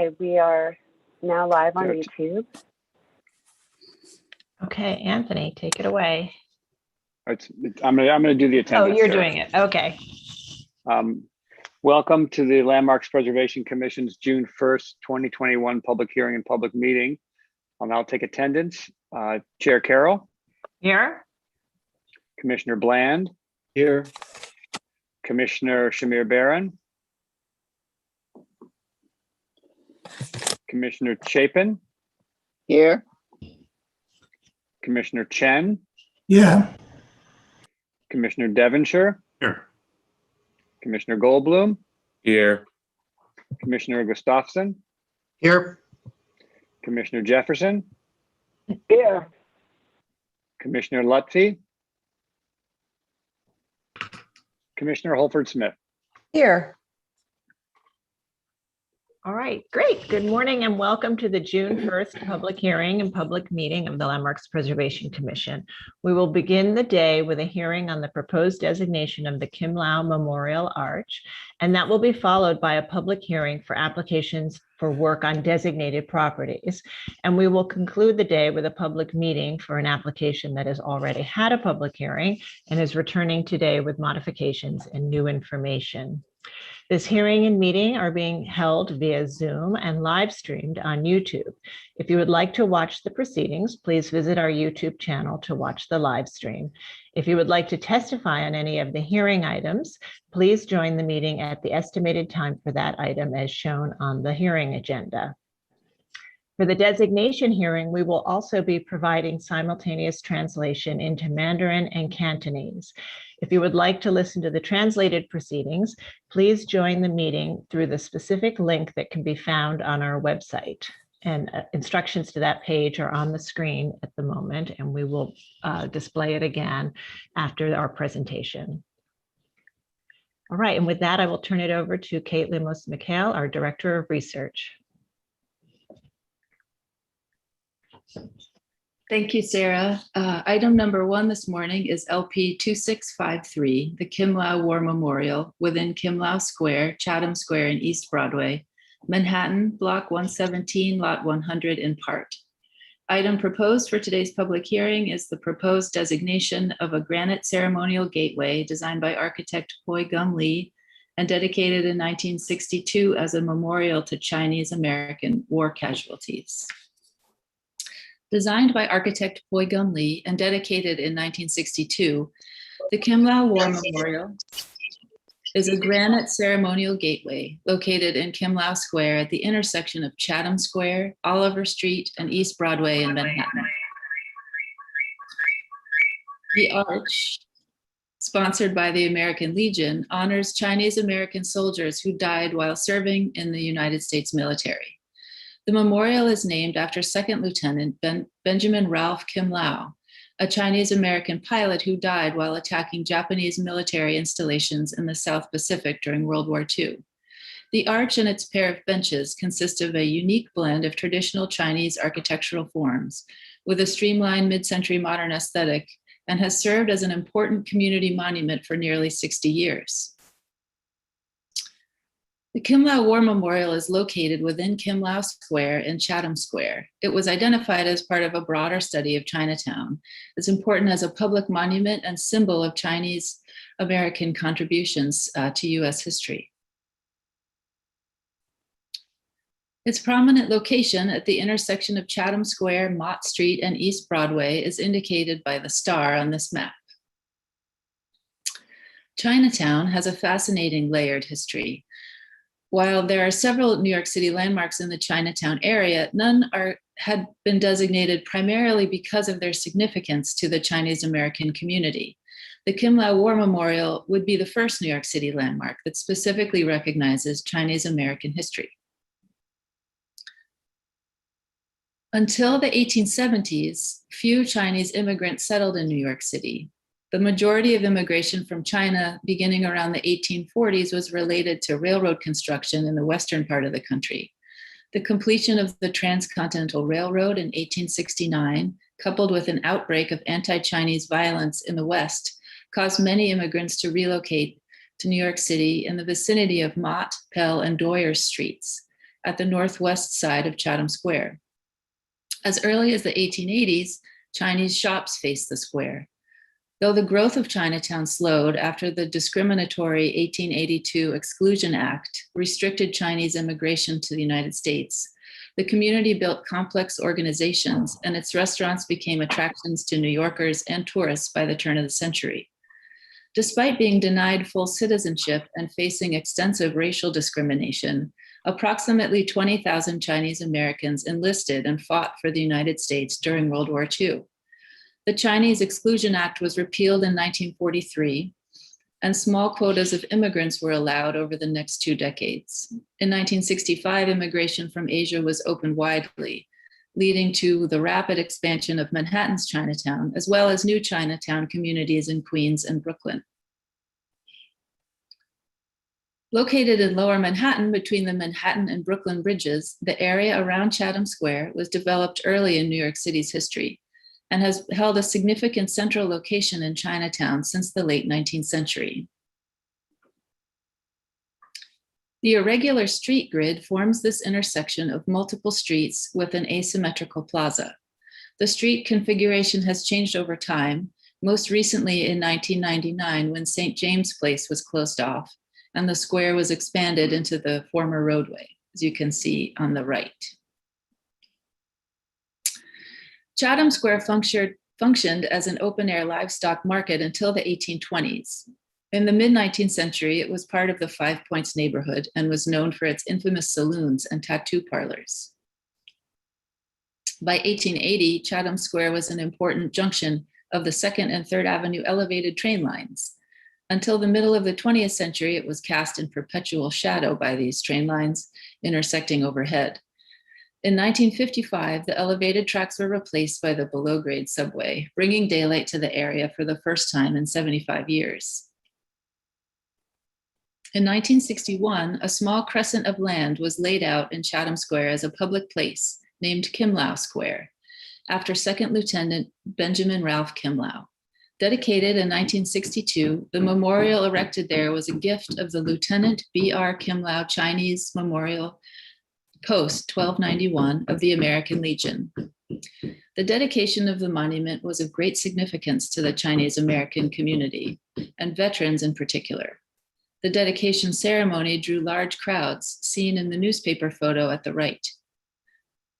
Okay, we are now live on YouTube. Okay, Anthony, take it away. I'm gonna do the attendance. Oh, you're doing it. Okay. Welcome to the Landmarks Preservation Commission's June 1st, 2021 public hearing and public meeting. I'll now take attendance. Chair Carroll. Here. Commissioner Bland. Here. Commissioner Shamir Barron. Commissioner Chapin. Here. Commissioner Chen. Yeah. Commissioner Devonshire. Here. Commissioner Goldblum. Here. Commissioner Gustafson. Here. Commissioner Jefferson. Here. Commissioner Lutfi. Commissioner Holford Smith. Here. All right, great. Good morning and welcome to the June 1st public hearing and public meeting of the Landmarks Preservation Commission. We will begin the day with a hearing on the proposed designation of the Kimlau Memorial Arch, and that will be followed by a public hearing for applications for work on designated properties. And we will conclude the day with a public meeting for an application that has already had a public hearing and is returning today with modifications and new information. This hearing and meeting are being held via Zoom and live streamed on YouTube. If you would like to watch the proceedings, please visit our YouTube channel to watch the live stream. If you would like to testify on any of the hearing items, please join the meeting at the estimated time for that item as shown on the hearing agenda. For the designation hearing, we will also be providing simultaneous translation into Mandarin and Cantonese. If you would like to listen to the translated proceedings, please join the meeting through the specific link that can be found on our website. And instructions to that page are on the screen at the moment, and we will display it again after our presentation. All right, and with that, I will turn it over to Kate Limos-McHale, our Director of Research. Thank you, Sarah. Item number 1 this morning is LP 2653, the Kimlau War Memorial within Kimlau Square, Chatham Square in East Broadway, Manhattan, Block 117, Lot 100 in part. Item proposed for today's public hearing is the proposed designation of a granite ceremonial gateway designed by architect Poi Gum Lee and dedicated in 1962 as a memorial to Chinese American war casualties. Designed by architect Poi Gum Lee and dedicated in 1962, the Kimlau War Memorial is a granite ceremonial gateway located in Kimlau Square at the intersection of Chatham Square, Oliver Street, and East Broadway in Manhattan. The arch, sponsored by the American Legion, honors Chinese American soldiers who died while serving in the United States military. The memorial is named after Second Lieutenant Benjamin Ralph Kimlau, a Chinese-American pilot who died while attacking Japanese military installations in the South Pacific during World War II. The arch and its pair of benches consist of a unique blend of traditional Chinese architectural forms with a streamlined mid-century modern aesthetic and has served as an important community monument for nearly 60 years. The Kimlau War Memorial is located within Kimlau Square in Chatham Square. It was identified as part of a broader study of Chinatown. It's important as a public monument and symbol of Chinese American contributions to US history. Its prominent location at the intersection of Chatham Square, Mott Street, and East Broadway is indicated by the star on this map. Chinatown has a fascinating layered history. While there are several New York City landmarks in the Chinatown area, none had been designated primarily because of their significance to the Chinese American community. The Kimlau War Memorial would be the first New York City landmark that specifically recognizes Chinese American history. Until the 1870s, few Chinese immigrants settled in New York City. The majority of immigration from China beginning around the 1840s was related to railroad construction in the western part of the country. The completion of the Transcontinental Railroad in 1869, coupled with an outbreak of anti-Chinese violence in the West, caused many immigrants to relocate to New York City in the vicinity of Mott, Pell, and Doyer streets. at the northwest side of Chatham Square. As early as the 1880s, Chinese shops faced the square. Though the growth of Chinatown slowed after the discriminatory 1882 Exclusion Act restricted Chinese immigration to the United States, the community built complex organizations and its restaurants became attractions to New Yorkers and tourists by the turn of the century. Despite being denied full citizenship and facing extensive racial discrimination, approximately 20,000 Chinese Americans enlisted and fought for the United States during World War II. The Chinese Exclusion Act was repealed in 1943, and small quotas of immigrants were allowed over the next 2 decades. In 1965, immigration from Asia was opened widely, leading to the rapid expansion of Manhattan's Chinatown, as well as new Chinatown communities in Queens and Brooklyn. Located in Lower Manhattan between the Manhattan and Brooklyn bridges, the area around Chatham Square was developed early in New York City's history and has held a significant central location in Chinatown since the late 19th century. The irregular street grid forms this intersection of multiple streets with an asymmetrical plaza. The street configuration has changed over time, most recently in 1999 when St. James Place was closed off and the square was expanded into the former roadway, as you can see on the right. Chatham Square functioned as an open-air livestock market until the 1820s. In the mid-19th century, it was part of the Five Points neighborhood and was known for its infamous saloons and tattoo parlors. By 1880, Chatham Square was an important junction of the 2nd and 3rd Avenue elevated train lines. Until the middle of the 20th century, it was cast in perpetual shadow by these train lines intersecting overhead. In 1955, the elevated tracks were replaced by the below-grade subway, bringing daylight to the area for the first time in 75 years. In 1961, a small crescent of land was laid out in Chatham Square as a public place named Kimlau Square, after Second Lieutenant Benjamin Ralph Kimlau. Dedicated in 1962, the memorial erected there was a gift of the Lieutenant B.R. Kimlau Chinese Memorial Post 1291 of the American Legion. The dedication of the monument was of great significance to the Chinese American community and veterans in particular. The dedication ceremony drew large crowds, seen in the newspaper photo at the right.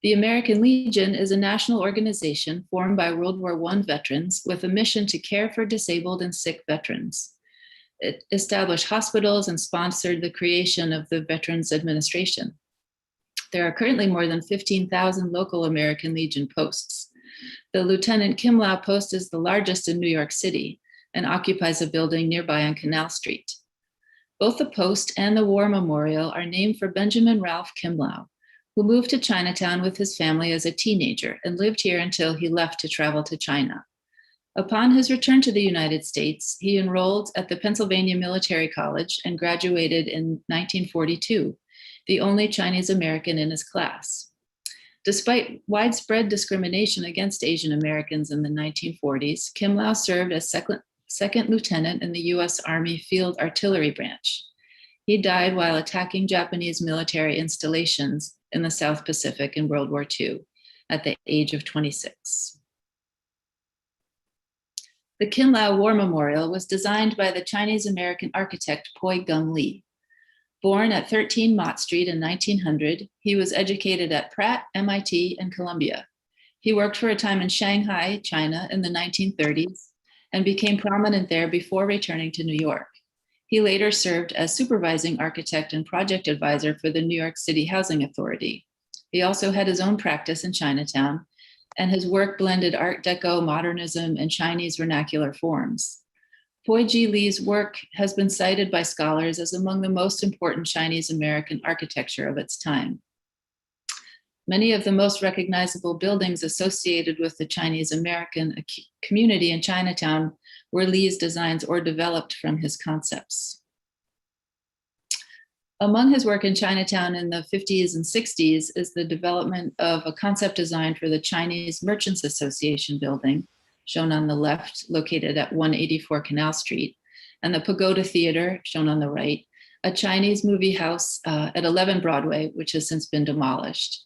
The American Legion is a national organization formed by World War I veterans with a mission to care for disabled and sick veterans. It established hospitals and sponsored the creation of the Veterans Administration. There are currently more than 15,000 local American Legion posts. The Lieutenant Kimlau post is the largest in New York City and occupies a building nearby on Canal Street. Both the post and the War Memorial are named for Benjamin Ralph Kimlau, who moved to Chinatown with his family as a teenager and lived here until he left to travel to China. Upon his return to the United States, he enrolled at the Pennsylvania Military College and graduated in 1942, the only Chinese American in his class. Despite widespread discrimination against Asian Americans in the 1940s, Kimlau served as second lieutenant in the U.S. Army Field Artillery Branch. He died while attacking Japanese military installations in the South Pacific in World War II at the age of 26. The Kimlau War Memorial was designed by the Chinese-American architect Poi Gum Lee. Born at 13 Mott Street in 1900, he was educated at Pratt, MIT, and Columbia. He worked for a time in Shanghai, China in the 1930s and became prominent there before returning to New York. He later served as supervising architect and project advisor for the New York City Housing Authority. He also had his own practice in Chinatown, and his work blended Art Deco, modernism, and Chinese vernacular forms. Poi Ji Lee's work has been cited by scholars as among the most important Chinese American architecture of its time. Many of the most recognizable buildings associated with the Chinese American community in Chinatown were Lee's designs or developed from his concepts. Among his work in Chinatown in the 50s and 60s is the development of a concept design for the Chinese Merchants Association building, shown on the left, located at 184 Canal Street, and the Pagoda Theater, shown on the right, a Chinese movie house at 11 Broadway, which has since been demolished,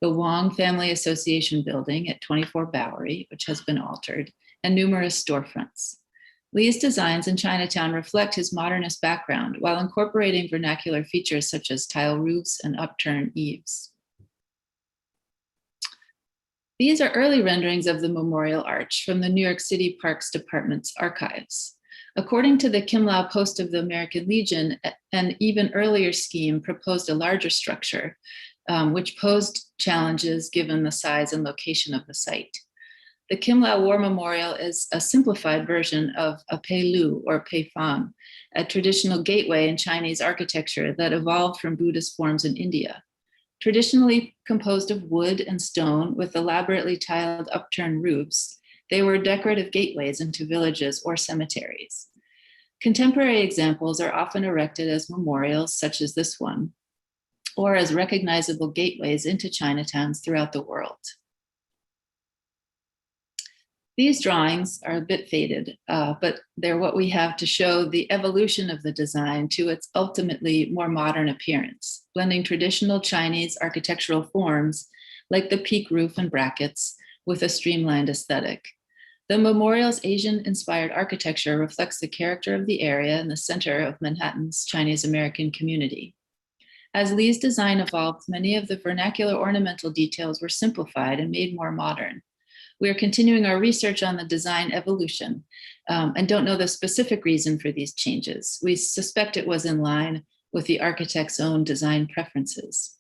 the Wong Family Association building at 24 Bowery, which has been altered, and numerous storefronts. Lee's designs in Chinatown reflect his modernist background while incorporating vernacular features such as tile roofs and upturned eaves. These are early renderings of the Memorial Arch from the New York City Parks Department's archives. According to the Kimlau Post of the American Legion, an even earlier scheme proposed a larger structure, which posed challenges given the size and location of the site. The Kimlau War Memorial is a simplified version of a peilu or peifang, a traditional gateway in Chinese architecture that evolved from Buddhist forms in India. Traditionally composed of wood and stone with elaborately tiled upturned roofs, they were decorative gateways into villages or cemeteries. Contemporary examples are often erected as memorials, such as this one, or as recognizable gateways into Chinatowns throughout the world. These drawings are a bit faded, but they're what we have to show the evolution of the design to its ultimately more modern appearance, blending traditional Chinese architectural forms like the peak roof and brackets with a streamlined aesthetic. The memorial's Asian-inspired architecture reflects the character of the area in the center of Manhattan's Chinese-American community. As Lee's design evolved, many of the vernacular ornamental details were simplified and made more modern. We are continuing our research on the design evolution and don't know the specific reason for these changes. We suspect it was in line with the architect's own design preferences.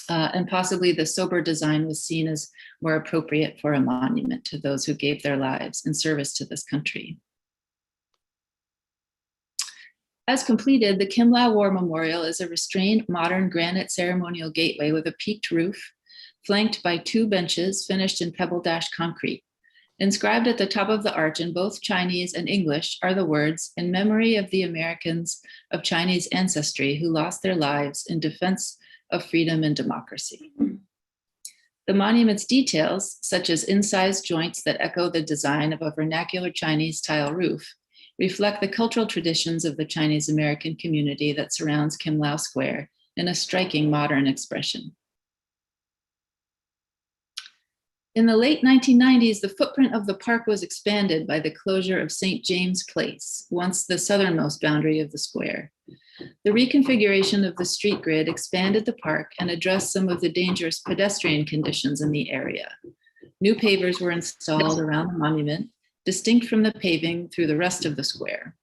And possibly the sober design was seen as more appropriate for a monument to those who gave their lives in service to this country. As completed, the Kimlau War Memorial is a restrained modern granite ceremonial gateway with a peaked roof, flanked by 2 benches finished in pebble dash concrete. Inscribed at the top of the arch in both Chinese and English are the words, "In memory of the Americans of Chinese ancestry who lost their lives in defense of freedom and democracy." The monument's details, such as incised joints that echo the design of a vernacular Chinese tile roof, reflect the cultural traditions of the Chinese American community that surrounds Kimlau Square in a striking modern expression. In the late 1990s, the footprint of the park was expanded by the closure of St. James Place, once the southernmost boundary of the square. The reconfiguration of the street grid expanded the park and addressed some of the dangerous pedestrian conditions in the area. New pavers were installed around the monument, distinct from the paving through the rest of the square.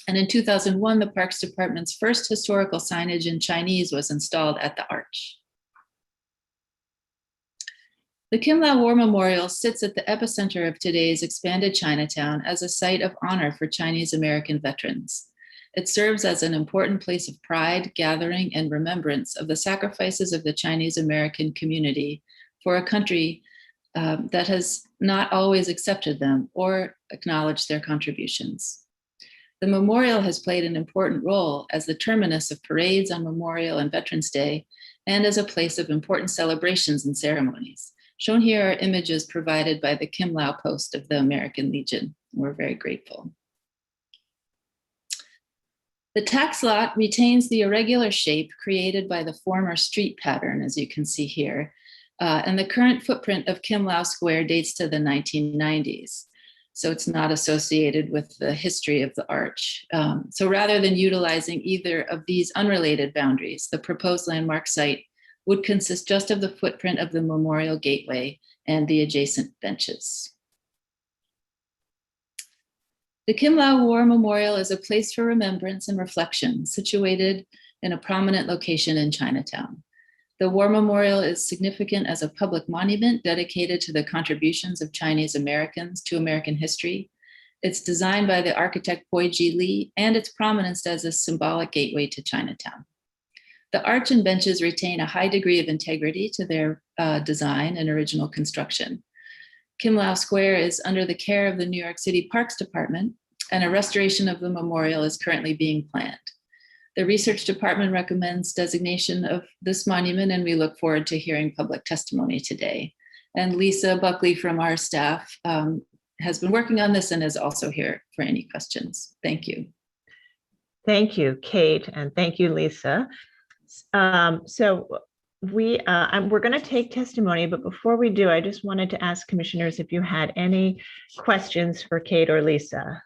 And in 2001, the Parks Department's first historical signage in Chinese was installed at the arch. The Kimlau War Memorial sits at the epicenter of today's expanded Chinatown as a site of honor for Chinese American veterans. It serves as an important place of pride, gathering, and remembrance of the sacrifices of the Chinese American community for a country that has not always accepted them or acknowledged their contributions. The memorial has played an important role as the terminus of parades on Memorial and Veterans Day, and as a place of important celebrations and ceremonies. Shown here are images provided by the Kimlau Post of the American Legion. We're very grateful. The tax lot retains the irregular shape created by the former street pattern, as you can see here. And the current footprint of Kimlau Square dates to the 1990s. So it's not associated with the history of the arch. So rather than utilizing either of these unrelated boundaries, the proposed landmark site would consist just of the footprint of the Memorial Gateway and the adjacent benches. The Kimlau War Memorial is a place for remembrance and reflection, situated in a prominent location in Chinatown. The War Memorial is significant as a public monument dedicated to the contributions of Chinese Americans to American history. It's designed by the architect Poi-Ji Lee, and its prominence as a symbolic gateway to Chinatown. The arch and benches retain a high degree of integrity to their design and original construction. Kimlau Square is under the care of the New York City Parks Department, and a restoration of the memorial is currently being planned. The research department recommends designation of this monument, and we look forward to hearing public testimony today. And Lisa Buckley from our staff has been working on this and is also here for any questions. Thank you. Thank you, Kate, and thank you, Lisa. We're going to take testimony, but before we do, I just wanted to ask commissioners if you had any questions for Kate or Lisa.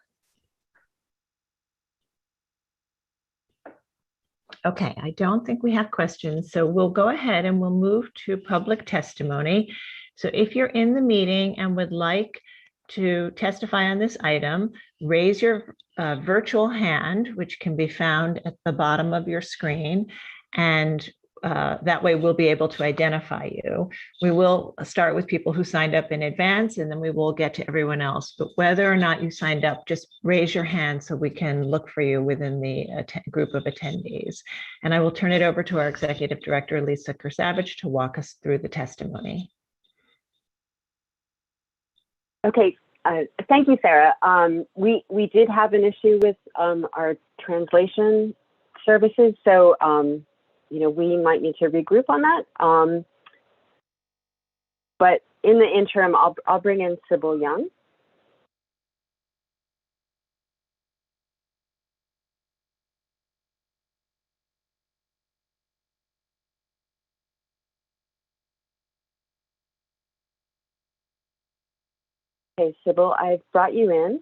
Okay, I don't think we have questions, so we'll go ahead and we'll move to public testimony. So if you're in the meeting and would like to testify on this item, raise your virtual hand, which can be found at the bottom of your screen, and that way we'll be able to identify you. We will start with people who signed up in advance, and then we will get to everyone else. But whether or not you signed up, just raise your hand so we can look for you within the group of attendees. And I will turn it over to our Executive Director, Lisa Kersavage, to walk us through the testimony. Okay, thank you, Sarah. We did have an issue with our translation services, so we might need to regroup on that. But in the interim, I'll bring in Sybil Young. Okay, Sybil, I've brought you in.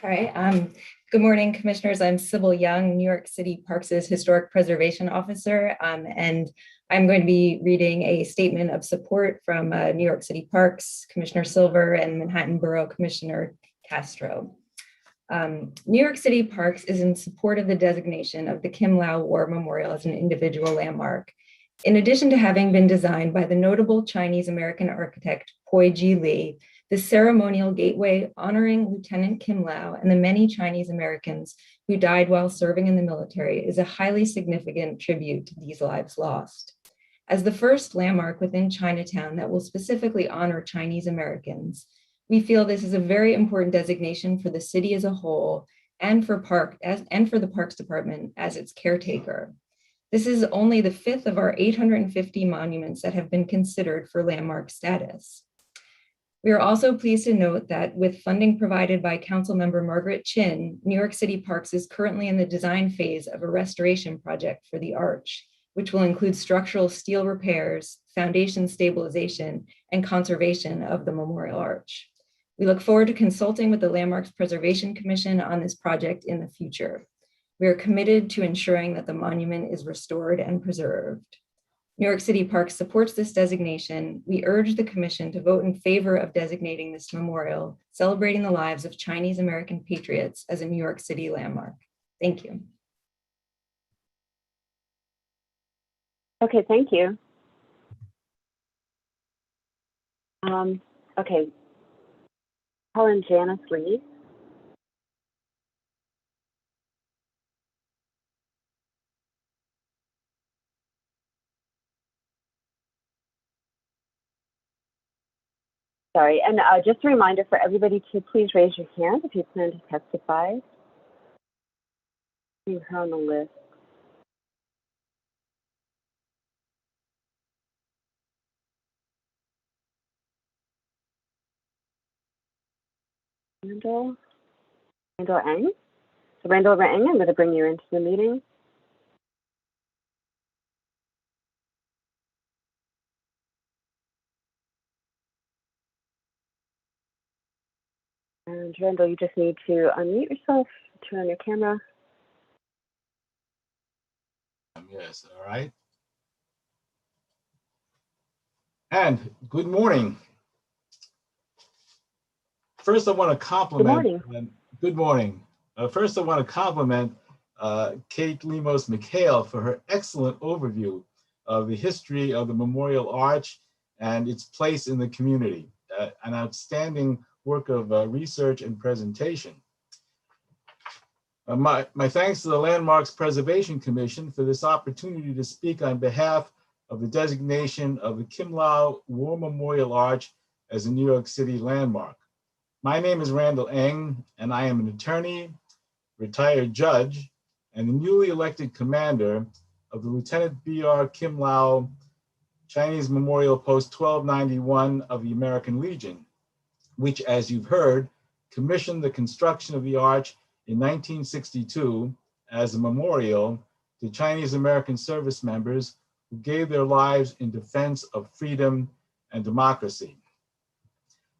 All right. Good morning, commissioners. I'm Sybil Young, New York City Parks' Historic Preservation Officer, and I'm going to be reading a statement of support from New York City Parks, Commissioner Silver, and Manhattan Borough Commissioner Castro. New York City Parks is in support of the designation of the Kimlau War Memorial as an individual landmark. In addition to having been designed by the notable Chinese-American architect Poi Ji Lee, the ceremonial gateway honoring Lieutenant Kimlau and the many Chinese Americans who died while serving in the military is a highly significant tribute to these lives lost. As the first landmark within Chinatown that will specifically honor Chinese Americans, we feel this is a very important designation for the city as a whole and for the Parks Department as its caretaker. This is only the 5th of our 850 monuments that have been considered for landmark status. We are also pleased to note that with funding provided by Councilmember Margaret Chin, New York City Parks is currently in the design phase of a restoration project for the arch, which will include structural steel repairs, foundation stabilization, and conservation of the memorial arch. We look forward to consulting with the Landmarks Preservation Commission on this project in the future. We are committed to ensuring that the monument is restored and preserved. New York City Parks supports this designation. We urge the Commission to vote in favor of designating this memorial, celebrating the lives of Chinese American patriots as a New York City landmark. Thank you. Okay, thank you. Okay, Helen Janice Lee. Sorry, and just a reminder for everybody to please raise your hand if you plan to testify. See her on the list. Randall Eng. So Randall Eng, I'm going to bring you into the meeting. And Randall, you just need to unmute yourself, turn on your camera. Yes, all right. And good morning. First, I want to compliment. Good morning. Good morning. First, I want to compliment Kate Lemos McHale for her excellent overview of the history of the Memorial Arch and its place in the community. An outstanding work of research and presentation. My thanks to the Landmarks Preservation Commission for this opportunity to speak on behalf of the designation of the Kimlau War Memorial Arch as a New York City landmark. My name is Randall Eng, and I am an attorney, retired judge, and the newly elected commander of the Lieutenant B.R. Kimlau Chinese Memorial Post 1291 of the American Legion, which, as you've heard, commissioned the construction of the arch in 1962 as a memorial to Chinese American service members who gave their lives in defense of freedom and democracy.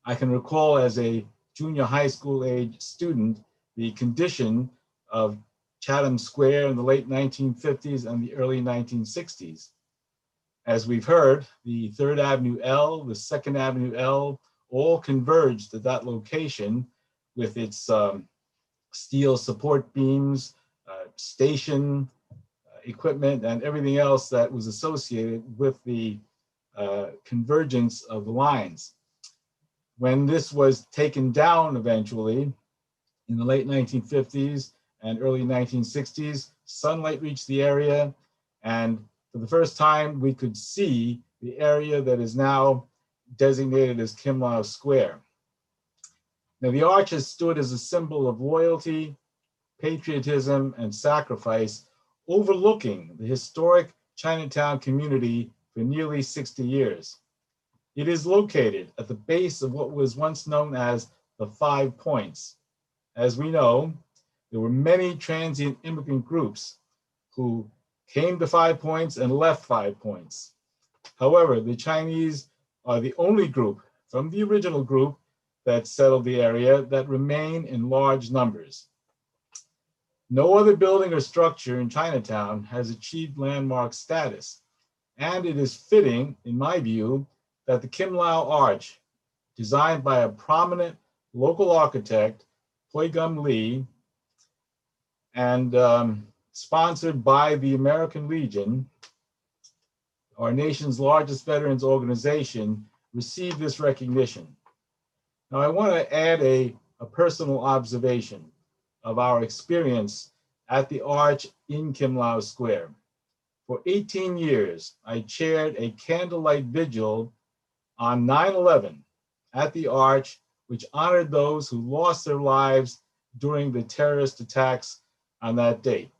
I can recall as a junior high school age student the condition of Chatham Square in the late 1950s and the early 1960s. As we've heard, the 3rd Avenue L, the 2nd Avenue L, all converged at that location with its steel support beams, station equipment, and everything else that was associated with the convergence of the lines. When this was taken down eventually in the late 1950s and early 1960s, sunlight reached the area, and for the first time we could see the area that is now designated as Kimlau Square. Now, the arch has stood as a symbol of loyalty, patriotism, and sacrifice, overlooking the historic Chinatown community for nearly 60 years. It is located at the base of what was once known as the 5 Points. As we know, there were many transient immigrant groups who came to 5 Points and left 5 Points. However, the Chinese are the only group from the original group that settled the area that remain in large numbers. No other building or structure in Chinatown has achieved landmark status, and it is fitting, in my view, that the Kimlau Arch, designed by a prominent local architect, Hoi Gum Lee, and sponsored by the American Legion, our nation's largest veterans organization, receive this recognition. Now, I want to add a personal observation of our experience at the Arch in Kimlau Square. For 18 years, I chaired a candlelight vigil on 9/11 at the Arch, which honored those who lost their lives during the terrorist attacks on that date.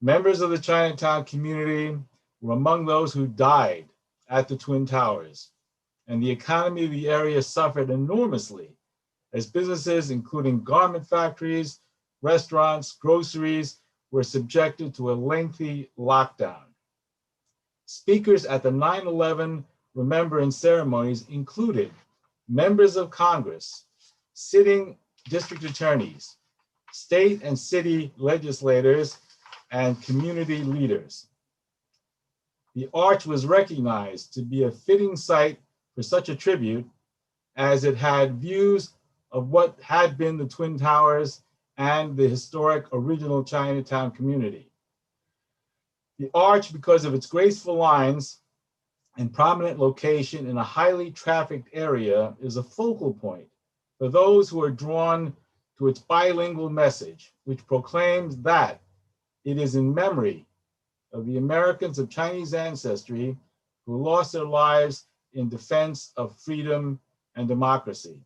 Members of the Chinatown community were among those who died at the Twin Towers, and the economy of the area suffered enormously as businesses, including garment factories, restaurants, groceries, were subjected to a lengthy lockdown. Speakers at the 9/11 remembrance ceremonies included members of Congress, sitting district attorneys, state and city legislators, and community leaders. The Arch was recognized to be a fitting site for such a tribute, as it had views of what had been the Twin Towers and the historic original Chinatown community. The Arch, because of its graceful lines and prominent location in a highly trafficked area, is a focal point for those who are drawn to its bilingual message, which proclaims that it is in memory of the Americans of Chinese ancestry who lost their lives in defense of freedom and democracy.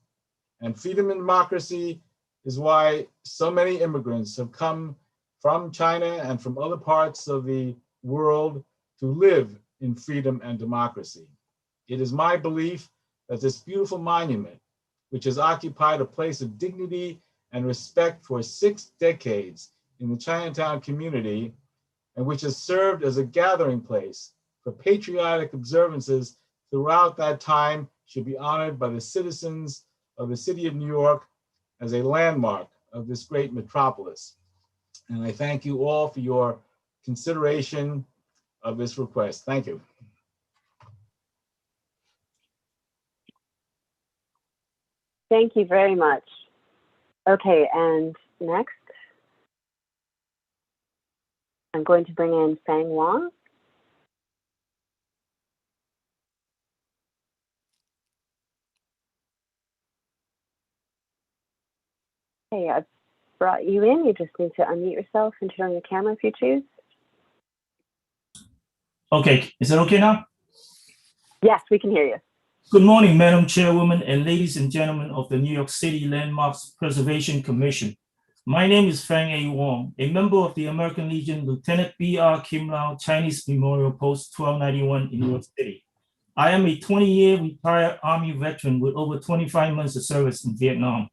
And freedom and democracy is why so many immigrants have come from China and from other parts of the world to live in freedom and democracy. It is my belief that this beautiful monument, which has occupied a place of dignity and respect for 6 decades in the Chinatown community, and which has served as a gathering place for patriotic observances throughout that time, should be honored by the citizens of the city of New York as a landmark of this great metropolis. And I thank you all for your consideration of this request. Thank you. Thank you very much. Okay, and next, I'm going to bring in Fang Wang. Okay, I've brought you in. You just need to unmute yourself and turn on your camera if you choose. Okay, is that okay now? Yes, we can hear you. Good morning, Madam Chairwoman and ladies and gentlemen of the New York City Landmarks Preservation Commission. My name is Fang A. Wong, a member of the American Legion Lieutenant B.R. Kimlau Chinese Memorial Post 1291 in New York City. I am a 20-year retired Army veteran with over 25 months of service in Vietnam.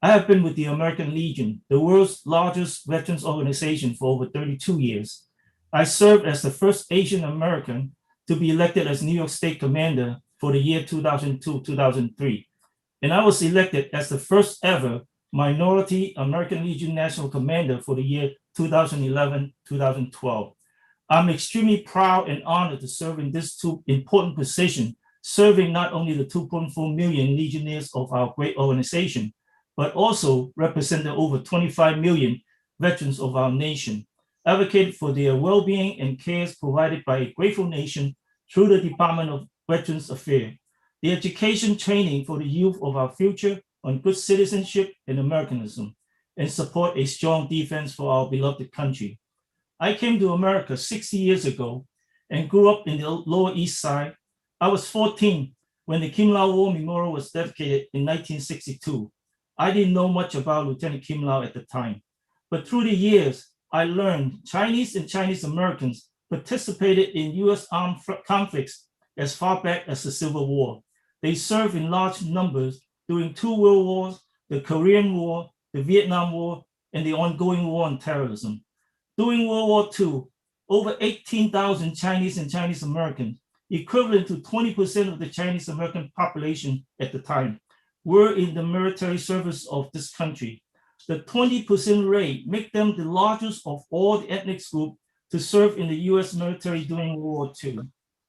I have been with the American Legion, the world's largest veterans organization, for over 32 years. I served as the first Asian American to be elected as New York State Commander for the year 2002-2003. And I was elected as the first ever minority American Legion National Commander for the year 2011-2012. I'm extremely proud and honored to serve in this two important position, serving not only the 2.4 million Legionnaires of our great organization, but also represent the over 25 million veterans of our nation, advocate for their well-being and cares provided by a grateful nation through the Department of Veterans Affairs, the education training for the youth of our future on good citizenship and Americanism, and support a strong defense for our beloved country. I came to America 60 years ago and grew up in the Lower East Side. I was 14 when the Kimlau War Memorial was dedicated in 1962. I didn't know much about Lieutenant Kimlau at the time, but through the years, I learned Chinese and Chinese Americans participated in US armed conflicts as far back as the Civil War. They served in large numbers during 2 world wars, the Korean War, the Vietnam War, and the ongoing war on terrorism. During World War II, over 18,000 Chinese and Chinese Americans, equivalent to 20% of the Chinese American population at the time, were in the military service of this country. The 20% rate made them the largest of all the ethnic groups to serve in the US military during World War II.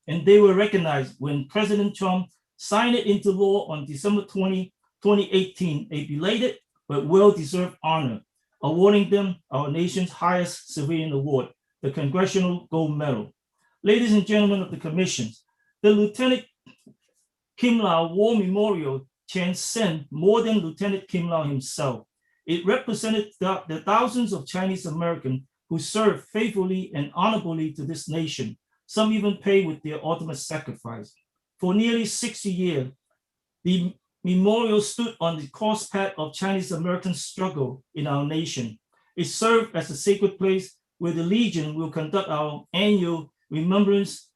And they were recognized when President Trump signed it into law on December 20, 2018, a belated but well-deserved honor, awarding them our nation's highest civilian award, the Congressional Gold Medal. Ladies and gentlemen of the commissions, the Lieutenant Kimlau War Memorial transcends more than Lieutenant Kimlau himself. It represented the thousands of Chinese Americans who served faithfully and honorably to this nation, some even paid with their ultimate sacrifice. For nearly 60 years, the memorial stood on the cross path of Chinese American struggle in our nation. It served as a sacred place where the Legion will conduct our annual remembrance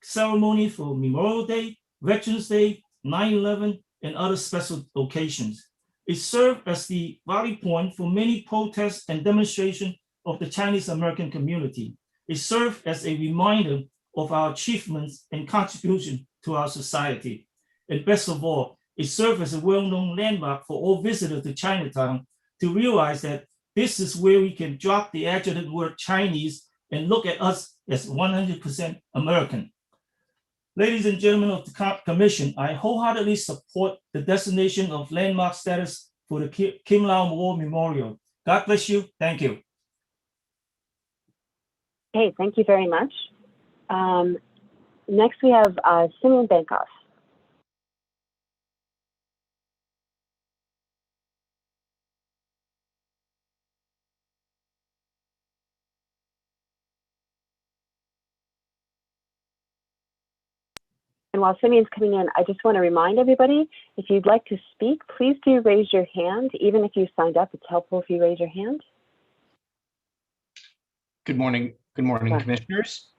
ceremony for Memorial Day, Veterans Day, 9/11, and other special occasions. It served as the rally point for many protests and demonstrations of the Chinese American community. It served as a reminder of our achievements and contribution to our society. And best of all, it served as a well-known landmark for all visitors to Chinatown to realize that this is where we can drop the adjective word Chinese and look at us as 100% American. Ladies and gentlemen of the Commission, I wholeheartedly support the designation of landmark status for the Kimlau War Memorial. God bless you. Thank you. Okay, thank you very much. Next, we have Simeon Bankoff. And while Simeon's coming in, I just want to remind everybody, if you'd like to speak, please do raise your hand. Even if you signed up, it's helpful if you raise your hand. Good morning, Commissioners.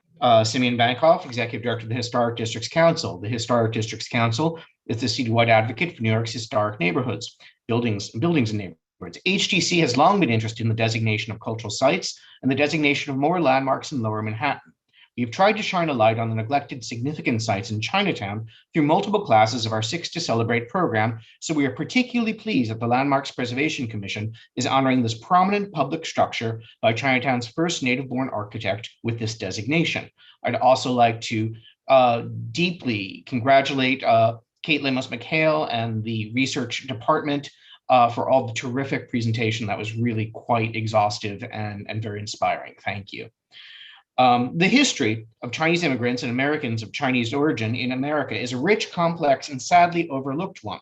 Simeon Bankoff, Executive Director of the Historic Districts Council. The Historic Districts Council is the citywide advocate for New York's historic neighborhoods, buildings and neighborhoods. HDC has long been interested in the designation of cultural sites and the designation of more landmarks in Lower Manhattan. We've tried to shine a light on the neglected significant sites in Chinatown through multiple classes of our 6 to Celebrate program, so we are particularly pleased that the Landmarks Preservation Commission is honoring this prominent public structure by Chinatown's first native-born architect with this designation. I'd also like to deeply congratulate Kate Lemos-McHale and the research department for all the terrific presentation that was really quite exhaustive and very inspiring. Thank you. The history of Chinese immigrants and Americans of Chinese origin in America is a rich, complex, and sadly overlooked one.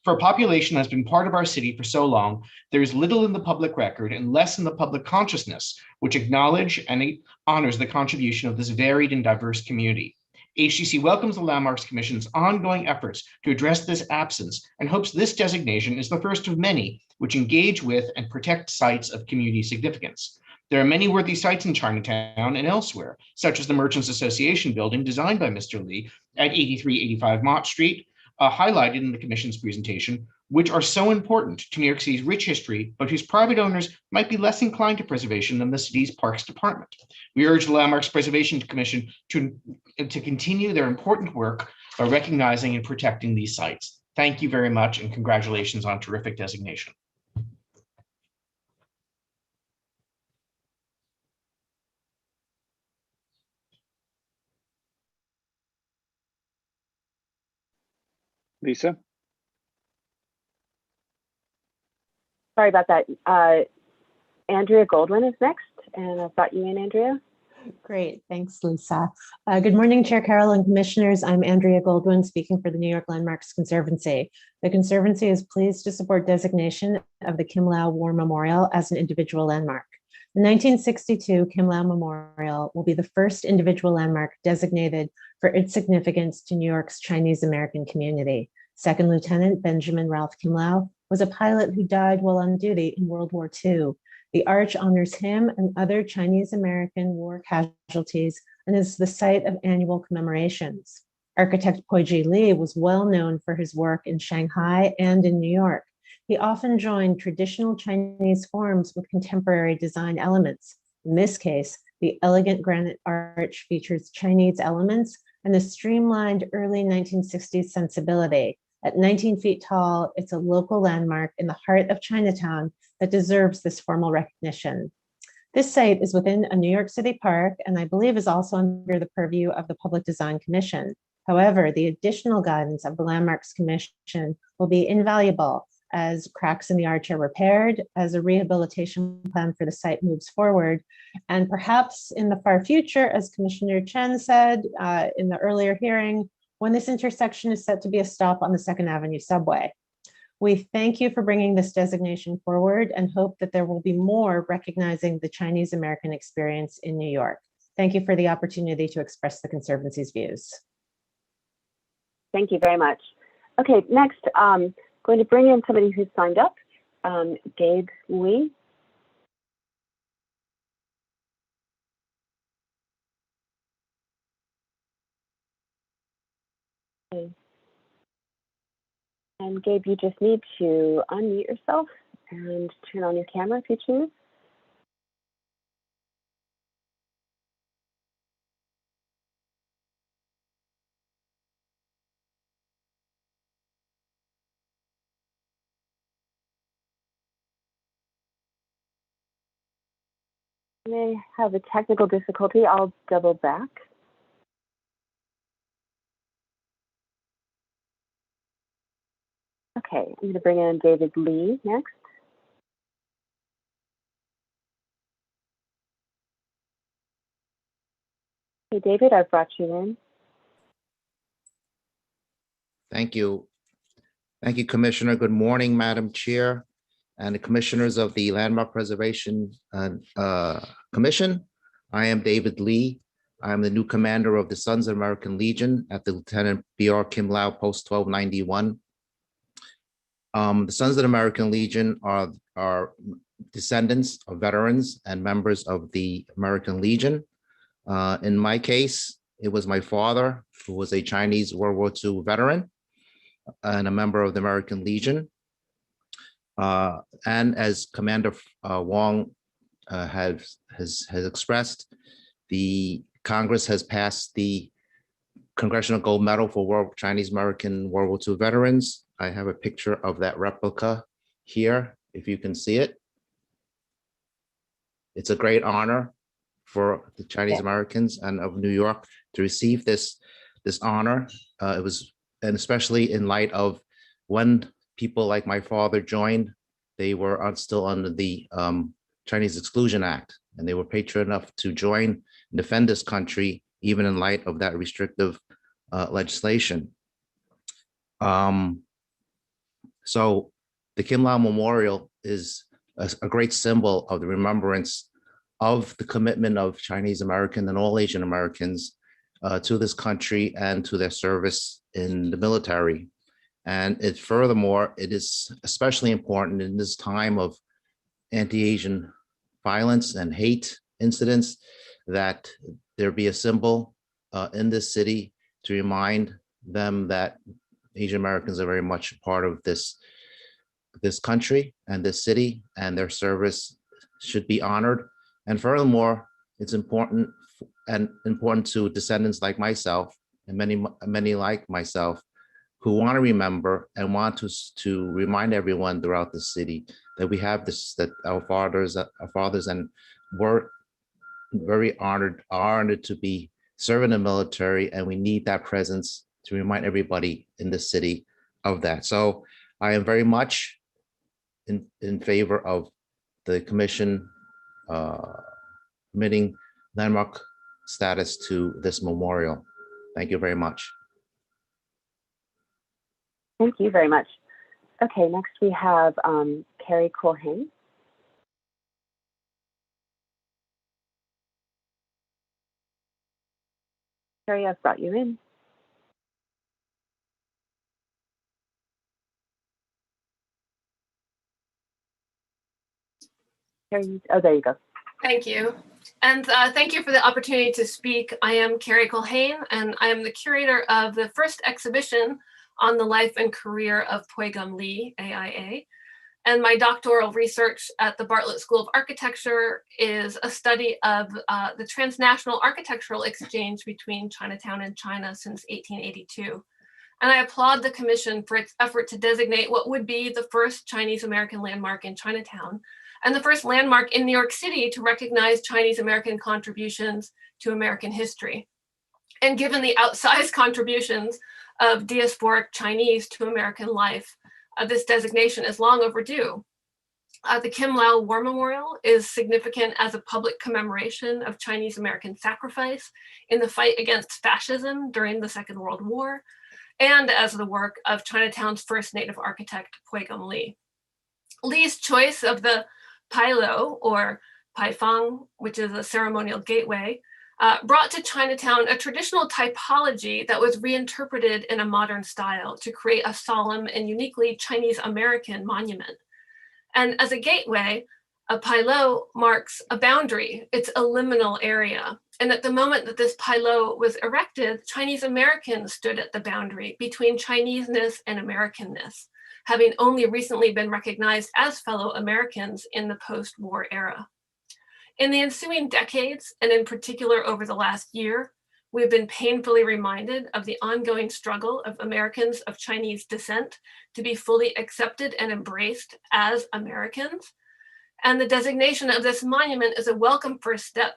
For a population that's been part of our city for so long, there is little in the public record and less in the public consciousness, which acknowledge and honors the contribution of this varied and diverse community. HCC welcomes the Landmarks Commission's ongoing efforts to address this absence and hopes this designation is the first of many which engage with and protect sites of community significance. There are many worthy sites in Chinatown and elsewhere, such as the Merchants Association building designed by Mr. Lee at 8385 Mott Street, highlighted in the Commission's presentation, which are so important to New York City's rich history, but whose private owners might be less inclined to preservation than the city's Parks Department. We urge the Landmarks Preservation Commission to continue their important work by recognizing and protecting these sites. Thank you very much, and congratulations on terrific designation. Lisa? Sorry about that. Andrea Goldwyn is next, and I've got you in, Andrea. Great, thanks, Lisa. Good morning, Chair Carroll and Commissioners. I'm Andrea Goldwyn, speaking for the New York Landmarks Conservancy. The Conservancy is pleased to support designation of the Kimlau War Memorial as an individual landmark. The 1962 Kimlau Memorial will be the first individual landmark designated for its significance to New York's Chinese American community. Second Lieutenant Benjamin Ralph Kimlau was a pilot who died while on duty in World War II. The arch honors him and other Chinese American war casualties and is the site of annual commemorations. Architect Poiji Lee was well known for his work in Shanghai and in New York. He often joined traditional Chinese forms with contemporary design elements. In this case, the elegant granite arch features Chinese elements and a streamlined early 1960s sensibility. At 19 feet tall, it's a local landmark in the heart of Chinatown that deserves this formal recognition. This site is within a New York City park, and I believe is also under the purview of the Public Design Commission. However, the additional guidance of the Landmarks Commission will be invaluable as cracks in the arch are repaired, as a rehabilitation plan for the site moves forward, and perhaps in the far future, as Commissioner Chen said in the earlier hearing, when this intersection is set to be a stop on the 2nd Avenue subway. We thank you for bringing this designation forward and hope that there will be more recognizing the Chinese American experience in New York. Thank you for the opportunity to express the Conservancy's views. Thank you very much. Okay, next, going to bring in somebody who's signed up, Gabe Lee. And Gabe, you just need to unmute yourself and turn on your camera if you choose. I may have a technical difficulty. I'll double back. Okay, I'm going to bring in David Lee next. Hey, David, I've brought you in. Thank you. Thank you, Commissioner. Good morning, Madam Chair and the Commissioners of the Landmark Preservation Commission. I am David Lee. I am the new commander of the Sons of American Legion at the Lieutenant B.R. Kimlau Post 1291. The Sons of the American Legion are descendants of veterans and members of the American Legion. In my case, it was my father, who was a Chinese World War II veteran and a member of the American Legion. And as Commander Wong has expressed, the Congress has passed the Congressional Gold Medal for Chinese American World War II veterans. I have a picture of that replica here, if you can see it. It's a great honor for the Chinese Americans and of New York to receive this honor. It was, and especially in light of when people like my father joined, they were still under the Chinese Exclusion Act, and they were patriot enough to join and defend this country, even in light of that restrictive legislation. So the Kimlau Memorial is a great symbol of the remembrance of the commitment of Chinese American and all Asian Americans to this country and to their service in the military. And furthermore, it is especially important in this time of anti-Asian violence and hate incidents that there be a symbol in this city to remind them that Asian Americans are very much a part of this country and this city, and their service should be honored. And furthermore, it's important to descendants like myself and many like myself who want to remember and want to remind everyone throughout the city that we have this, that our fathers and were very honored to be serving the military, and we need that presence to remind everybody in the city of that. So I am very much in favor of the commission permitting landmark status to this memorial. Thank you very much. Thank you very much. Okay, next we have Carrie Colhane. Carrie, I've brought you in. Carrie, oh, there you go. Thank you. And thank you for the opportunity to speak. I am Carrie Colhane, and I am the curator of the first exhibition on the life and career of Pui-Gum Lee, AIA. And my doctoral research at the Bartlett School of Architecture is a study of the transnational architectural exchange between Chinatown and China since 1882. And I applaud the commission for its effort to designate what would be the first Chinese American landmark in Chinatown, and the first landmark in New York City to recognize Chinese American contributions to American history. And given the outsized contributions of diasporic Chinese to American life, this designation is long overdue. The Kimlau War Memorial is significant as a public commemoration of Chinese American sacrifice in the fight against fascism during the Second World War, and as the work of Chinatown's first native architect, Pui-Gum Lee. Lee's choice of the Pai Lo, or Pai Fang, which is a ceremonial gateway, brought to Chinatown a traditional typology that was reinterpreted in a modern style to create a solemn and uniquely Chinese American monument. And as a gateway, a Pai Lo marks a boundary, it's a liminal area. And at the moment that this Pai Lo was erected, Chinese Americans stood at the boundary between Chineseness and Americanness, having only recently been recognized as fellow Americans in the post-war era. In the ensuing decades, and in particular over the last year, we've been painfully reminded of the ongoing struggle of Americans of Chinese descent to be fully accepted and embraced as Americans. And the designation of this monument is a welcome first step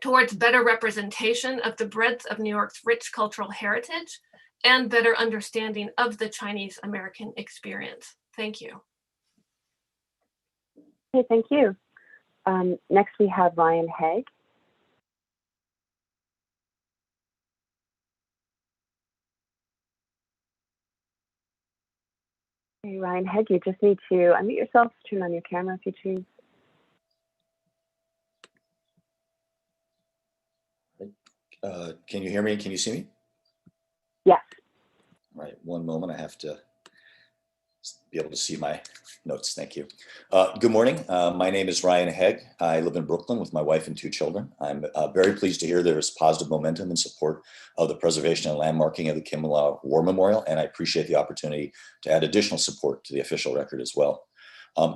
towards better representation of the breadth of New York's rich cultural heritage and better understanding of the Chinese American experience. Thank you. Okay, thank you. Next we have Ryan Haig. Okay, Ryan Haig, you just need to unmute yourself, turn on your camera if you choose. Can you hear me? Can you see me? Yes. All right, one moment. I have to be able to see my notes. Thank you. Good morning. My name is Ryan Haig. I live in Brooklyn with my wife and 2 children. I'm very pleased to hear there is positive momentum in support of the preservation and landmarking of the Kimlau War Memorial, and I appreciate the opportunity to add additional support to the official record as well.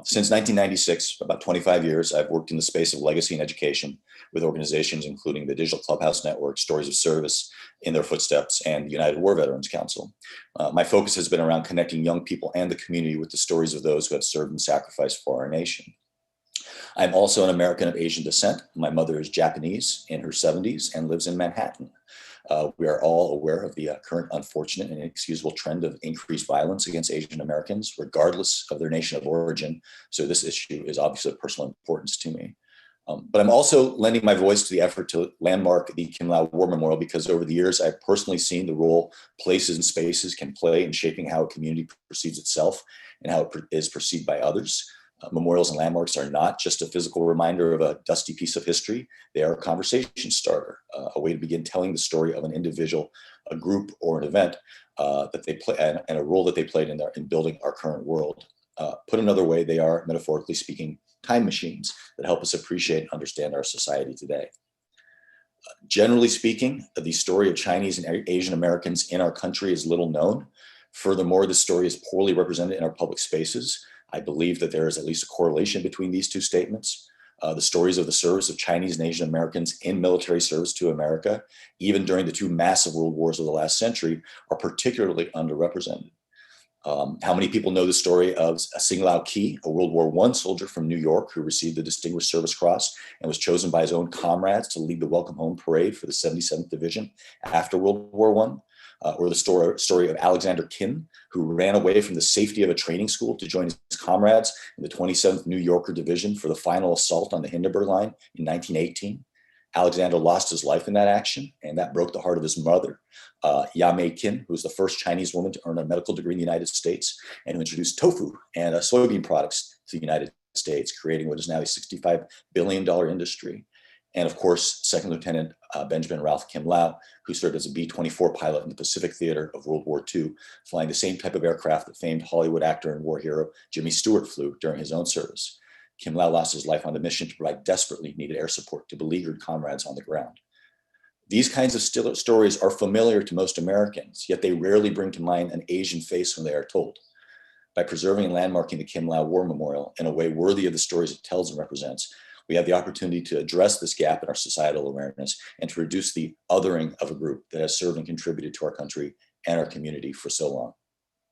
Since 1996, about 25 years, I've worked in the space of legacy and education with organizations including the Digital Clubhouse Network, Stories of Service, In Their Footsteps, and the United War Veterans Council. My focus has been around connecting young people and the community with the stories of those who have served and sacrificed for our nation. I'm also an American of Asian descent. My mother is Japanese, in her 70s, and lives in Manhattan. We are all aware of the current unfortunate and inexcusable trend of increased violence against Asian Americans, regardless of their nation of origin. So this issue is obviously of personal importance to me. But I'm also lending my voice to the effort to landmark the Kimlau War Memorial because over the years, I've personally seen the role places and spaces can play in shaping how a community perceives itself and how it is perceived by others. Memorials and landmarks are not just a physical reminder of a dusty piece of history. They are a conversation starter, a way to begin telling the story of an individual, a group, or an event that they play, and a role that they played in building our current world. Put another way, they are, metaphorically speaking, time machines that help us appreciate and understand our society today. Generally speaking, the story of Chinese and Asian Americans in our country is little known. Furthermore, this story is poorly represented in our public spaces. I believe that there is at least a correlation between these two statements. The stories of the service of Chinese and Asian Americans in military service to America, even during the two massive world wars of the last century, are particularly underrepresented. How many people know the story of Kimlau, a World War I soldier from New York who received the Distinguished Service Cross and was chosen by his own comrades to lead the Welcome Home Parade for the 77th Division after World War I? Or the story of Alexander Kim, who ran away from the safety of a training school to join his comrades in the 27th New Yorker Division for the final assault on the Hindenburg Line in 1918. Alexander lost his life in that action, and that broke the heart of his mother, Yamei Kim, who was the first Chinese woman to earn a medical degree in the United States and who introduced tofu and soybean products to the United States, creating what is now a $65 billion industry. And of course, Second Lieutenant Benjamin Ralph Kimlau, who served as a B-24 pilot in the Pacific Theater of World War II, flying the same type of aircraft that famed Hollywood actor and war hero Jimmy Stewart flew during his own service. Kimlau lost his life on the mission to provide desperately needed air support to beleaguered comrades on the ground. These kinds of stories are familiar to most Americans, yet they rarely bring to mind an Asian face when they are told. By preserving and landmarking the Kimlau War Memorial in a way worthy of the stories it tells and represents, we have the opportunity to address this gap in our societal awareness and to reduce the othering of a group that has served and contributed to our country and our community for so long.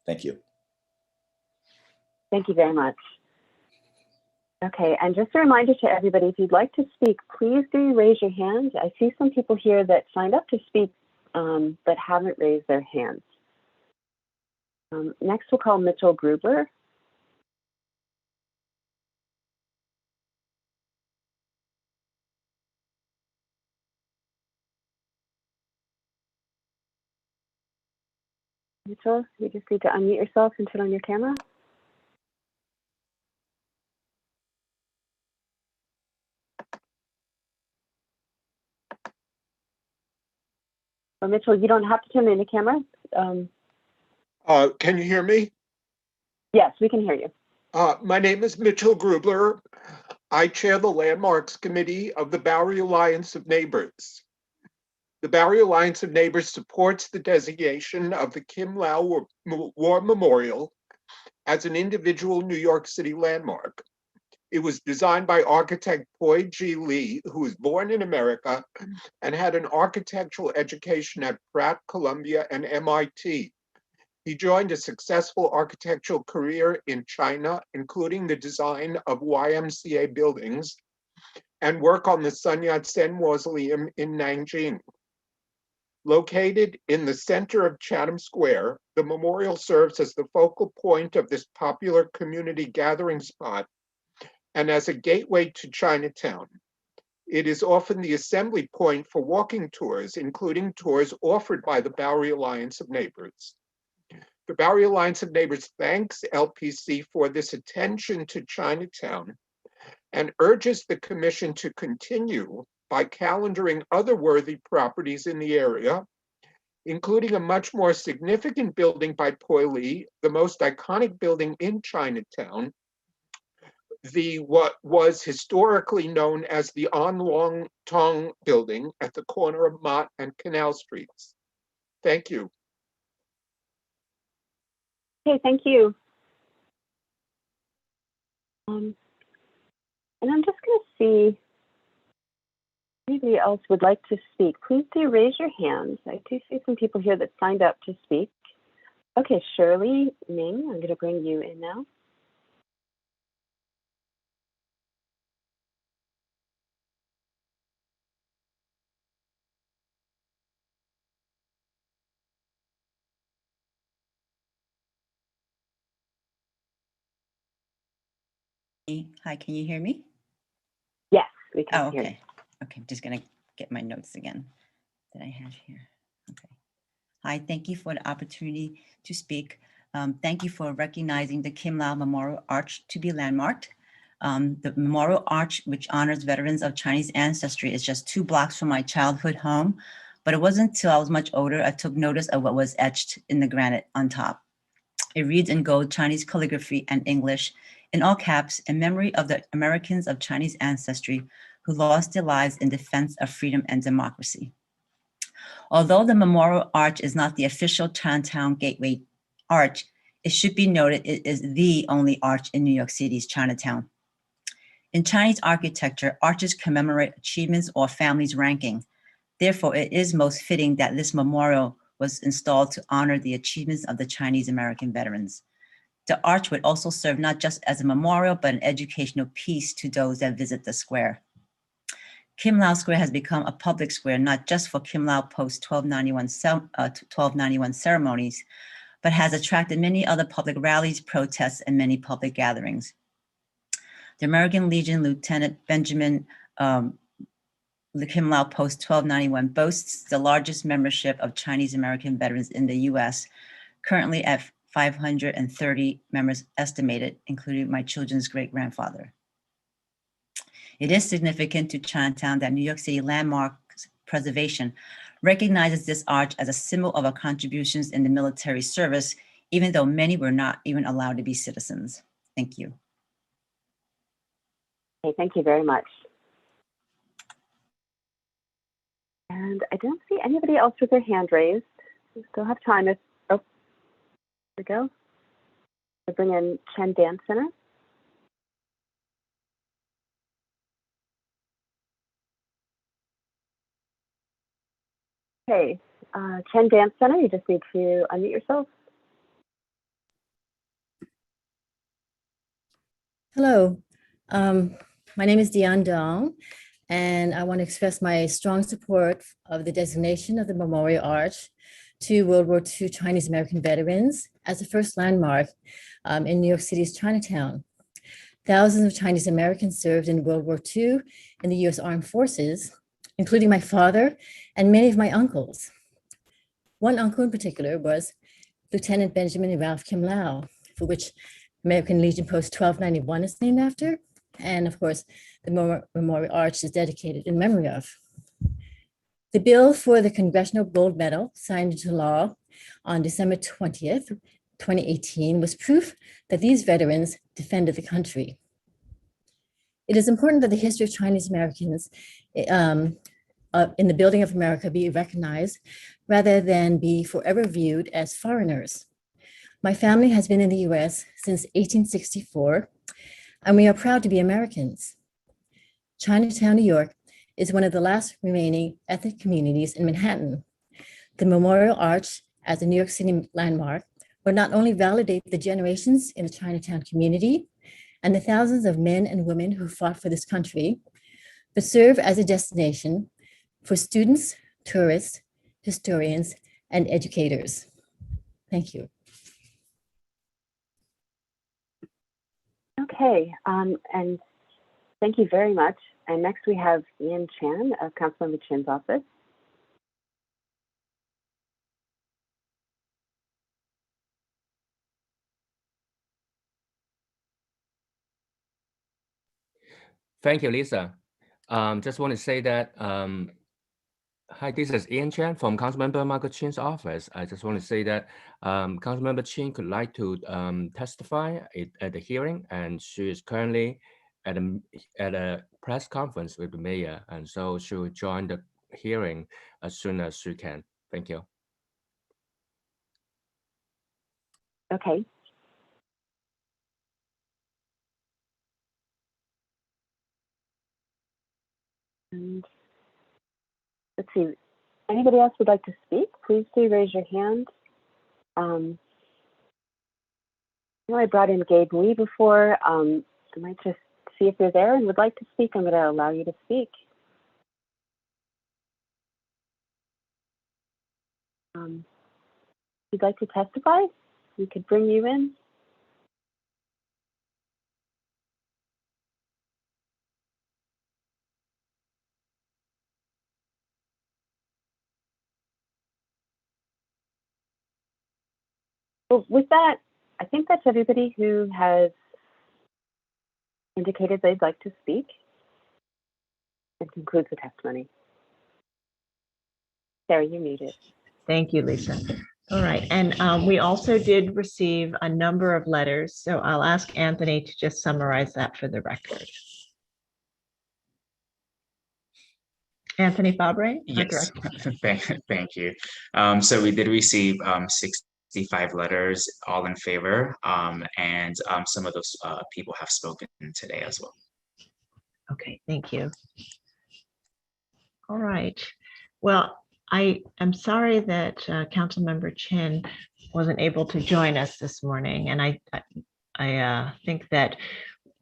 Thank you. Thank you very much. Okay, and just a reminder to everybody, if you'd like to speak, please do raise your hand. I see some people here that signed up to speak but haven't raised their hands. Next, we'll call Mitchell Grubler. Mitchell, you just need to unmute yourself and turn on your camera. Or Mitchell, you don't have to turn on the camera. Can you hear me? Yes, we can hear you. My name is Mitchell Grubler. I chair the Landmarks Committee of the Bowery Alliance of Neighbors. The Bowery Alliance of Neighbors supports the designation of the Kimlau War Memorial as an individual New York City landmark. It was designed by architect Poi G. Lee, who was born in America and had an architectural education at Pratt, Columbia, and MIT. He joined a successful architectural career in China, including the design of YMCA buildings and work on the Sun Yat-sen Mausoleum in Nanjing. Located in the center of Chatham Square, the memorial serves as the focal point of this popular community gathering spot and as a gateway to Chinatown. It is often the assembly point for walking tours, including tours offered by the Bowery Alliance of Neighbors. The Bowery Alliance of Neighbors thanks LPC for this attention to Chinatown and urges the Commission to continue by calendaring other worthy properties in the area, including a much more significant building by Poi Lee, the most iconic building in Chinatown, what was historically known as the An Long Tong building at the corner of Mott and Canal Streets. Thank you. Okay, thank you. And I'm just going to see if anybody else would like to speak. Please do raise your hands. I do see some people here that signed up to speak. Okay, Shirley Ming, I'm going to bring you in now. Hi, can you hear me? Yes, we can hear you. Okay. Okay, I'm just gonna get my notes again that I have here. Okay. Hi, thank you for the opportunity to speak. Thank you for recognizing the Kimlau Memorial Arch to be landmarked. The Memorial Arch, which honors veterans of Chinese ancestry, is just 2 blocks from my childhood home, but it wasn't until I was much older I took notice of what was etched in the granite on top. It reads in gold Chinese calligraphy and English, in all caps, in memory of the Americans of Chinese ancestry who lost their lives in defense of freedom and democracy. Although the Memorial Arch is not the official Chinatown Gateway Arch, it should be noted it is the only arch in New York City's Chinatown. In Chinese architecture, arches commemorate achievements or families' ranking. Therefore, it is most fitting that this memorial was installed to honor the achievements of the Chinese American veterans. The arch would also serve not just as a memorial, but an educational piece to those that visit the square. Kimlau Square has become a public square, not just for Kimlau post 1291 ceremonies, but has attracted many other public rallies, protests, and many public gatherings. The American Legion Lieutenant Benjamin Kimlau post 1291 boasts the largest membership of Chinese American veterans in the US, currently at 530 members estimated, including my children's great-grandfather. It is significant to Chinatown that New York City Landmarks Preservation recognizes this arch as a symbol of our contributions in the military service, even though many were not even allowed to be citizens. Thank you. Okay, thank you very much. And I don't see anybody else with their hand raised. We still have time. Oh, there we go. I bring in Chen Dance Center. Okay, Chen Dance Center, you just need to unmute yourself. Hello, my name is Dion Dong, and I want to express my strong support of the designation of the Memorial Arch to World War II Chinese American veterans as the first landmark in New York City's Chinatown. Thousands of Chinese Americans served in World War II in the US Armed Forces, including my father and many of my uncles. One uncle in particular was Lieutenant Benjamin Ralph Kimlau, for which American Legion Post 1291 is named after, and of course, the Memorial Arch is dedicated in memory of. The bill for the Congressional Gold Medal, signed into law on December 20th, 2018, was proof that these veterans defended the country. It is important that the history of Chinese Americans in the building of America be recognized rather than be forever viewed as foreigners. My family has been in the US since 1864, and we are proud to be Americans. Chinatown, New York is one of the last remaining ethnic communities in Manhattan. The Memorial Arch as a New York City landmark will not only validate the generations in the Chinatown community and the thousands of men and women who fought for this country, but serve as a destination for students, tourists, historians, and educators. Thank you. Okay, and thank you very much. And next we have Ian Chan of Councilmember Chin's office. Thank you, Lisa. Just want to say that, hi, this is Ian Chan from Councilmember Michael Chin's office. I just want to say that Councilmember Chin could like to testify at the hearing, and she is currently at a press conference with the mayor, and so she will join the hearing as soon as she can. Thank you. Okay. And let's see, anybody else would like to speak? Please do raise your hand. I know I brought in Gabe Lee before. I might just see if you're there and would like to speak. I'm going to allow you to speak. If you'd like to testify, we could bring you in. Well, with that, I think that's everybody who has indicated they'd like to speak. It concludes the testimony. Sarah, you're muted. Thank you, Lisa. All right, and we also did receive a number of letters, so I'll ask Anthony to just summarize that for the record. Anthony Fabre? our Yes, director. thank you. So we did receive 65 letters, all in favor, and some of those people have spoken today as well. Okay, thank you. All right. Well, I am sorry that Councilmember Chin wasn't able to join us this morning, and I think that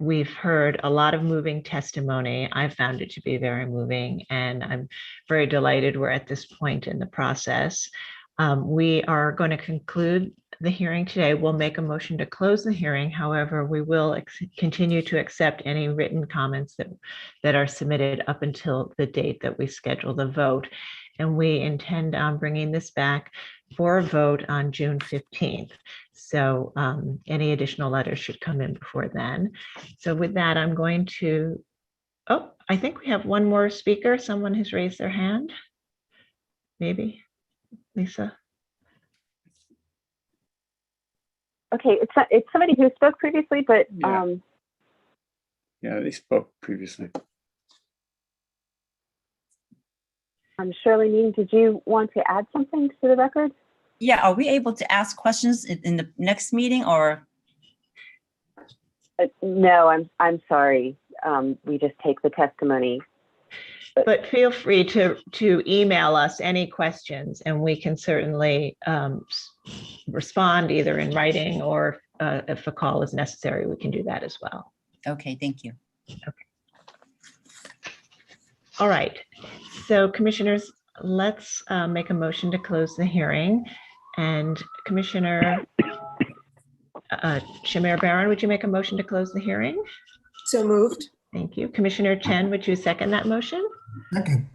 we've heard a lot of moving testimony. I found it to be very moving, and I'm very delighted we're at this point in the process. We are going to conclude the hearing today. We'll make a motion to close the hearing. However, we will continue to accept any written comments that are submitted up until the date that we schedule the vote. And we intend on bringing this back for a vote on June 15th. So any additional letters should come in before then. So with that, I'm going to, oh, I think we have one more speaker. Someone has raised their hand. Maybe, Lisa. Okay, it's somebody who spoke previously, but Yeah, they spoke previously. Shirley Mean, did you want to add something to the record? Yeah, are we able to ask questions in the next meeting or? No, I'm sorry. We just take the testimony. But feel free to email us any questions, and we can certainly respond either in writing or if a call is necessary, we can do that as well. Okay, thank you. Okay. All right. So commissioners, let's make a motion to close the hearing. And Commissioner Shamir Baron, would you make a motion to close the hearing? So moved. Thank you. Commissioner Chen, would you second that motion? Second.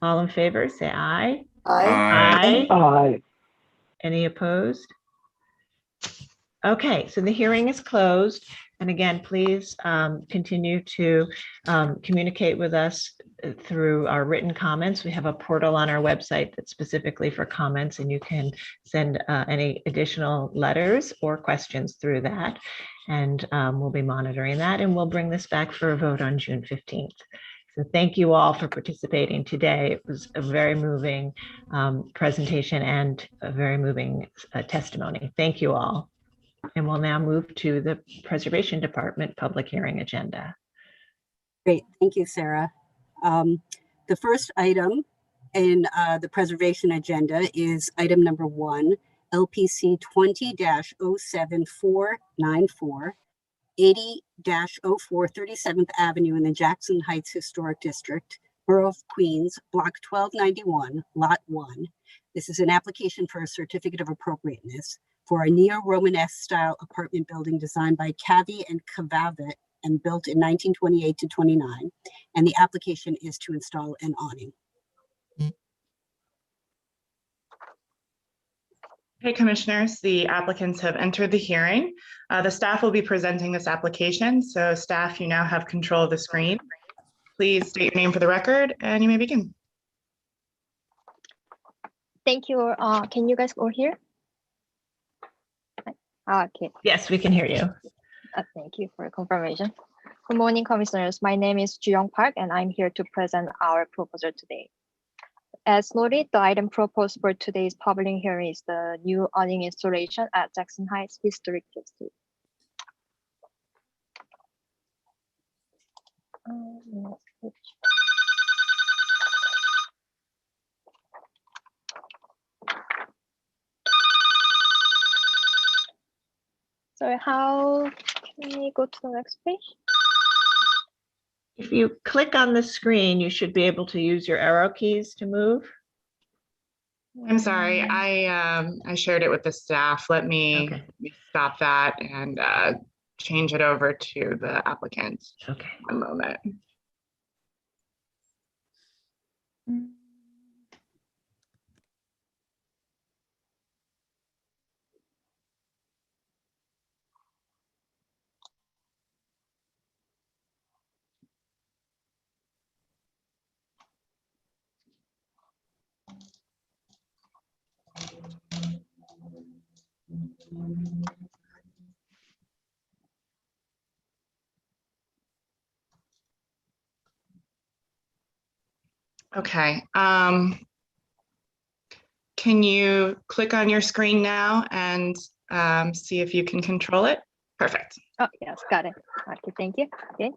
All in favor, say aye. Aye. Aye. Aye. Any opposed? Okay, so the hearing is closed. And again, please continue to communicate with us through our written comments. We have a portal on our website that's specifically for comments, and you can send any additional letters or questions through that. And we'll be monitoring that, and we'll bring this back for a vote on June 15th. So thank you all for participating today. It was a very moving presentation and a very moving testimony. Thank you all. And we'll now move to the Preservation Department public hearing agenda. Great, thank you, Sarah. The first item in the preservation agenda is item number 1, LPC 20-07494, 80-04 37th Avenue in the Jackson Heights Historic District, Borough of Queens, Block 1291, Lot 1. This is an application for a certificate of appropriateness for a neo-Romanesque style apartment building designed by Cavi and Cavavet and built in 1928 to 29. And the application is to install an awning. Hey, commissioners, the applicants have entered the hearing. The staff will be presenting this application. So staff, you now have control of the screen. Please state your name for the record and you may begin. Thank you. Can you guys all hear? Okay. Yes, we can hear you. Thank you for your confirmation. Good morning, commissioners. My name is Juyong Park, and I'm here to present our proposal today. As noted, the item proposed for today's public hearing is the new awning installation at Jackson Heights Historic District. So how can we go to the next page? If you click on the screen, you should be able to use your arrow keys to move. I'm sorry, I shared it with the staff. Let me stop that and change it over to the applicant. Okay. One moment. Okay. Can you click on your screen now and see if you can control it? Perfect. Oh, yes, got it. Okay, thank you. Okay.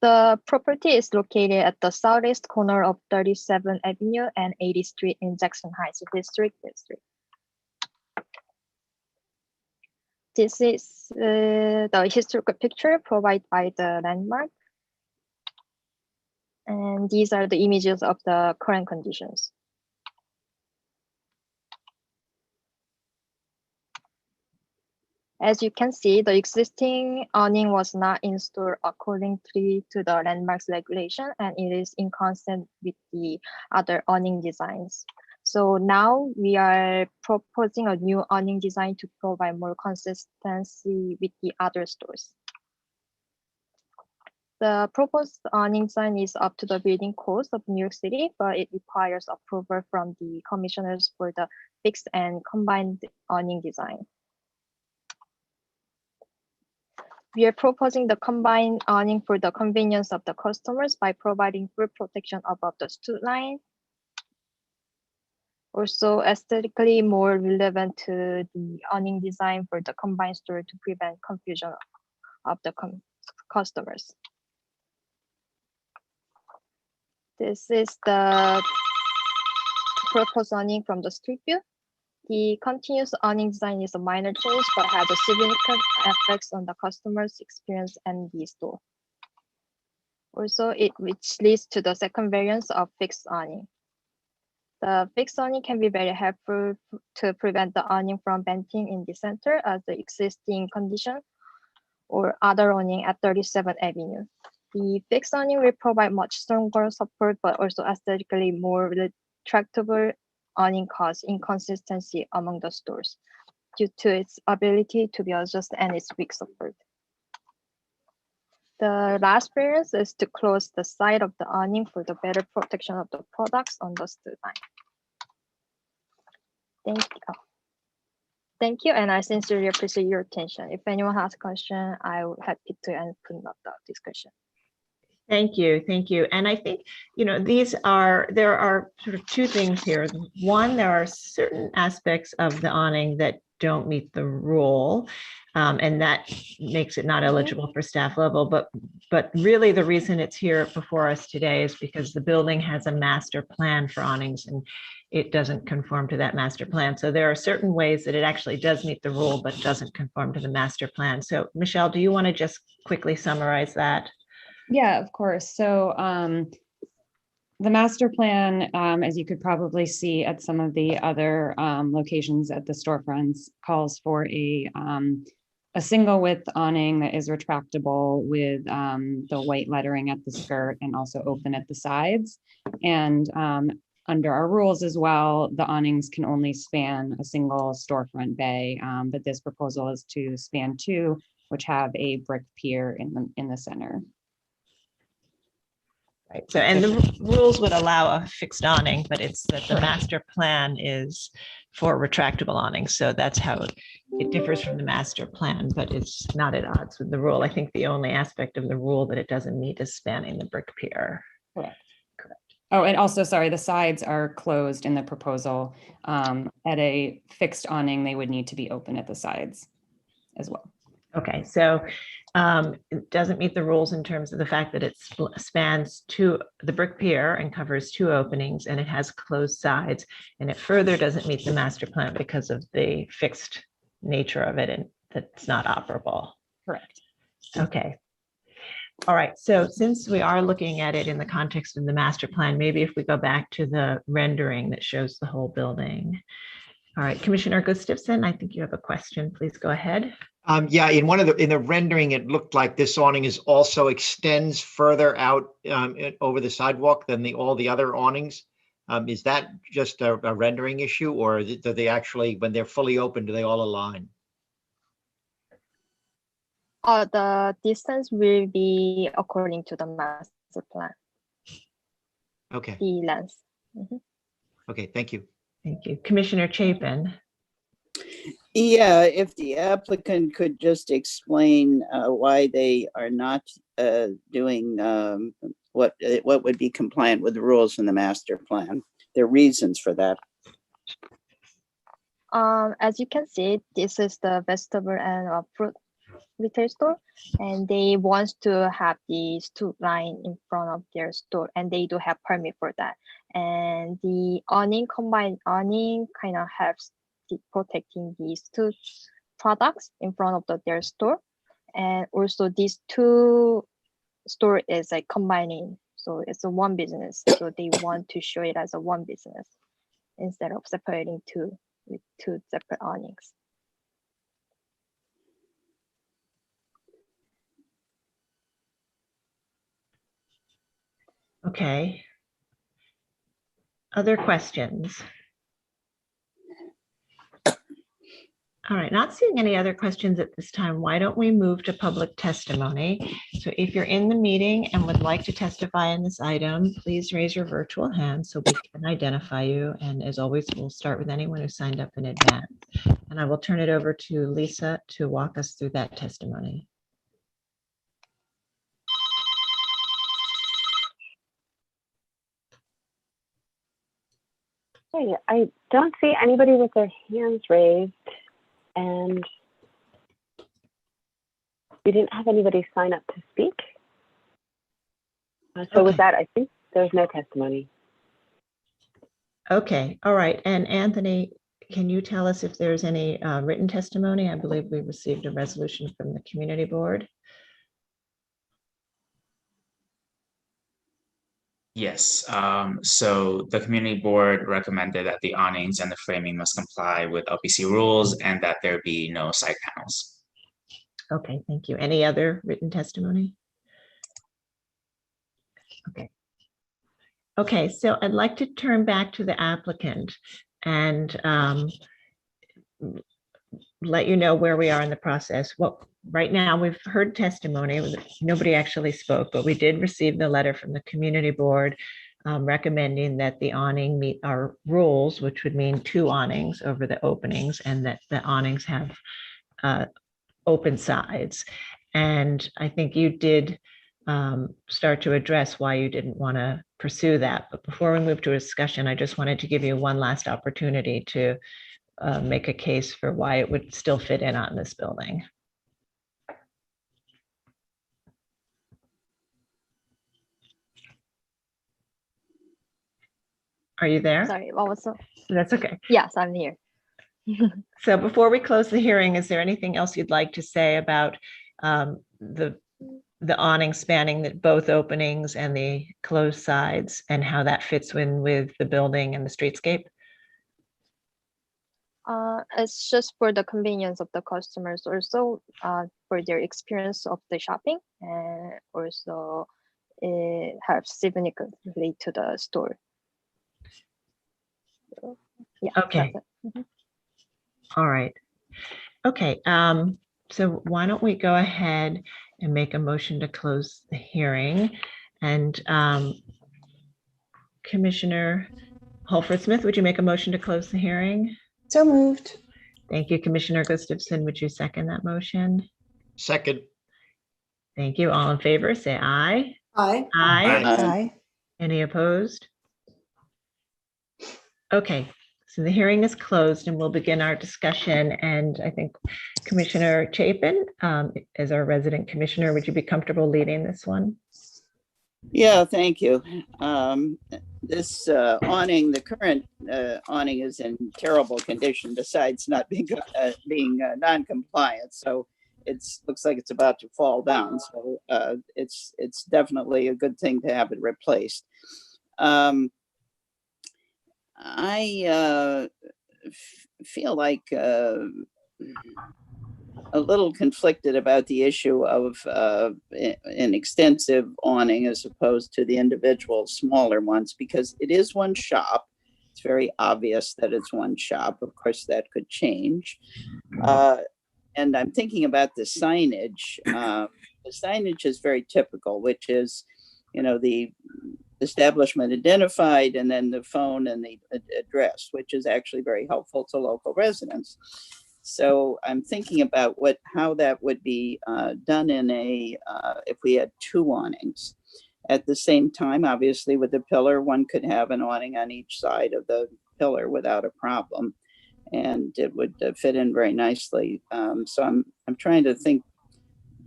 The property is located at the southeast corner of 37th Avenue and 80th Street in Jackson Heights District. This is the historical picture provided by the landmark. And these are the images of the current conditions. As you can see, the existing awning was not installed according to the landmarks regulation, and it is inconsistent with the other awning designs. So now we are proposing a new awning design to provide more consistency with the other stores. The proposed awning design is up to the building codes of New York City, but it requires approval from the commissioners for the fixed and combined awning design. We are proposing the combined awning for the convenience of the customers by providing full protection above the stoop line. Also aesthetically more relevant to the awning design for the combined store to prevent confusion of the customers. This is the proposed awning from the street view. The continuous awning design is a minor change, but has a significant effects on the customer's experience and the store. Also, which leads to the second variance of fixed awning. The fixed awning can be very helpful to prevent the awning from bending in the center as the existing condition or other awning at 37th Avenue. The fixed awning will provide much stronger support, but also aesthetically more retractable awning cause inconsistency among the stores due to its ability to be adjusted and its weak support. The last variance is to close the side of the awning for the better protection of the products on the stoop line. Thank you, and I sincerely appreciate your attention. If anyone has a question, I will be happy to open up the discussion. Thank you. And I think, there are sort of two things here. One, there are certain aspects of the awning that don't meet the rule, and that makes it not eligible for staff level. But really the reason it's here before us today is because the building has a master plan for awnings and it doesn't conform to that master plan. So there are certain ways that it actually does meet the rule, but doesn't conform to the master plan. So Michelle, do you want to just quickly summarize that? Yeah, of course. So the master plan, as you could probably see at some of the other locations at the storefronts, calls for a single width awning that is retractable with the white lettering at the skirt and also open at the sides. And under our rules as well, the awnings can only span a single storefront bay, but this proposal is to span two, which have a brick pier in the center. Right. So, and the rules would allow a fixed awning, but it's that the master plan is for retractable awnings. So that's how it differs from the master plan, but it's not at odds with the rule. I think the only aspect of the rule that it doesn't meet is spanning the brick pier. Correct. Oh, and also, sorry, the sides are closed in the proposal. At a fixed awning, they would need to be open at the sides as well. Okay, so it doesn't meet the rules in terms of the fact that it spans the brick pier and covers two openings, and it has closed sides, and it further doesn't meet the master plan because of the fixed nature of it and that's not operable. Correct. Okay. All right, so since we are looking at it in the context of the master plan, maybe if we go back to the rendering that shows the whole building. All right, Commissioner Gustafson, I think you have a question. Please go ahead. Yeah, in the rendering, it looked like this awning also extends further out over the sidewalk than all the other awnings. Is that just a rendering issue, or do they actually, when they're fully open, do they all align? The distance will be according to the master plan. Okay. The length. Okay, thank you. Thank you. Commissioner Chapin. Yeah, if the applicant could just explain why they are not doing what would be compliant with the rules in the master plan, their reasons for that. As you can see, this is the vegetable and fruit retail store, and they want to have the stoop line in front of their store, and they do have permit for that. And the combined awning kind of helps protecting these two products in front of their store. And also these two store is like combining, so it's a one business, so they want to show it as a one business instead of separating two with two separate awnings. Okay. Other questions? All right, not seeing any other questions at this time. Why don't we move to public testimony? So if you're in the meeting and would like to testify on this item, please raise your virtual hand so we can identify you. And as always, we'll start with anyone who signed up in advance. And I will turn it over to Lisa to walk us through that testimony. Hey, I don't see anybody with their hands raised, and we didn't have anybody sign up to speak. So with that, I think there's no testimony. Okay, all right. And Anthony, can you tell us if there's any written testimony? I believe we received a resolution from the community board. Yes, so the community board recommended that the awnings and the framing must comply with LPC rules and that there be no side panels. Okay, thank you. Any other written testimony? Okay. Okay, so I'd like to turn back to the applicant and let you know where we are in the process. Well, right now we've heard testimony. Nobody actually spoke, but we did receive the letter from the community board recommending that the awning meet our rules, which would mean 2 awnings over the openings, and that the awnings have open sides. And I think you did start to address why you didn't want to pursue that. But before we move to a discussion, I just wanted to give you one last opportunity to make a case for why it would still fit in on this building. Are you there? Sorry, what was that? That's okay. Yes, I'm here. So before we close the hearing, is there anything else you'd like to say about the awning spanning both openings and the closed sides and how that fits in with the building and the streetscape? It's just for the convenience of the customers, also for their experience of the shopping, and also it helps significantly to the store. So, yeah. Okay. All right. Okay. So why don't we go ahead and make a motion to close the hearing? And Commissioner Holford-Smith, would you make a motion to close the hearing? So moved. Thank you. Commissioner Gustafson, would you second that motion? Second. Thank you. All in favor, say aye. Aye. Aye. Aye. Any opposed? Okay, so the hearing is closed and we'll begin our discussion. And I think Commissioner Chapin, as our resident commissioner, would you be comfortable leading this one? Yeah, thank you. This awning, the current awning is in terrible condition besides not being non-compliant. So looks like it's about to fall down. So it's definitely a good thing to have it replaced. I feel like a little conflicted about the issue of an extensive awning as opposed to the individual smaller ones, because it is one shop. It's very obvious that it's one shop. Of course, that could change. And I'm thinking about the signage. The signage is very typical, which is, you know, the establishment identified, and then the phone and the address, which is actually very helpful to local residents. So I'm thinking about how that would be done in if we had 2 awnings. At the same time, obviously with the pillar, one could have an awning on each side of the pillar without a problem, and it would fit in very nicely. So I'm trying to think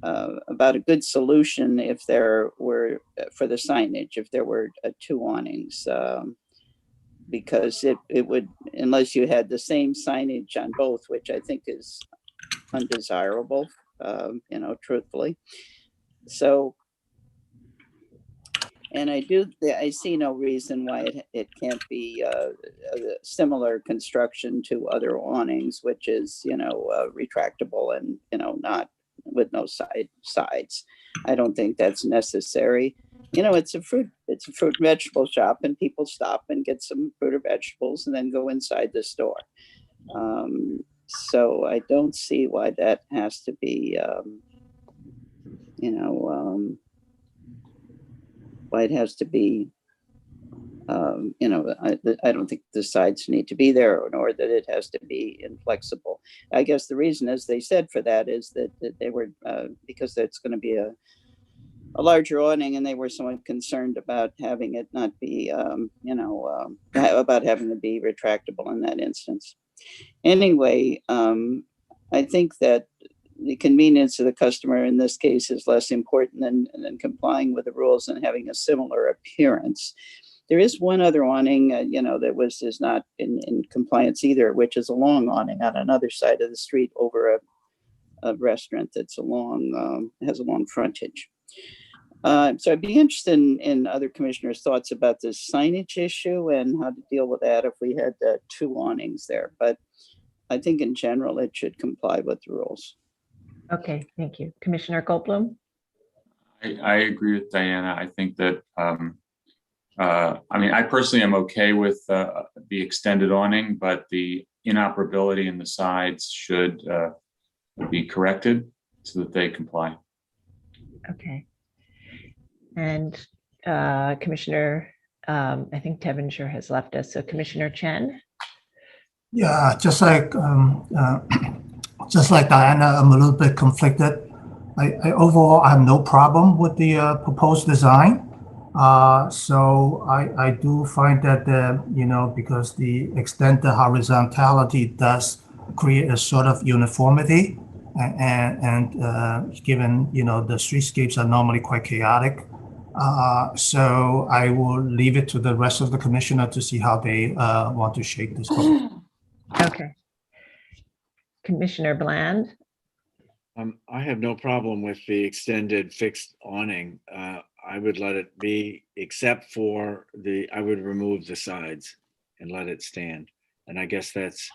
about a good solution if there were, for the signage, if there were 2 awnings, because it would, unless you had the same signage on both, which I think is undesirable, truthfully. So, and I see no reason why it can't be a similar construction to other awnings, which is, retractable and, not with no sides. I don't think that's necessary. It's a fruit and vegetable shop, and people stop and get some fruit or vegetables and then go inside the store. So I don't see why that has to be, why it has to be, I don't think the sides need to be there, nor that it has to be inflexible. I guess the reason, as they said, for that is that they were, because it's going to be a larger awning, and they were somewhat concerned about having it not be, about having to be retractable in that instance. Anyway, I think that the convenience of the customer in this case is less important than complying with the rules and having a similar appearance. There is one other awning, that is not in compliance either, which is a long awning on another side of the street over a restaurant that's has a long frontage. So I'd be interested in other commissioners' thoughts about this signage issue and how to deal with that if we had 2 awnings there. But I think in general, it should comply with the rules. Okay, thank you. Commissioner Goldblum? I agree with Diana. I think that, I personally am okay with the extended awning, but the inoperability in the sides should be corrected so that they comply. Okay. And Commissioner, I think Tevinger has left us. So Commissioner Chen? Yeah, just like Diana, I'm a little bit conflicted. I overall, I have no problem with the proposed design. So I do find that, because the extended horizontality does create a sort of uniformity, and given, the streetscapes are normally quite chaotic. So I will leave it to the rest of the commissioner to see how they want to shape this. Okay. Commissioner Bland? I have no problem with the extended fixed awning. I would let it be, except for I would remove the sides and let it stand. And I guess that's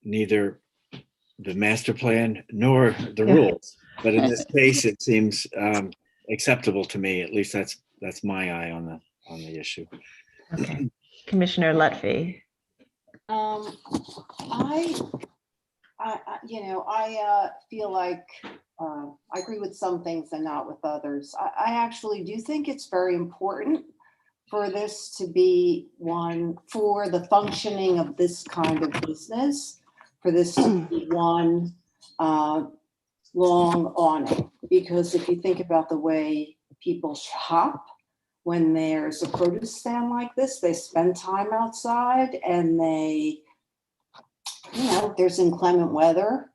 neither the master plan nor the rules. But in this case, it seems acceptable to me. At least that's my eye on the issue. Okay. Commissioner Lutfi? I feel like I agree with some things and not with others. I actually do think it's very important for this to be one for the functioning of this kind of business, for this to be one long awning. Because if you think about the way people shop, when there's a produce stand like this, they spend time outside, and there's inclement weather.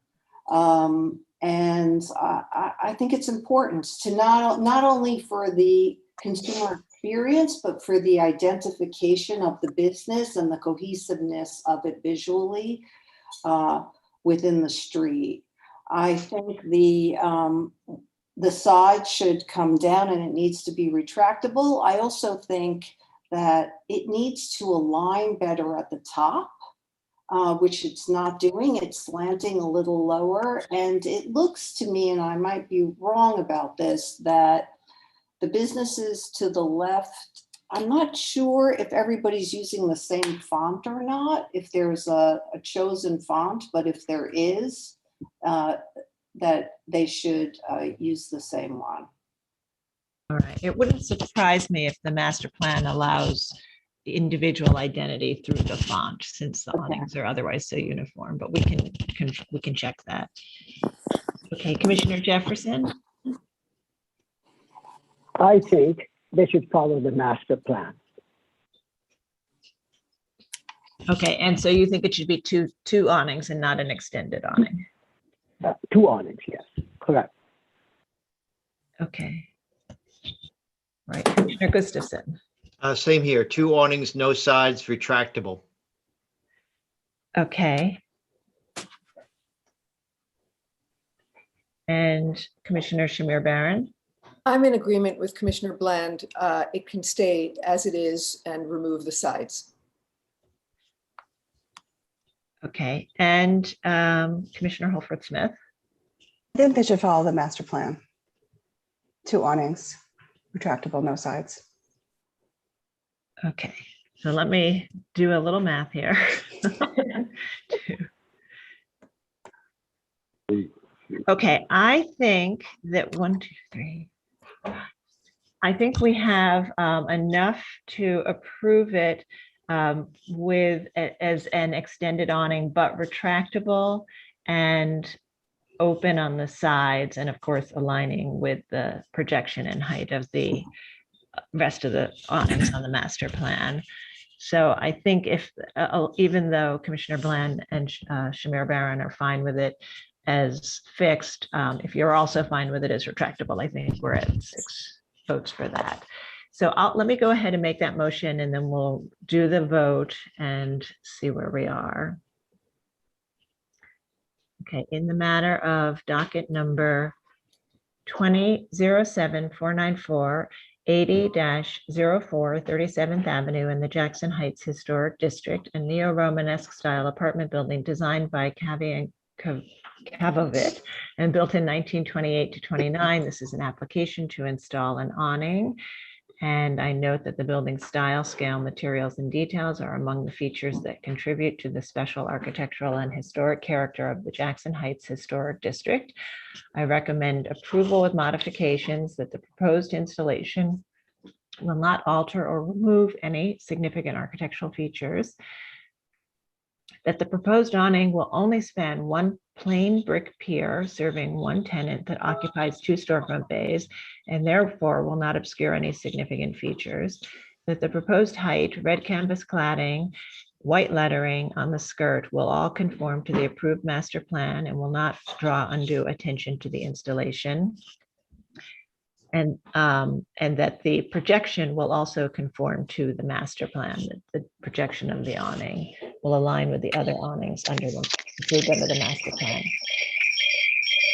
And I think it's important to not only for the consumer experience, but for the identification of the business and the cohesiveness of it visually within the street. I think the side should come down and it needs to be retractable. I also think that it needs to align better at the top, which it's not doing. It's slanting a little lower. And it looks to me, and I might be wrong about this, that the businesses to the left, I'm not sure if everybody's using the same font or not, if there's a chosen font, but if there is, that they should use the same one. All right, it wouldn't surprise me if the master plan allows individual identity through the font, since the awnings are otherwise so uniform, but we can check that. Okay, Commissioner Jefferson? I think they should follow the master plan. Okay, and so you think it should be two awnings and not an extended awning? 2 awnings, yes, correct. Okay. Right, Commissioner Gustafson. Same here, 2 awnings, no sides, retractable. Okay. And Commissioner Shamir Barron? I'm in agreement with Commissioner Bland. It can stay as it is and remove the sides. Okay, and Commissioner Holford Smith? I think they should follow the master plan. 2 awnings, retractable, no sides. Okay, so let me do a little math here. Okay, I think that 1, 2, 3. I think we have enough to approve it as an extended awning, but retractable and open on the sides, and of course aligning with the projection and height of the rest of the awnings on the master plan. So I think if, even though Commissioner Bland and Shamir Barron are fine with it as fixed, if you're also fine with it as retractable, I think we're at 6 votes for that. So let me go ahead and make that motion, and then we'll do the vote and see where we are. Okay, in the matter of docket number 20-07494, 80-04 37th Avenue in the Jackson Heights Historic District, a neo-Romanesque style apartment building designed by Kavovit and built in 1928 to 29. This is an application to install an awning. And I note that the building's style, scale, materials, and details are among the features that contribute to the special architectural and historic character of the Jackson Heights Historic District. I recommend approval with modifications that the proposed installation will not alter or remove any significant architectural features, that the proposed awning will only span one plain brick pier serving one tenant that occupies 2 storefront bays and therefore will not obscure any significant features, that the proposed height, red canvas cladding, white lettering on the skirt will all conform to the approved master plan and will not draw undue attention to the installation. And that the projection will also conform to the master plan. The projection of the awning will align with the other awnings approved under the master plan.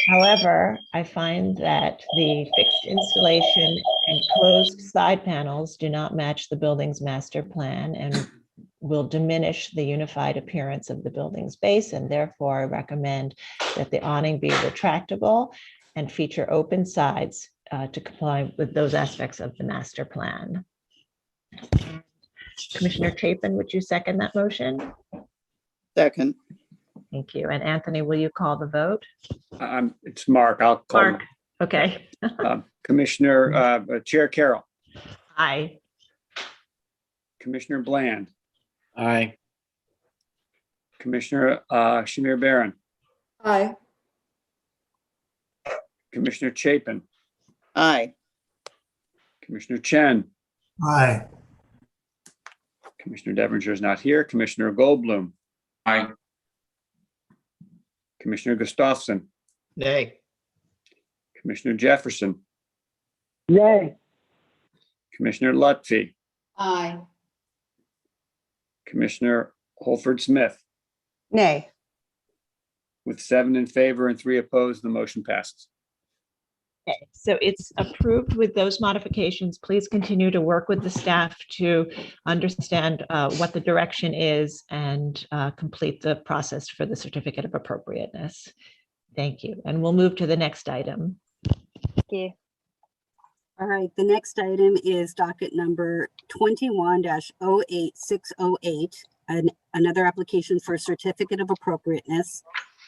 However, I find that the fixed installation and closed side panels do not match the building's master plan and will diminish the unified appearance of the building's base, and therefore I recommend that the awning be retractable and feature open sides to comply with those aspects of the master plan. Commissioner Chapin, would you second that motion? Second. Thank you. And Anthony, will you call the vote? It's Mark. I'll call. Mark. Okay. Commissioner Chair Carroll. Aye. Commissioner Bland. Aye. Commissioner Shamir Barron. Aye. Commissioner Chapin. Aye. Commissioner Chen. Aye. Commissioner Devinger is not here. Commissioner Goldblum. Aye. Commissioner Gustafson. Nay. Commissioner Jefferson. Nay. Commissioner Lutfi. Aye. Commissioner Holford Smith. Nay. With 7 in favor and 3 opposed, the motion passes. Okay, so it's approved with those modifications. Please continue to work with the staff to understand what the direction is and complete the process for the certificate of appropriateness. Thank you. And we'll move to the next item. Thank you. All right, the next item is docket number 21-08608, another application for a certificate of appropriateness,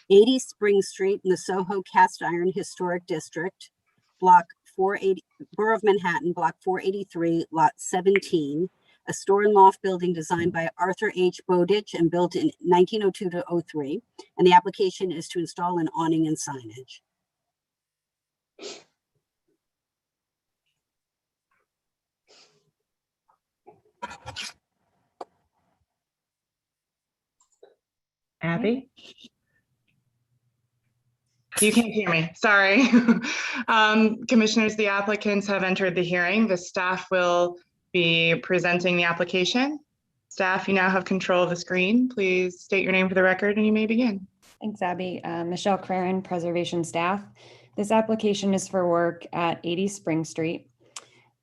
80 Spring Street in the Soho Cast Iron Historic District, Block 480, Borough of Manhattan, Block 483, Lot 17, a store and loft building designed by Arthur H. Bowditch and built in 1902 to 03. And the application is to install an awning and signage. Abby? You can't hear me, sorry. Commissioners, the applicants have entered the hearing. The staff will be presenting the application. Staff, you now have control of the screen. Please state your name for the record and you may begin. Thanks, Abby. Michelle Craren, Preservation Staff. This application is for work at 80 Spring Street,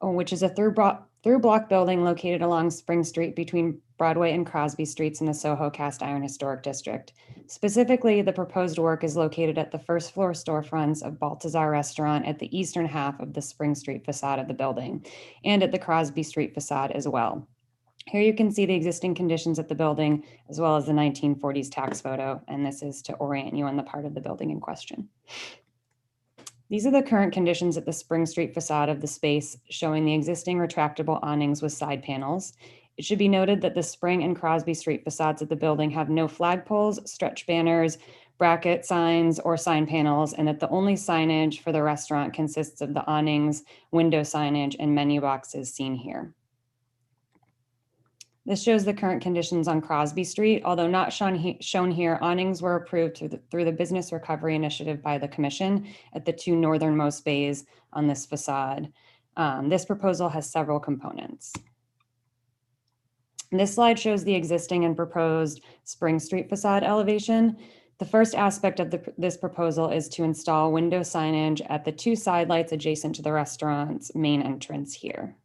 which is a through block building located along Spring Street between Broadway and Crosby Streets in the Soho-Cast Iron Historic District. Specifically, the proposed work is located at the first floor storefronts of Baltazar Restaurant at the eastern half of the Spring Street facade of the building and at the Crosby Street facade as well. Here you can see the existing conditions at the building as well as the 1940s tax photo, and this is to orient you on the part of the building in question. These are the current conditions at the Spring Street facade of the space, showing the existing retractable awnings with side panels. It should be noted that the Spring and Crosby Street facades of the building have no flagpoles, stretch banners, bracket signs, or sign panels, and that the only signage for the restaurant consists of the awnings, window signage, and menu boxes seen here. This shows the current conditions on Crosby Street. Although not shown here, awnings were approved through the Business Recovery Initiative by the Commission at the two northernmost bays on this facade. This proposal has several components. This slide shows the existing and proposed Spring Street facade elevation. The first aspect of this proposal is to install window signage at the two side lights adjacent to the restaurant's main entrance here.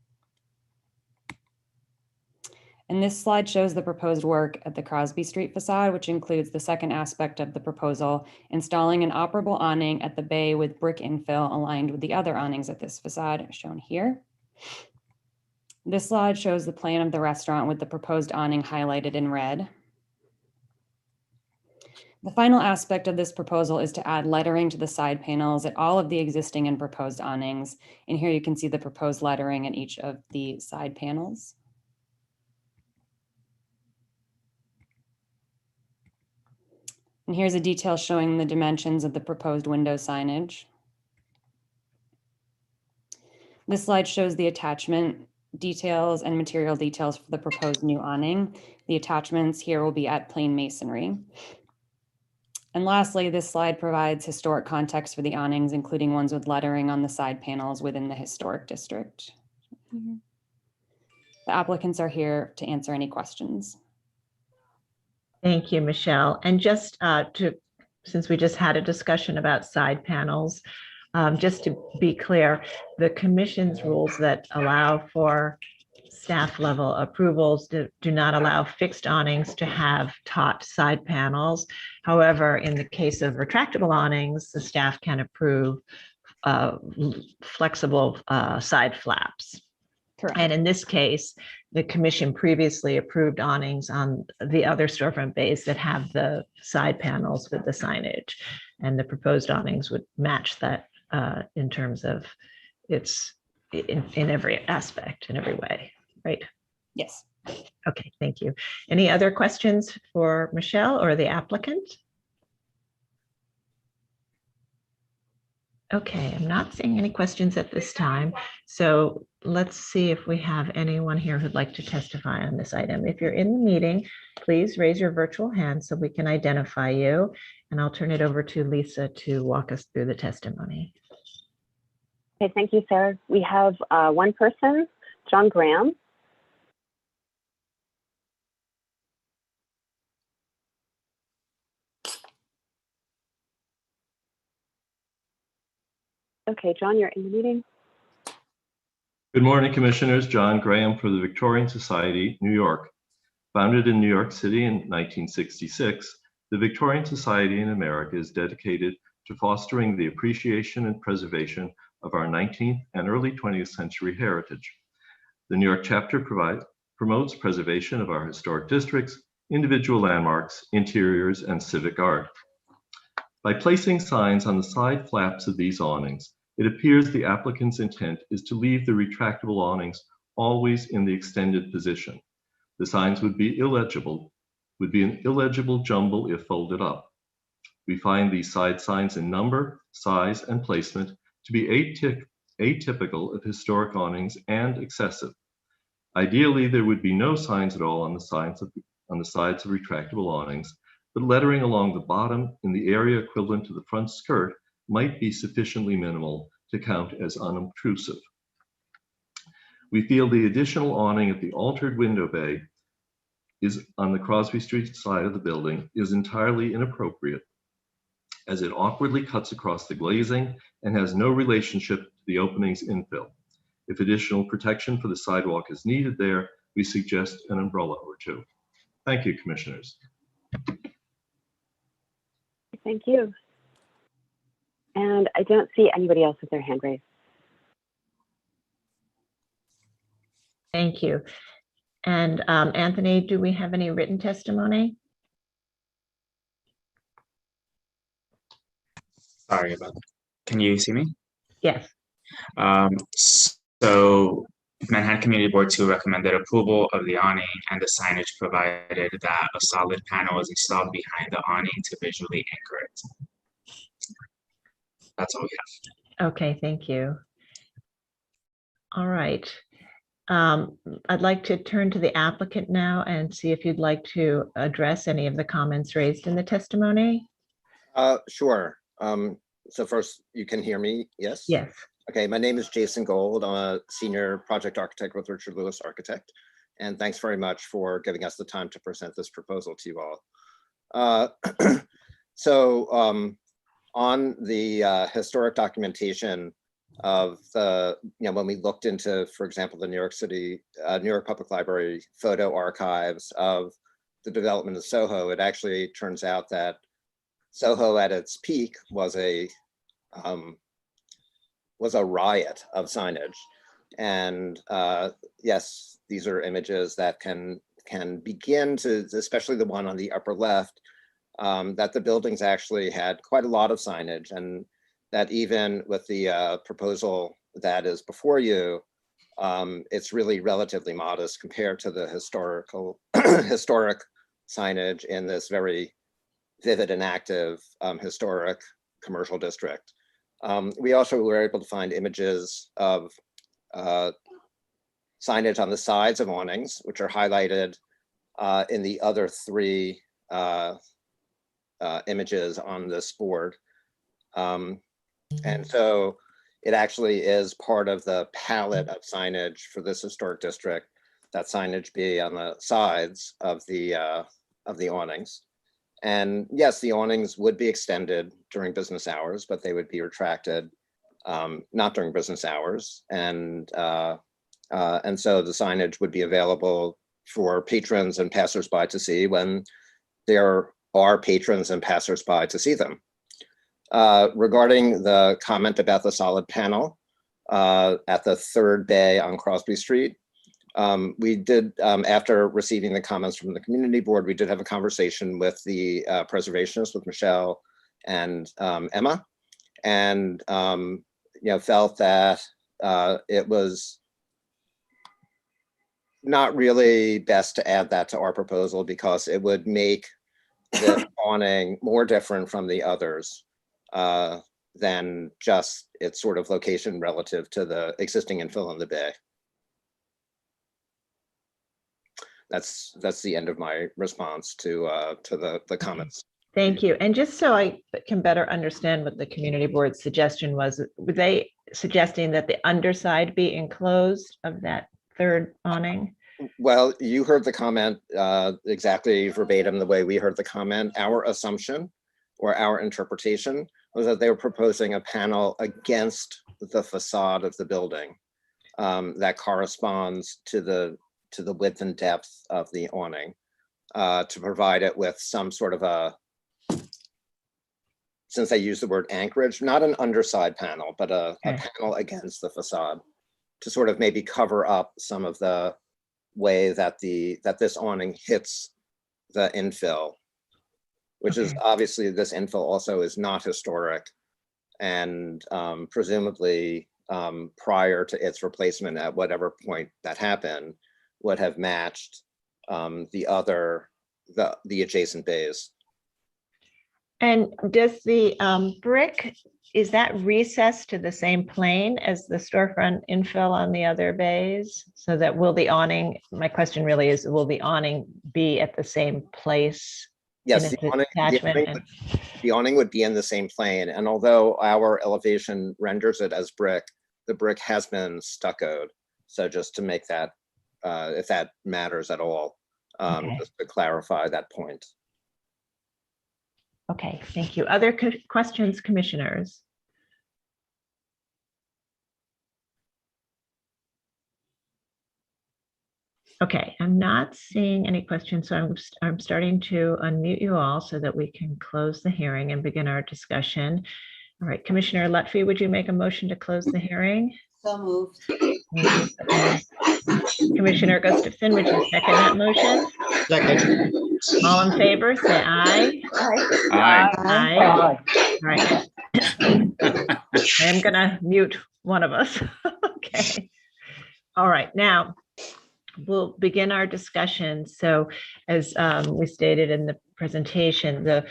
And this slide shows the proposed work at the Crosby Street facade, which includes the second aspect of the proposal, installing an operable awning at the bay with brick infill aligned with the other awnings at this facade shown here. This slide shows the plan of the restaurant with the proposed awning highlighted in red. The final aspect of this proposal is to add lettering to the side panels at all of the existing and proposed awnings. And here you can see the proposed lettering at each of the side panels. And here's a detail showing the dimensions of the proposed window signage. This slide shows the attachment details and material details for the proposed new awning. The attachments here will be at plain masonry. And lastly, this slide provides historic context for the awnings, including ones with lettering on the side panels within the historic district. The applicants are here to answer any questions. Thank you, Michelle. And just since we just had a discussion about side panels, just to be clear, the commission's rules that allow for staff level approvals do not allow fixed awnings to have taut side panels. However, in the case of retractable awnings, the staff can approve flexible side flaps. Correct. And in this case, the commission previously approved awnings on the other storefront bays that have the side panels with the signage. And the proposed awnings would match that in terms of its in every aspect, in every way, right? Yes. Okay, thank you. Any other questions for Michelle or the applicant? Okay, I'm not seeing any questions at this time. So let's see if we have anyone here who'd like to testify on this item. If you're in the meeting, please raise your virtual hand so we can identify you. And I'll turn it over to Lisa to walk us through the testimony. Okay, thank you, Sarah. We have one person, John Graham. Okay, John, you're in the meeting. Good morning, Commissioners. John Graham for the Victorian Society, New York. Founded in New York City in 1966, the Victorian Society in America is dedicated to fostering the appreciation and preservation of our 19th and early 20th century heritage. The New York chapter promotes preservation of our historic districts, individual landmarks, interiors, and civic art. By placing signs on the side flaps of these awnings, It appears the applicant's intent is to leave the retractable awnings always in the extended position. The signs would be an illegible jumble if folded up. We find these side signs in number, size, and placement to be atypical of historic awnings and excessive. Ideally, there would be no signs at all on the sides of retractable awnings, but lettering along the bottom in the area equivalent to the front skirt might be sufficiently minimal to count as unobtrusive. We feel the additional awning at the altered window bay is on the Crosby Street side of the building is entirely inappropriate, as it awkwardly cuts across the glazing and has no relationship to the opening's infill. If additional protection for the sidewalk is needed there, we suggest an umbrella or two. Thank you, commissioners. Thank you. And I don't see anybody else with their hand raised. Thank you. And Anthony, do we have any written testimony? Sorry about that. Can you see me? Yes. So Manhattan Community Board 2 recommended approval of the awning and the signage provided that a solid panel is installed behind the awning to visually anchor it. That's all we have. Okay, thank you. All right. I'd like to turn to the applicant now and see if you'd like to address any of the comments raised in the testimony. Sure. So first, you can hear me, yes? Yes. Okay, my name is Jason Gold. I'm a senior project architect with Richard Lewis Architect. And thanks very much for giving us the time to present this proposal to you all. On the historic documentation of the, when we looked into, for example, the New York Public Library photo archives of the development of Soho, it actually turns out that Soho at its peak was a riot of signage. And yes, these are images that can begin to, especially the one on the upper left, that the buildings actually had quite a lot of signage, and that even with the proposal that is before you, it's really relatively modest compared to the historic signage in this very vivid and active historic commercial district. We also were able to find images of signage on the sides of awnings, which are highlighted in the other three images on this board. And so it actually is part of the palette of signage for this historic district, that signage be on the sides of the awnings. And yes, the awnings would be extended during business hours, but they would be retracted not during business hours. And so the signage would be available for patrons and passersby to see when there are patrons and passersby to see them. Regarding the comment about the solid panel at the third bay on Crosby Street, we did, after receiving the comments from the community board, we did have a conversation with the preservationists, with Michelle and Emma, and felt that it was not really best to add that to our proposal because it would make this awning more different from the others than just its sort of location relative to the existing infill in the bay. That's the end of my response to the comments. Thank you. And just so I can better understand what the community board's suggestion was, were they suggesting that the underside be enclosed of that third awning? Well, you heard the comment exactly verbatim the way we heard the comment. Our assumption or our interpretation was that they were proposing a panel against the facade of the building that corresponds to the width and depth of the awning to provide it with some sort of a, since I use the word anchorage, not an underside panel, but a panel against the facade to sort of maybe cover up some of the way that this awning hits the infill, which is obviously, this infill also is not historic. and presumably prior to its replacement at whatever point that happened would have matched the adjacent bays. And does the brick, is that recessed to the same plane as the storefront infill on the other bays? So that will the awning, my question really is, will the awning be at the same place? Yes, in its attachment? The awning would be in the same plane. And although our elevation renders it as brick, the brick has been stuccoed. So just to make that, if that matters at all, Okay. just to clarify that point. Okay, thank you. Other questions, commissioners? Okay, I'm not seeing any questions, so I'm starting to unmute you all so that we can close the hearing and begin our discussion. All right, Commissioner Lutfi, would you make a motion to close the hearing? So moved. Commissioner Gustafson, would you second that motion? Second. All in favor, say aye. Aye. Aye. All right. I am gonna mute one of us. Okay. All right, now we'll begin our discussion. So as we stated in the presentation, the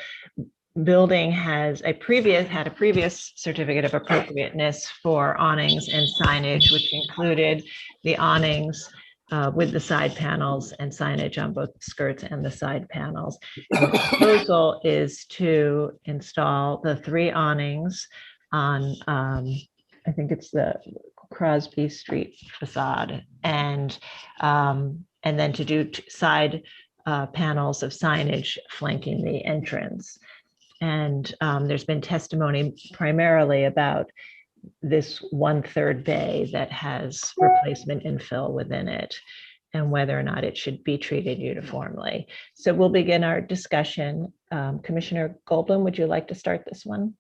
building has had a previous certificate of appropriateness for awnings and signage, which included the awnings with the side panels and signage on both the skirts and the side panels. And the proposal is to install the 3 awnings on, I think it's the Crosby Street facade, and then to do side panels of signage flanking the entrance. And there's been testimony primarily about this 1/3 bay that has replacement infill within it and whether or not it should be treated uniformly. So we'll begin our discussion. Commissioner Goldblum, would you like to start this one?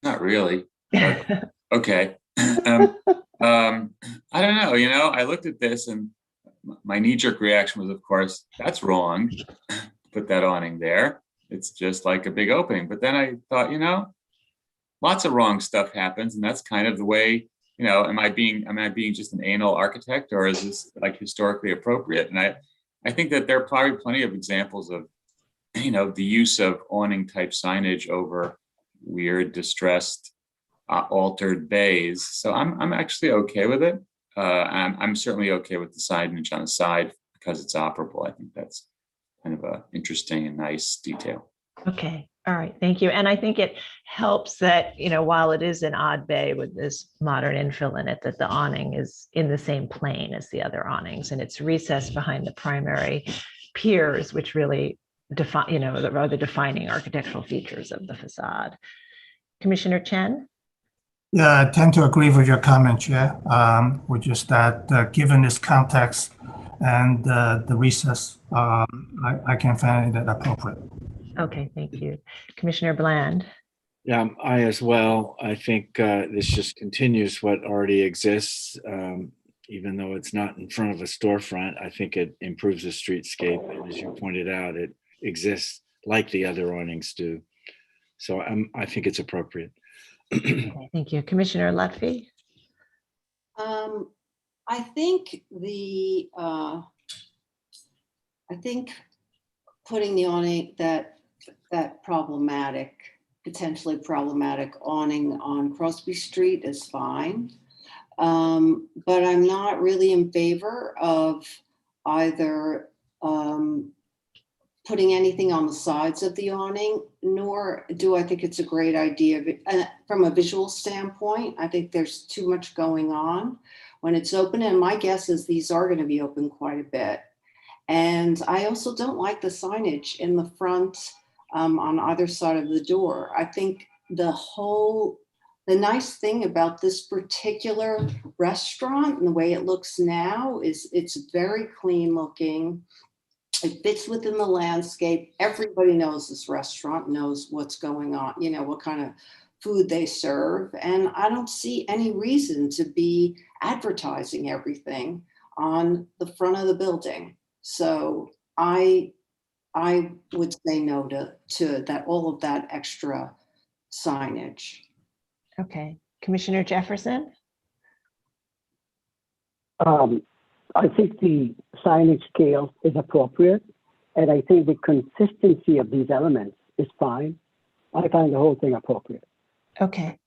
Not really. But okay. I don't know. I looked at this and my knee-jerk reaction was, of course, that's wrong. Put that awning there. It's just like a big opening. But then I thought, lots of wrong stuff happens, and that's kind of the way. Am I being just an anal architect, or is this like historically appropriate? And I think that there are probably plenty of examples of, the use of awning type signage over weird, distressed, altered bays. So I'm actually okay with it. I'm certainly okay with the signage on the side because it's operable. I think that's kind of a interesting and nice detail. Okay. All right. Thank you. And I think it helps that, while it is an odd bay with this modern infill in it, that the awning is in the same plane as the other awnings, and it's recessed behind the primary piers, which really define, are the defining architectural features of the facade. Commissioner Chen? Yeah, I tend to agree with your comment, Chair, which is that given this context and the recess, I can find that appropriate. Okay, thank you. Commissioner Bland? Yeah, I as well. I think this just continues what already exists, even though it's not in front of a storefront. I think it improves the streetscape, and as you pointed out, it exists like the other awnings do. So I think it's appropriate. Okay, thank you. Commissioner Lutfi? I think putting the awning, that potentially problematic awning on Crosby Street is fine. But I'm not really in favor of either putting anything on the sides of the awning, nor do I think it's a great idea from a visual standpoint. I think there's too much going on when it's open, and my guess is these are going to be open quite a bit. And I also don't like the signage in the front on either side of the door. I think the nice thing about this particular restaurant and the way it looks now is it's very clean looking. It fits within the landscape. Everybody knows this restaurant, knows what's going on, what kind of food they serve. And I don't see any reason to be advertising everything on the front of the building. So I would say no to that, all of that extra signage. Okay, Commissioner Jefferson? I think the signage scale is appropriate, and I think the consistency of these elements is fine. I find the whole thing appropriate. Okay,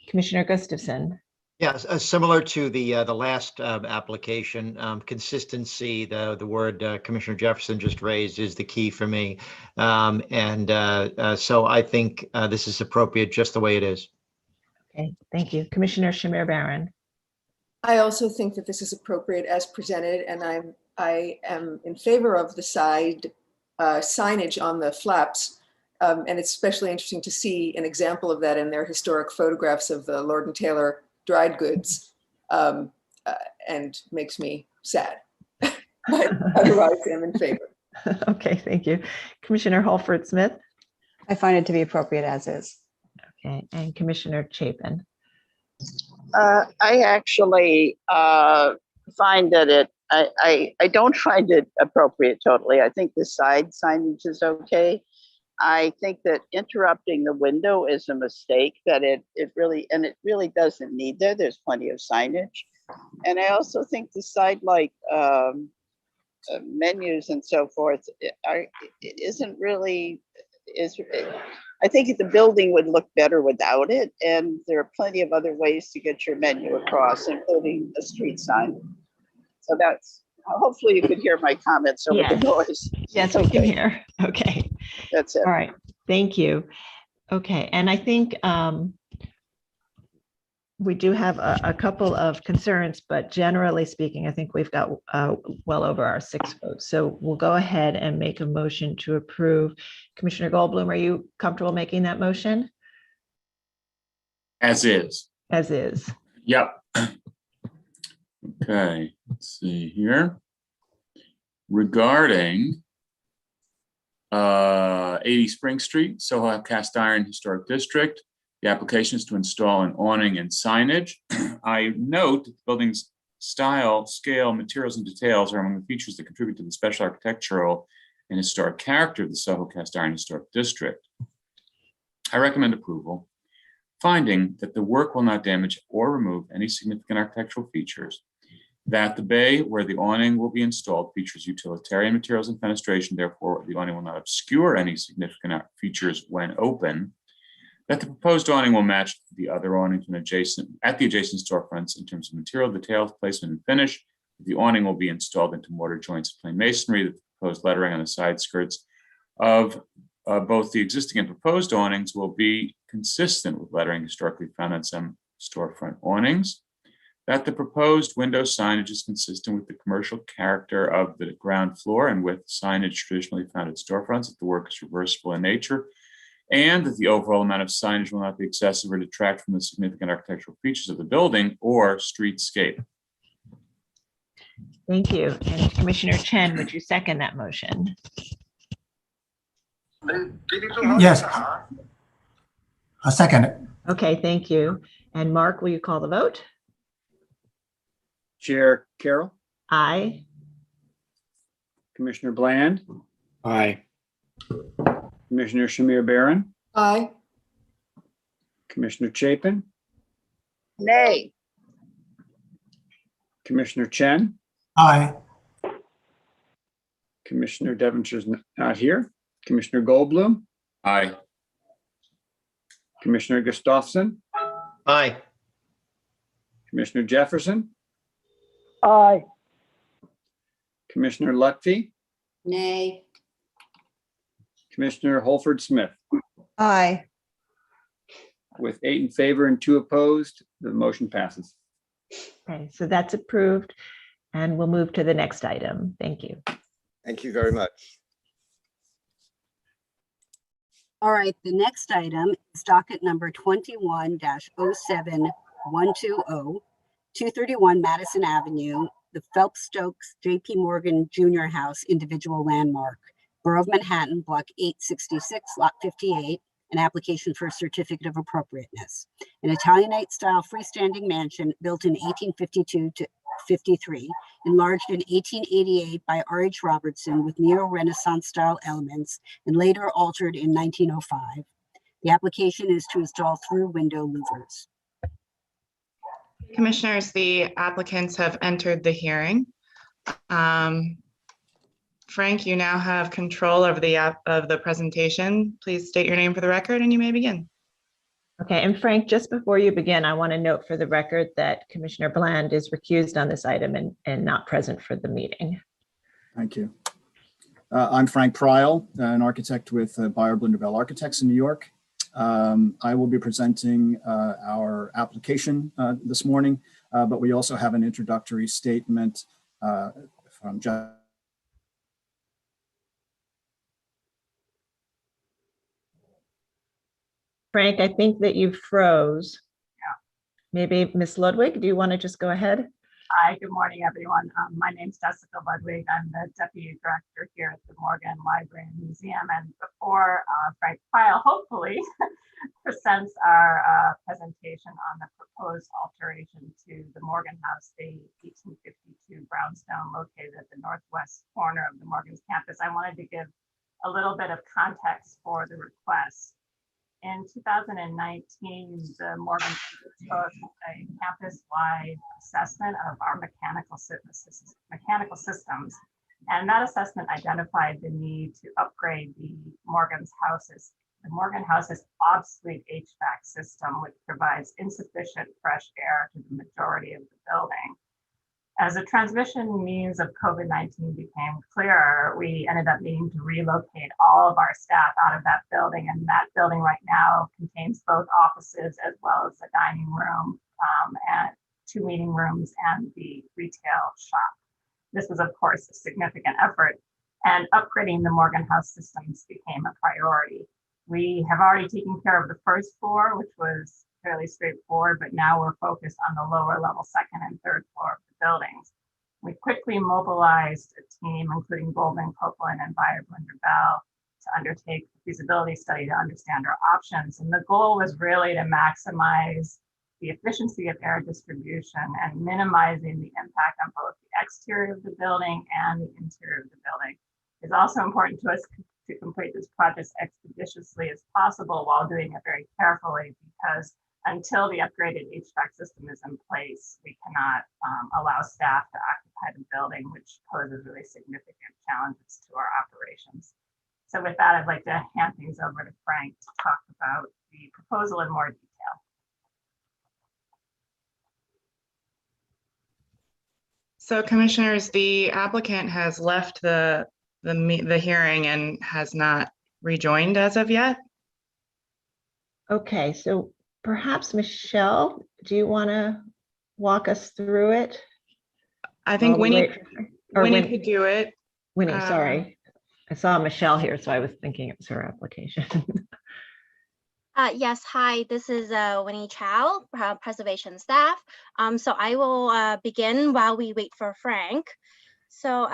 Commissioner Gustafson? Yes, similar to the last application, consistency, the word Commissioner Jefferson just raised is the key for me. So I think this is appropriate just the way it is. Okay, thank you. Commissioner Shamir Baran? I also think that this is appropriate as presented, and I am in favor of the side signage on the flaps. And it's especially interesting to see an example of that in their historic photographs of the Lord and Taylor dried goods, and makes me sad. But otherwise, I'm in favor. Okay, thank you. Commissioner Holford Smith? I find it to be appropriate as is. Okay, and Commissioner Chapin? I actually find that I don't find it appropriate totally. I think the side signage is okay. I think that interrupting the window is a mistake, that it really doesn't need there. There's plenty of signage. And I also think the side like menus and so forth I think the building would look better without it. And there are plenty of other ways to get your menu across, including a street sign. So that's, hopefully you could hear my comments over the noise. Yes, we can hear. Okay. That's it. All right. Thank you. Okay. And I think we do have a couple of concerns, but generally speaking, I think we've got well over our 6 votes. So we'll go ahead and make a motion to approve. Commissioner Goldblum, are you comfortable making that motion? As is. As is. Yep. Okay, let's see here. Regarding 80 Spring Street, Soho Cast Iron Historic District, the application is to install an awning and signage. I note that the building's style, scale, materials, and details are among the features that contribute to the special architectural and historic character of the Soho Cast Iron Historic District. I recommend approval, finding that the work will not damage or remove any significant architectural features, that the bay where the awning will be installed features utilitarian materials and fenestration, therefore the awning will not obscure any significant features when open, that the proposed awning will match the other awnings at the adjacent storefronts in terms of material, details, placement, and finish. The awning will be installed into mortar joints of plain masonry, that the proposed lettering on the side skirts of both the existing and proposed awnings will be consistent with lettering historically found on some storefront awnings, that the proposed window signage is consistent with the commercial character of the ground floor and with signage traditionally found at storefronts, that the work is reversible in nature, and that the overall amount of signage will not be excessive or detract from the significant architectural features of the building or streetscape. Thank you. And Commissioner Chen, would you second that motion? Yes. A second. Okay, thank you. And Mark, will you call the vote? Chair Carroll, Aye. Commissioner Bland, Aye. Commissioner Shamir Baran, Aye. Commissioner Chapin, Nay. Commissioner Chen, Aye. Commissioner Devonshire's not here, Commissioner Goldblum, Aye. Commissioner Gustafson, Aye. Commissioner Jefferson, Aye. Commissioner Lutfi, Nay. Commissioner Holford Smith. Aye. With 8 in favor and 2 opposed, the motion passes. Okay, so that's approved. And we'll move to the next item. Thank you. Thank you very much. All right, the next item is docket number 21-07120, 231 Madison Avenue, the Phelps Stokes JP Morgan Jr. House individual landmark, Borough of Manhattan, Block 866, Lot 58, an application for a certificate of appropriateness. An Italianate-style freestanding mansion built in 1852 to 53, enlarged in 1888 by R.H. Robertson with neo-Renaissance style elements and later altered in 1905. The application is to install through window louvers. Commissioners, the applicants have entered the hearing. Frank, you now have control of the presentation. Please state your name for the record and you may begin. Okay, and Frank, just before you begin, I want to note for the record that Commissioner Bland is recused on this item and not present for the meeting. Thank you. I'm Frank Pryal, an architect with Beyer Blinderbell Architects in New York. I will be presenting our application this morning, but we also have an introductory statement from Judge. Frank, I think that you froze. Yeah. Maybe Ms. Ludwig, do you want to just go ahead? Hi, good morning, everyone. My name's Jessica Ludwig. I'm the Deputy Director here at the Morgan Library and Museum. And before Frank Pyle hopefully presents our presentation on the proposed alteration to the Morgan House, the 1852 brownstone located at the northwest corner of the Morgan's campus, I wanted to give a little bit of context for the request. In 2019, the Morgan took a campus-wide assessment of our mechanical systems, and that assessment identified the need to upgrade the Morgan House's obsolete HVAC system, which provides insufficient fresh air to the majority of the building. As the transmission means of COVID-19 became clearer, we ended up needing to relocate all of our staff out of that building. And that building right now contains both offices as well as a dining room and 2 meeting rooms and the retail shop. This was, of course, a significant effort, and upgrading the Morgan House systems became a priority. We have already taken care of the first floor, which was fairly straightforward, but now we're focused on the lower level, 2nd and 3rd floor of the buildings. We quickly mobilized a team, including Goldman, Copeland, and Beyer Blinderbell, to undertake a feasibility study to understand our options. And the goal was really to maximize the efficiency of air distribution and minimizing the impact on both the exterior of the building and the interior of the building. It's also important to us to complete this project expeditiously as possible while doing it very carefully, because until the upgraded HVAC system is in place, we cannot allow staff to occupy the building, which poses really significant challenges to our operations. So with that, I'd like to hand things over to Frank to talk about the proposal in more detail. So commissioners, the applicant has left the hearing and has not rejoined as of yet. Okay, so perhaps Michelle, do you want to walk us through it? I think Winnie could do it. Winnie, sorry. I saw Michelle here, so I was thinking it was her application. Yes, hi, this is Winnie Chow, preservation staff. So I will begin while we wait for Frank. So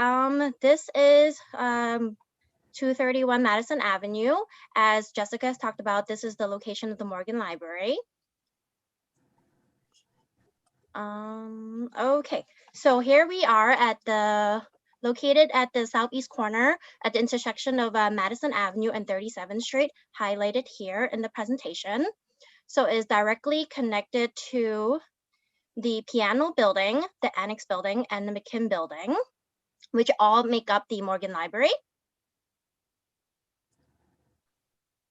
this is 231 Madison Avenue. As Jessica has talked about, this is the location of the Morgan Library. Okay, so here we are located at the southeast corner at the intersection of Madison Avenue and 37th Street, highlighted here in the presentation. So it's directly connected to the Piano Building, the Annex Building, and the McKim Building, which all make up the Morgan Library.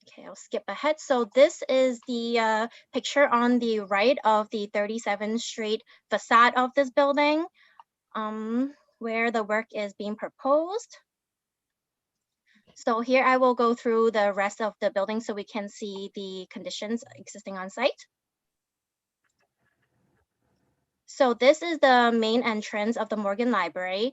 Okay, I'll skip ahead. So this is the picture on the right of the 37th Street facade of this building, where the work is being proposed. So here I will go through the rest of the building so we can see the conditions existing on site. So this is the main entrance of the Morgan Library.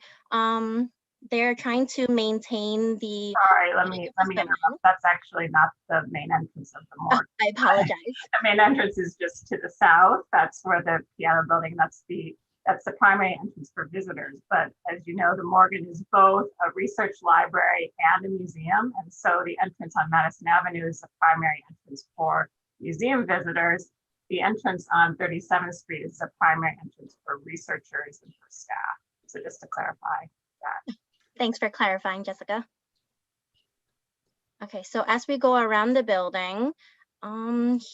They're trying to maintain the— Sorry, let me interrupt. That's actually not the main entrance of the Morgan. I apologize. The main entrance is just to the south. That's where the Piano Building, that's the primary entrance for visitors. But as you know, the Morgan is both a research library and a museum. And so the entrance on Madison Avenue is the primary entrance for museum visitors. The entrance on 37th Street is the primary entrance for researchers and for staff. So just to clarify that. Thanks for clarifying, Jessica. Okay, so as we go around the building,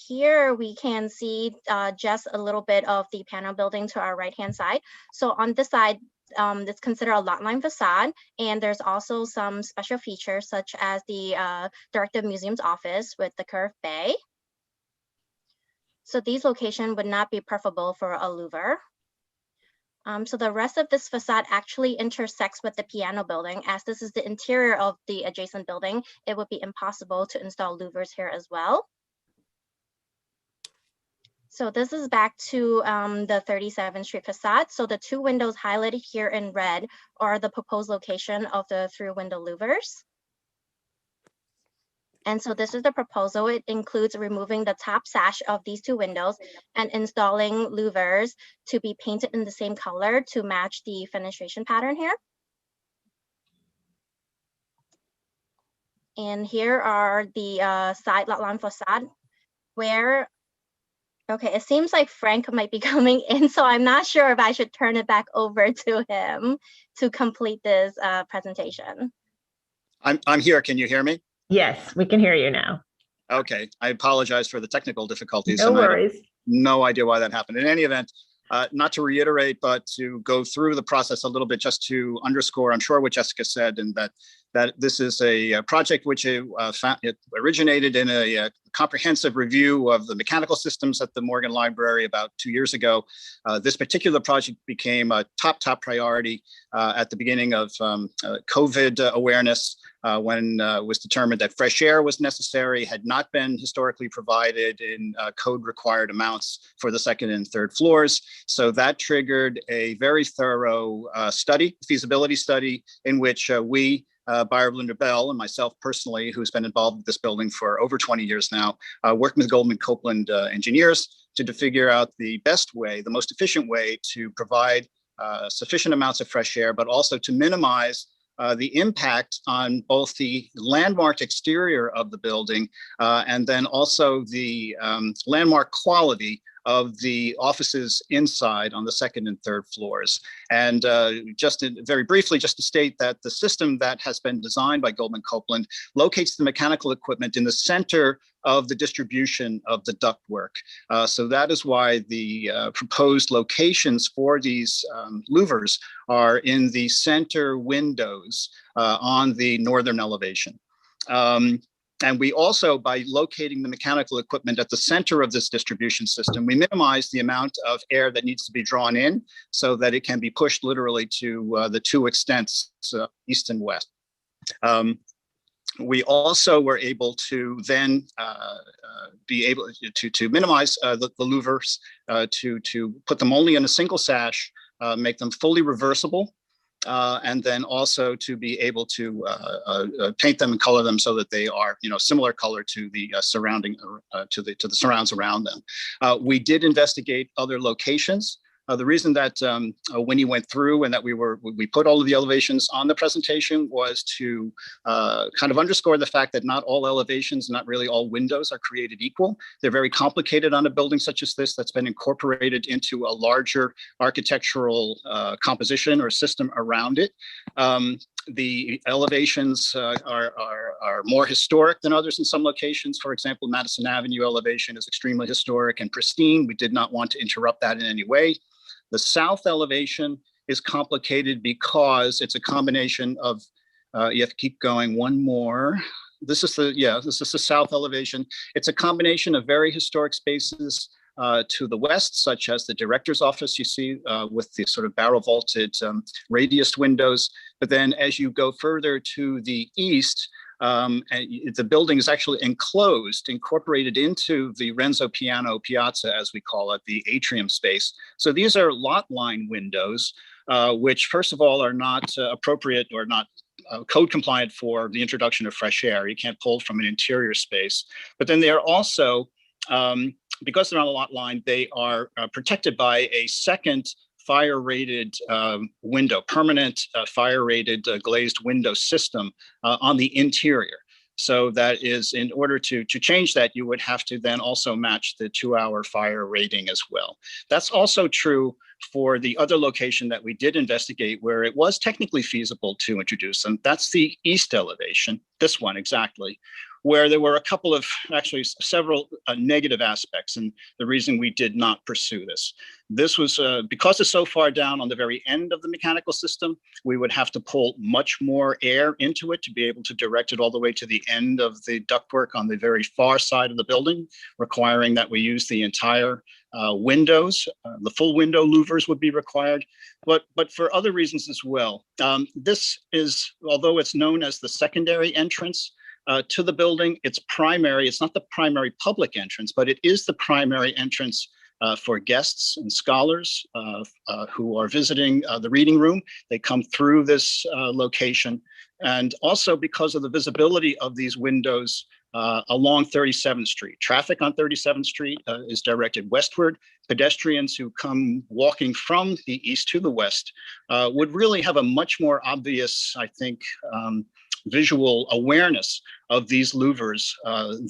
Here we can see just a little bit of the panel building to our right-hand side. So on this side, it's considered a lot line facade, and there's also some special features such as the Director of Museum's office with the curved bay. So these locations would not be preferable for a louver. So the rest of this facade actually intersects with the piano building. As this is the interior of the adjacent building, it would be impossible to install louvers here as well. So this is back to the 37th Street facade. So the two windows highlighted here in red are the proposed location of the through window louvers. And so this is the proposal. It includes removing the top sash of these two windows and installing louvers to be painted in the same color to match the fenestration pattern here. And here are the side lot line facade where, okay, it seems like Frank might be coming in, so I'm not sure if I should turn it back over to him to complete this presentation. I'm here. Can you hear me? Yes, we can hear you now. Okay, I apologize for the technical difficulties. No worries. No idea why that happened. In any event, not to reiterate, but to go through the process a little bit, just to underscore, I'm sure what Jessica said, and that this is a project which it originated in a comprehensive review of the mechanical systems at the Morgan Library about 2 years ago. This particular project became a top priority at the beginning of COVID awareness, when it was determined that fresh air was necessary, had not been historically provided in code required amounts for the second and third floors. So that triggered a very thorough feasibility study, in which we, Buyer Blinder Bell, and myself personally, who's been involved with this building for over 20 years now, working with Goldman Copeland engineers to figure out the best way, the most efficient way to provide sufficient amounts of fresh air, but also to minimize the impact on both the landmarked exterior of the building and then also the landmark quality of the offices inside on the second and third floors. And very briefly, just to state that the system that has been designed by Goldman Copeland locates the mechanical equipment in the center of the distribution of the ductwork. So that is why the proposed locations for these louvers are in the center windows on the northern elevation. And we also, by locating the mechanical equipment at the center of this distribution system, we minimize the amount of air that needs to be drawn in so that it can be pushed literally to the two extents, east and west. We also were able to then be able to minimize the louvers, to put them only in a single sash, make them fully reversible, and then also to be able to paint them and color them so that they are, similar color to the surrounding, to the surrounds around them. We did investigate other locations. The reason that Winnie went through and that we put all of the elevations on the presentation was to kind of underscore the fact that not all elevations, not really all windows are created equal. They're very complicated on a building such as this that's been incorporated into a larger architectural composition or system around it. The elevations are more historic than others in some locations. For example, Madison Avenue elevation is extremely historic and pristine. We did not want to interrupt that in any way. The south elevation is complicated because it's a combination of, you have to keep going one more. This is the south elevation. It's a combination of very historic spaces to the west, such as the director's office you see with the sort of barrel vaulted radius windows. But then as you go further to the east, the building is actually incorporated into the Renzo Piano Piazza, as we call it, the atrium space. So these are lot line windows, which first of all are not appropriate or not code compliant for the introduction of fresh air. You can't pull from an interior space. But then they are also, because they're on a lot line, they are protected by a second fire-rated window, permanent fire-rated glazed window system on the interior. So that is, in order to change that, you would have to then also match the 2-hour fire rating as well. That's also true for the other location that we did investigate where it was technically feasible to introduce them. That's the east elevation, this one exactly, where there were a couple of, actually several negative aspects, and the reason we did not pursue this. This was because it's so far down on the very end of the mechanical system, we would have to pull much more air into it to be able to direct it all the way to the end of the ductwork on the very far side of the building, requiring that we use the entire windows. The full window louvers would be required, but for other reasons as well. This is, although it's known as the secondary entrance to the building, it's primary. It's not the primary public entrance, but it is the primary entrance for guests and scholars who are visiting the reading room. They come through this location. And also because of the visibility of these windows along 37th Street. Traffic on 37th Street is directed westward. Pedestrians who come walking from the east to the west would really have a much more obvious, I think, visual awareness of these louvers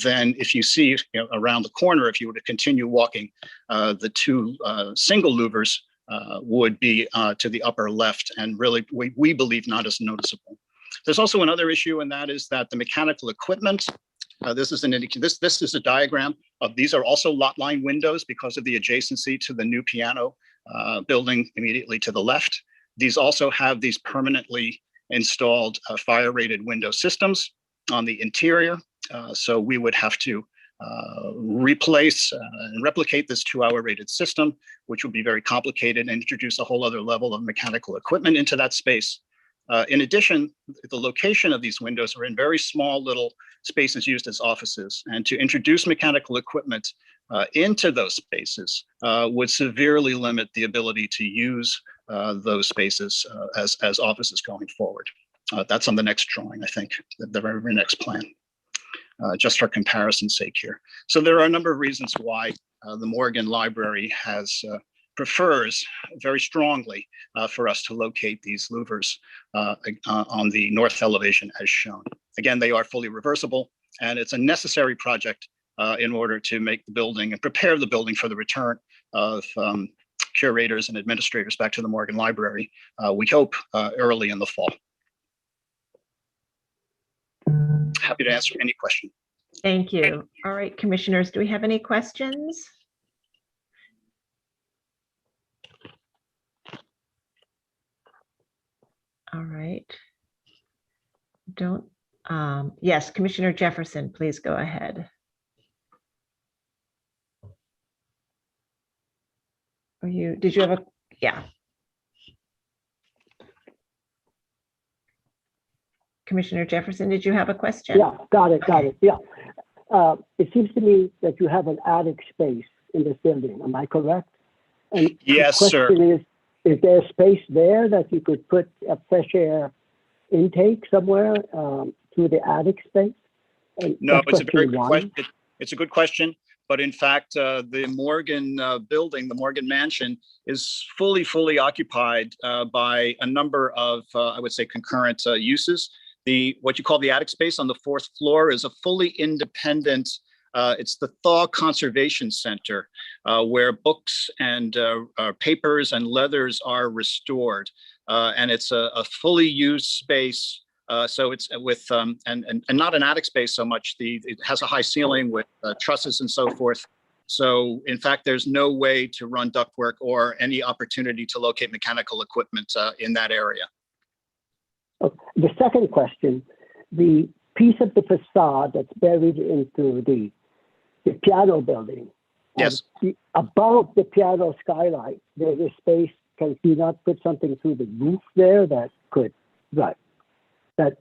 than if you see around the corner. If you were to continue walking, the two single louvers would be to the upper left, and really we believe not as noticeable. There's also another issue, and that is that the mechanical equipment, this is a diagram of, these are also lot line windows because of the adjacency to the new piano building immediately to the left. These also have these permanently installed fire rated window systems on the interior. So we would have to replace and replicate this 2-hour rated system, which would be very complicated and introduce a whole other level of mechanical equipment into that space. In addition, the location of these windows are in very small little spaces used as offices, and to introduce mechanical equipment into those spaces would severely limit the ability to use those spaces as offices going forward. That's on the next drawing, I think, the very next plan, just for comparison's sake here. So there are a number of reasons why the Morgan Library prefers very strongly for us to locate these louvers on the north elevation as shown. Again, they are fully reversible, and it's a necessary project in order to make the building and prepare the building for the return of curators and administrators back to the Morgan Library, we hope early in the fall. Happy to answer any question. Thank you. All right, commissioners, do we have any questions? All right. Yes, Commissioner Jefferson, please go ahead. Did you have yeah. Commissioner Jefferson, did you have a question? Yeah, got it. Yeah. It seems to me that you have an attic space in this building. Am I correct? And yes, the question is there space there that you could put a fresh air intake somewhere through the attic space? And no, it's a very good question. It's a good question. But in fact, the Morgan building, the Morgan Mansion, is fully occupied by a number of, I would say, concurrent uses. What you call the attic space on the 4th floor is a fully independent, it's the Thaw Conservation Center, where books and papers and leathers are restored. And it's a fully used space. So it's with, and not an attic space so much, it has a high ceiling with trusses and so forth. So in fact, there's no way to run ductwork or any opportunity to locate mechanical equipment in that area. The second question, the piece of the facade that's buried into the piano building. Yes. Above the piano skylight, there's a space. Can you not put something through the roof there that could, right? That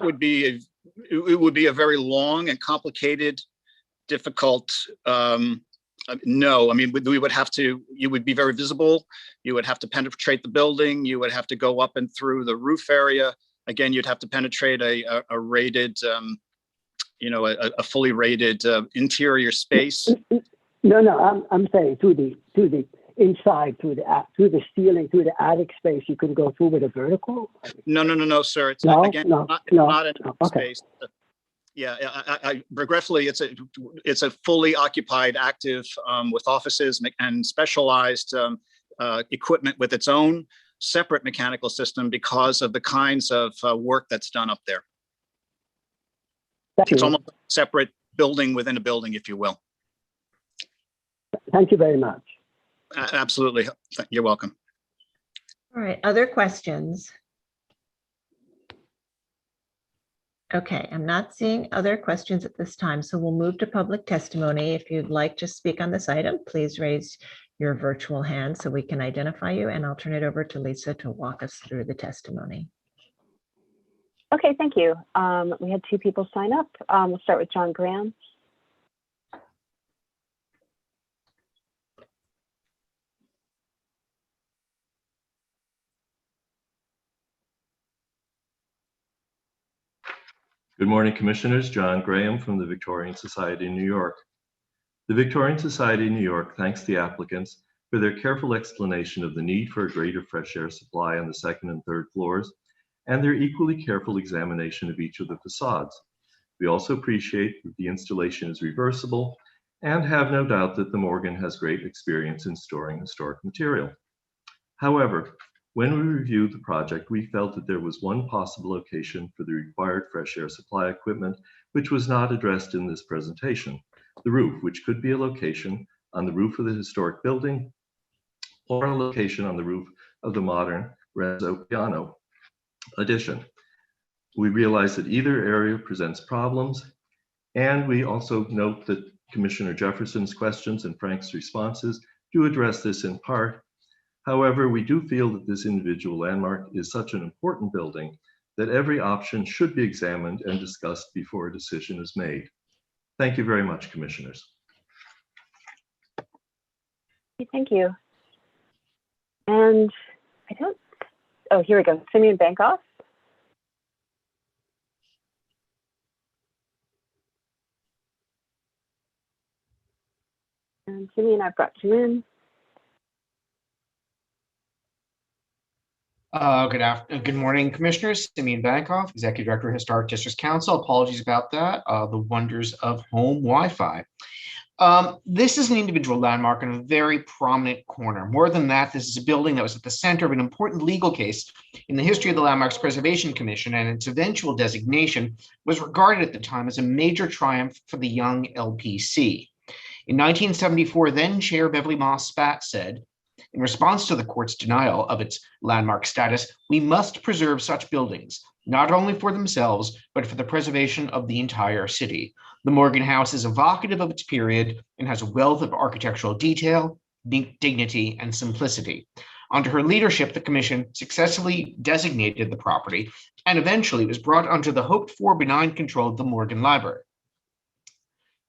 would be it would be a very long and complicated, difficult. No, I mean we would have to. You would be very visible. You would have to penetrate the building. You would have to go up and through the roof area. Again, you'd have to penetrate a rated, a fully rated interior space. No, I'm saying to the inside, through the ceiling, through the attic space, you can go through with a vertical? No, sir. It's not an attic space. Yeah, regretfully, it's a fully occupied, active with offices and specialized equipment with its own separate mechanical system because of the kinds of work that's done up there. It's almost a separate building within a building, if you will. Thank you very much. Absolutely. You're welcome. All right, other questions? Okay, I'm not seeing other questions at this time, so we'll move to public testimony. If you'd like to speak on this item, please raise your virtual hand so we can identify you, and I'll turn it over to Lisa to walk us through the testimony. Okay, thank you. We had 2 people sign up. We'll start with John Graham. Good morning, Commissioners. John Graham from the Victorian Society in New York. The Victorian Society in New York thanks the applicants for their careful explanation of the need for a greater fresh air supply on the 2nd and 3rd floors and their equally careful examination of each of the facades. We also appreciate that the installation is reversible and have no doubt that the Morgan has great experience in storing historic material. However, when we reviewed the project, we felt that there was one possible location for the required fresh air supply equipment, which was not addressed in this presentation: the roof, which could be a location on the roof of the historic building or a location on the roof of the modern Renzo Piano addition. We realize that either area presents problems, and we also note that Commissioner Jefferson's questions and Frank's responses do address this in part. However, we do feel that this individual landmark is such an important building that every option should be examined and discussed before a decision is made. Thank you very much, Commissioners. Thank you. And oh, here we go. Simeon Bankoff. And Simeon, I've got you in. Good morning, Commissioners. Simeon Bankoff, Executive Director of Historic Districts Council. Apologies about that. The wonders of home Wi-Fi. This is an individual landmark in a very prominent corner. More than that, this is a building that was at the center of an important legal case in the history of the Landmarks Preservation Commission, and its eventual designation was regarded at the time as a major triumph for the young LPC. In 1974, then Chair Beverly Moss Spatt said, in response to the court's denial of its landmark status, we must preserve such buildings, not only for themselves, but for the preservation of the entire city. The Morgan House is evocative of its period and has a wealth of architectural detail, dignity, and simplicity. Under her leadership, the commission successfully designated the property and eventually was brought under the hoped-for benign control of the Morgan Library.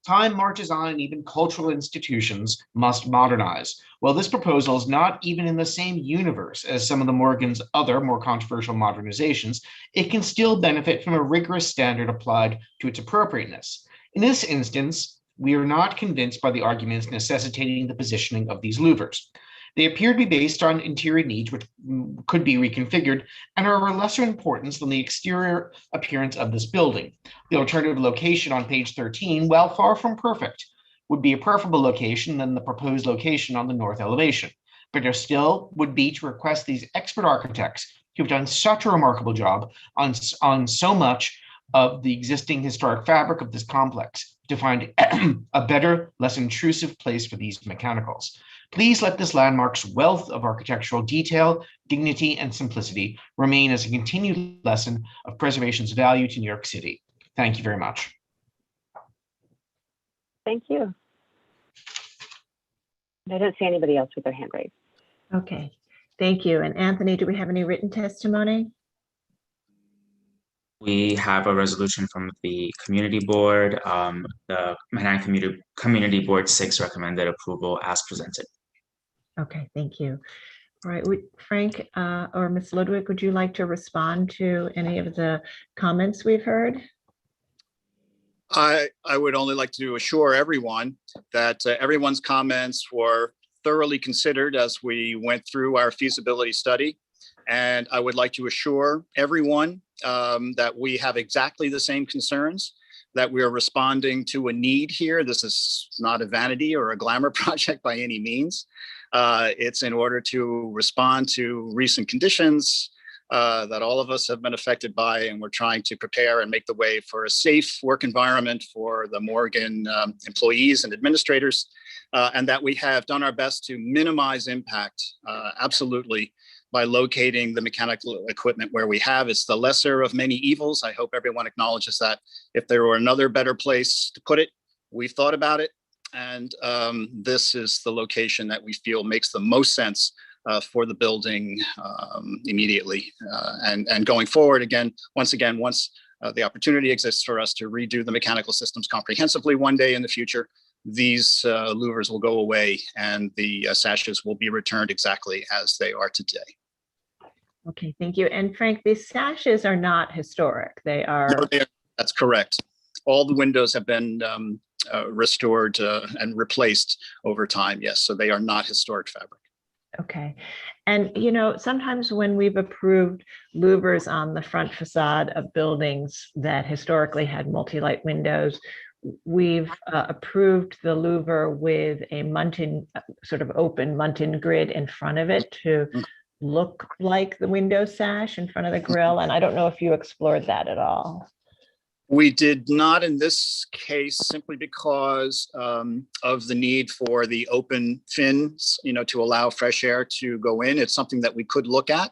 Time marches on, and even cultural institutions must modernize. Well, this proposal is not even in the same universe as some of the Morgan's other more controversial modernizations. It can still benefit from a rigorous standard applied to its appropriateness. In this instance, we are not convinced by the arguments necessitating the positioning of these louvers. They appear to be based on interior needs which could be reconfigured and are of lesser importance than the exterior appearance of this building. The alternative location on page 13, while far from perfect, would be a preferable location than the proposed location on the north elevation. But there still would be to request these expert architects who've done such a remarkable job on so much of the existing historic fabric of this complex to find a better, less intrusive place for these mechanicals. Please let this landmark's wealth of architectural detail, dignity, and simplicity remain as a continued lesson of preservation's value to New York City. Thank you very much. Thank you. I don't see anybody else with their hand raised. Okay, thank you. And Anthony, do we have any written testimony? We have a resolution from the community board. The Manhattan Community Board 6 recommended approval as presented. Okay, thank you. All right, Frank or Ms. Ludwig, would you like to respond to any of the comments we've heard? I would only like to assure everyone that everyone's comments were thoroughly considered as we went through our feasibility study. And I would like to assure everyone that we have exactly the same concerns. that we are responding to a need here. This is not a vanity or a glamour project by any means. It's in order to respond to recent conditions that all of us have been affected by, and we're trying to prepare and make the way for a safe work environment for the Morgan employees and administrators, and that we have done our best to minimize impact, absolutely, by locating the mechanical equipment where we have. It's the lesser of many evils. I hope everyone acknowledges that. If there were another better place to put it, we've thought about it. And this is the location that we feel makes the most sense for the building immediately. And going forward, once the opportunity exists for us to redo the mechanical systems comprehensively one day in the future, these louvers will go away and the sashes will be returned exactly as they are today. Okay, thank you. And Frank, these sashes are not historic. They are. No, that's correct. All the windows have been restored and replaced over time. Yes, so they are not historic fabric. Okay. And, you know, sometimes when we've approved louvers on the front facade of buildings that historically had multi-light windows, we've approved the louver with a muntin, sort of open muntin grid in front of it to look like the window sash in front of the grill. And I don't know if you explored that at all. We did not in this case, simply because of the need for the open fins, you know, to allow fresh air to go in. It's something that we could look at,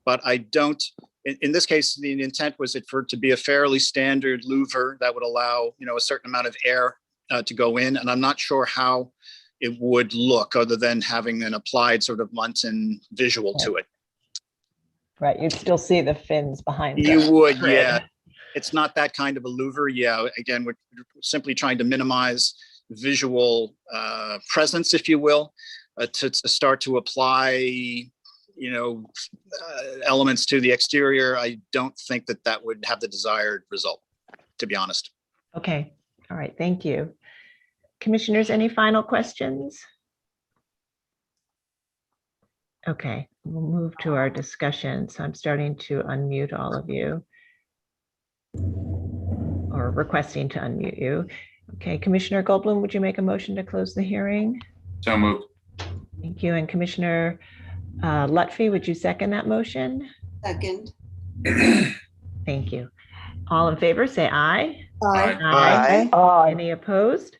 but I don't. In this case, the intent was for it to be a fairly standard louver that would allow, you know, a certain amount of air to go in, and I'm not sure how it would look other than having an applied sort of muntin visual to it. Right, you'd still see the fins behind. You would, yeah. It's not that kind of a louver. Yeah, again, we're simply trying to minimize visual presence, if you will, to start to apply, you know, elements to the exterior. I don't think that would have the desired result, to be honest. Okay, all right, thank you. Commissioners, any final questions? Okay, we'll move to our discussion. So I'm starting to unmute all of you, or requesting to unmute you. Okay, Commissioner Goldblum, would you make a motion to close the hearing? So moved. Thank you. And Commissioner Lutfi, would you second that motion? Second. Thank you. All in favor, say aye. Aye. Aye. Aye. Any opposed?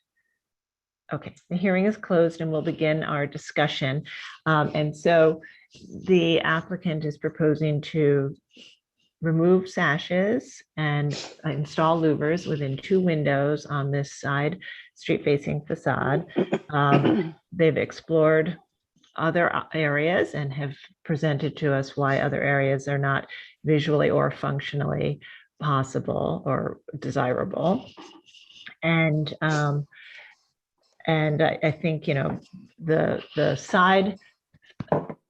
Okay, the hearing is closed and we'll begin our discussion. And so the applicant is proposing to remove sashes and install louvers within 2 windows on this side street facing facade. They've explored other areas and have presented to us why other areas are not visually or functionally possible or desirable. And I think, you know, the side,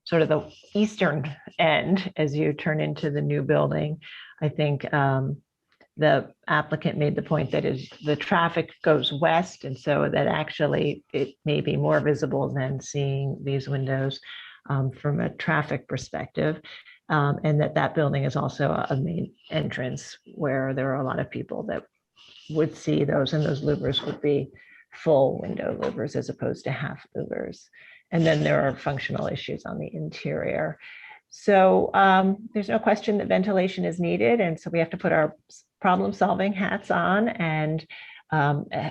sort of the eastern end, as you turn into the new building, I think the applicant made the point that the traffic goes west, and so that actually it may be more visible than seeing these windows from a traffic perspective, and that building is also a main entrance where there are a lot of people that would see those, and those louvers would be full window louvers as opposed to half louvers. And then there are functional issues on the interior. So there's no question that ventilation is needed. And so we have to put our problem-solving hats on and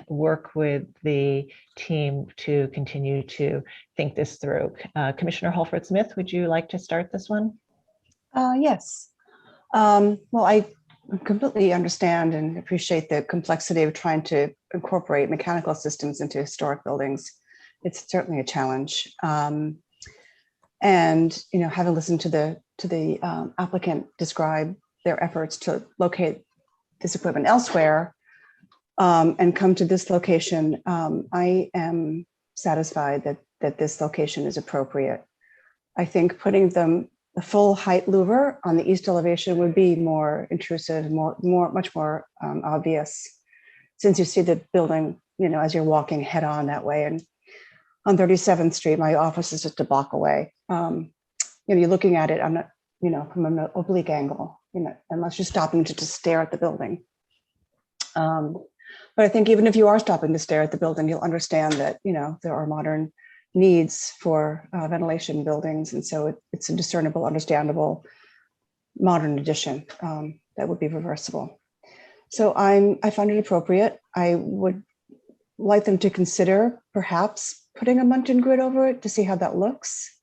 work with the team to continue to think this through. Commissioner Holford-Smith, would you like to start this one? Yes. Well, I completely understand and appreciate the complexity of trying to incorporate mechanical systems into historic buildings. It's certainly a challenge. And, you know, having listened to the applicant describe their efforts to locate this equipment elsewhere and come to this location, I am satisfied that this location is appropriate. I think putting the full height louver on the east elevation would be more intrusive, much more obvious, since you see the building, you know, as you're walking head on that way. And on 37th Street, my office is just a block away. You know, you're looking at it, I'm not, you know, from an oblique angle, you know, unless you're stopping to just stare at the building. But I think even if you are stopping to stare at the building, you'll understand that, there are modern needs for ventilation in buildings. And so it's a discernible, understandable, modern addition that would be reversible. So I find it appropriate. I would like them to consider perhaps putting a Muntin grid over it to see how that looks.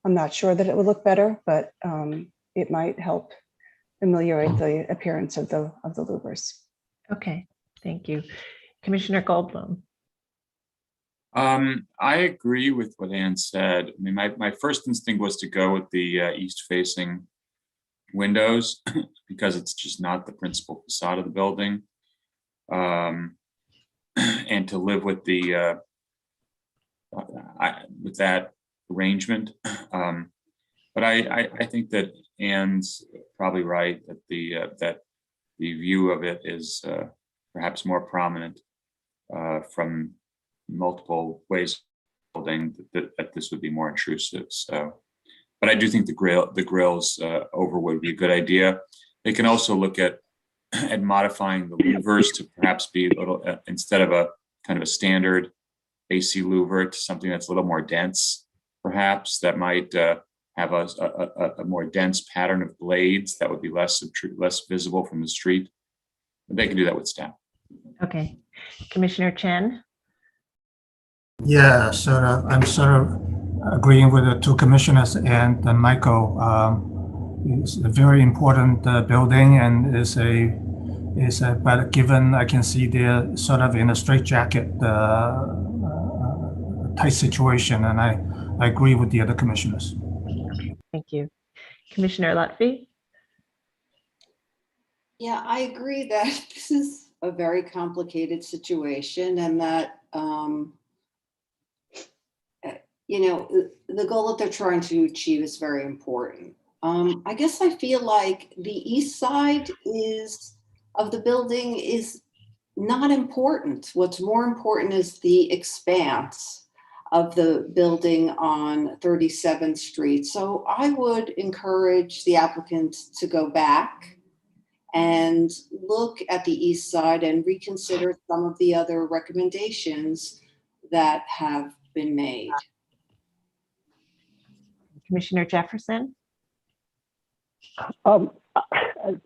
I'm not sure that it would look better, but it might help ameliorate the appearance of the louvers. Okay, thank you. Commissioner Goldblum. I agree with what Ann said. I mean, my first instinct was to go with the east-facing windows because it's just not the principal facade of the building, and to live with the with that arrangement. But I think that Ann's probably right that the view of it is perhaps more prominent from multiple ways of building, that this would be more intrusive. So, but I do think the grills over would be a good idea. They can also look at modifying the louvers to perhaps be a little, instead of a kind of a standard AC louver, to something that's a little more dense, perhaps, that might have a more dense pattern of blades that would be less visible from the street. But they can do that with staff. Okay, Commissioner Chen. Yeah, I'm sort of agreeing with the two commissioners and Michael. It's a very important building, and but given I can see they're sort of in a straitjacket, tight situation, and I agree with the other commissioners. Okay, thank you. Commissioner Lutfi. Yeah, I agree that this is a very complicated situation, and that the goal that they're trying to achieve is very important. I guess I feel like the east side of the building is not important. What's more important is the expanse of the building on 37th Street. So I would encourage the applicant to go back and look at the east side and reconsider some of the other recommendations that have been made. Commissioner Jefferson.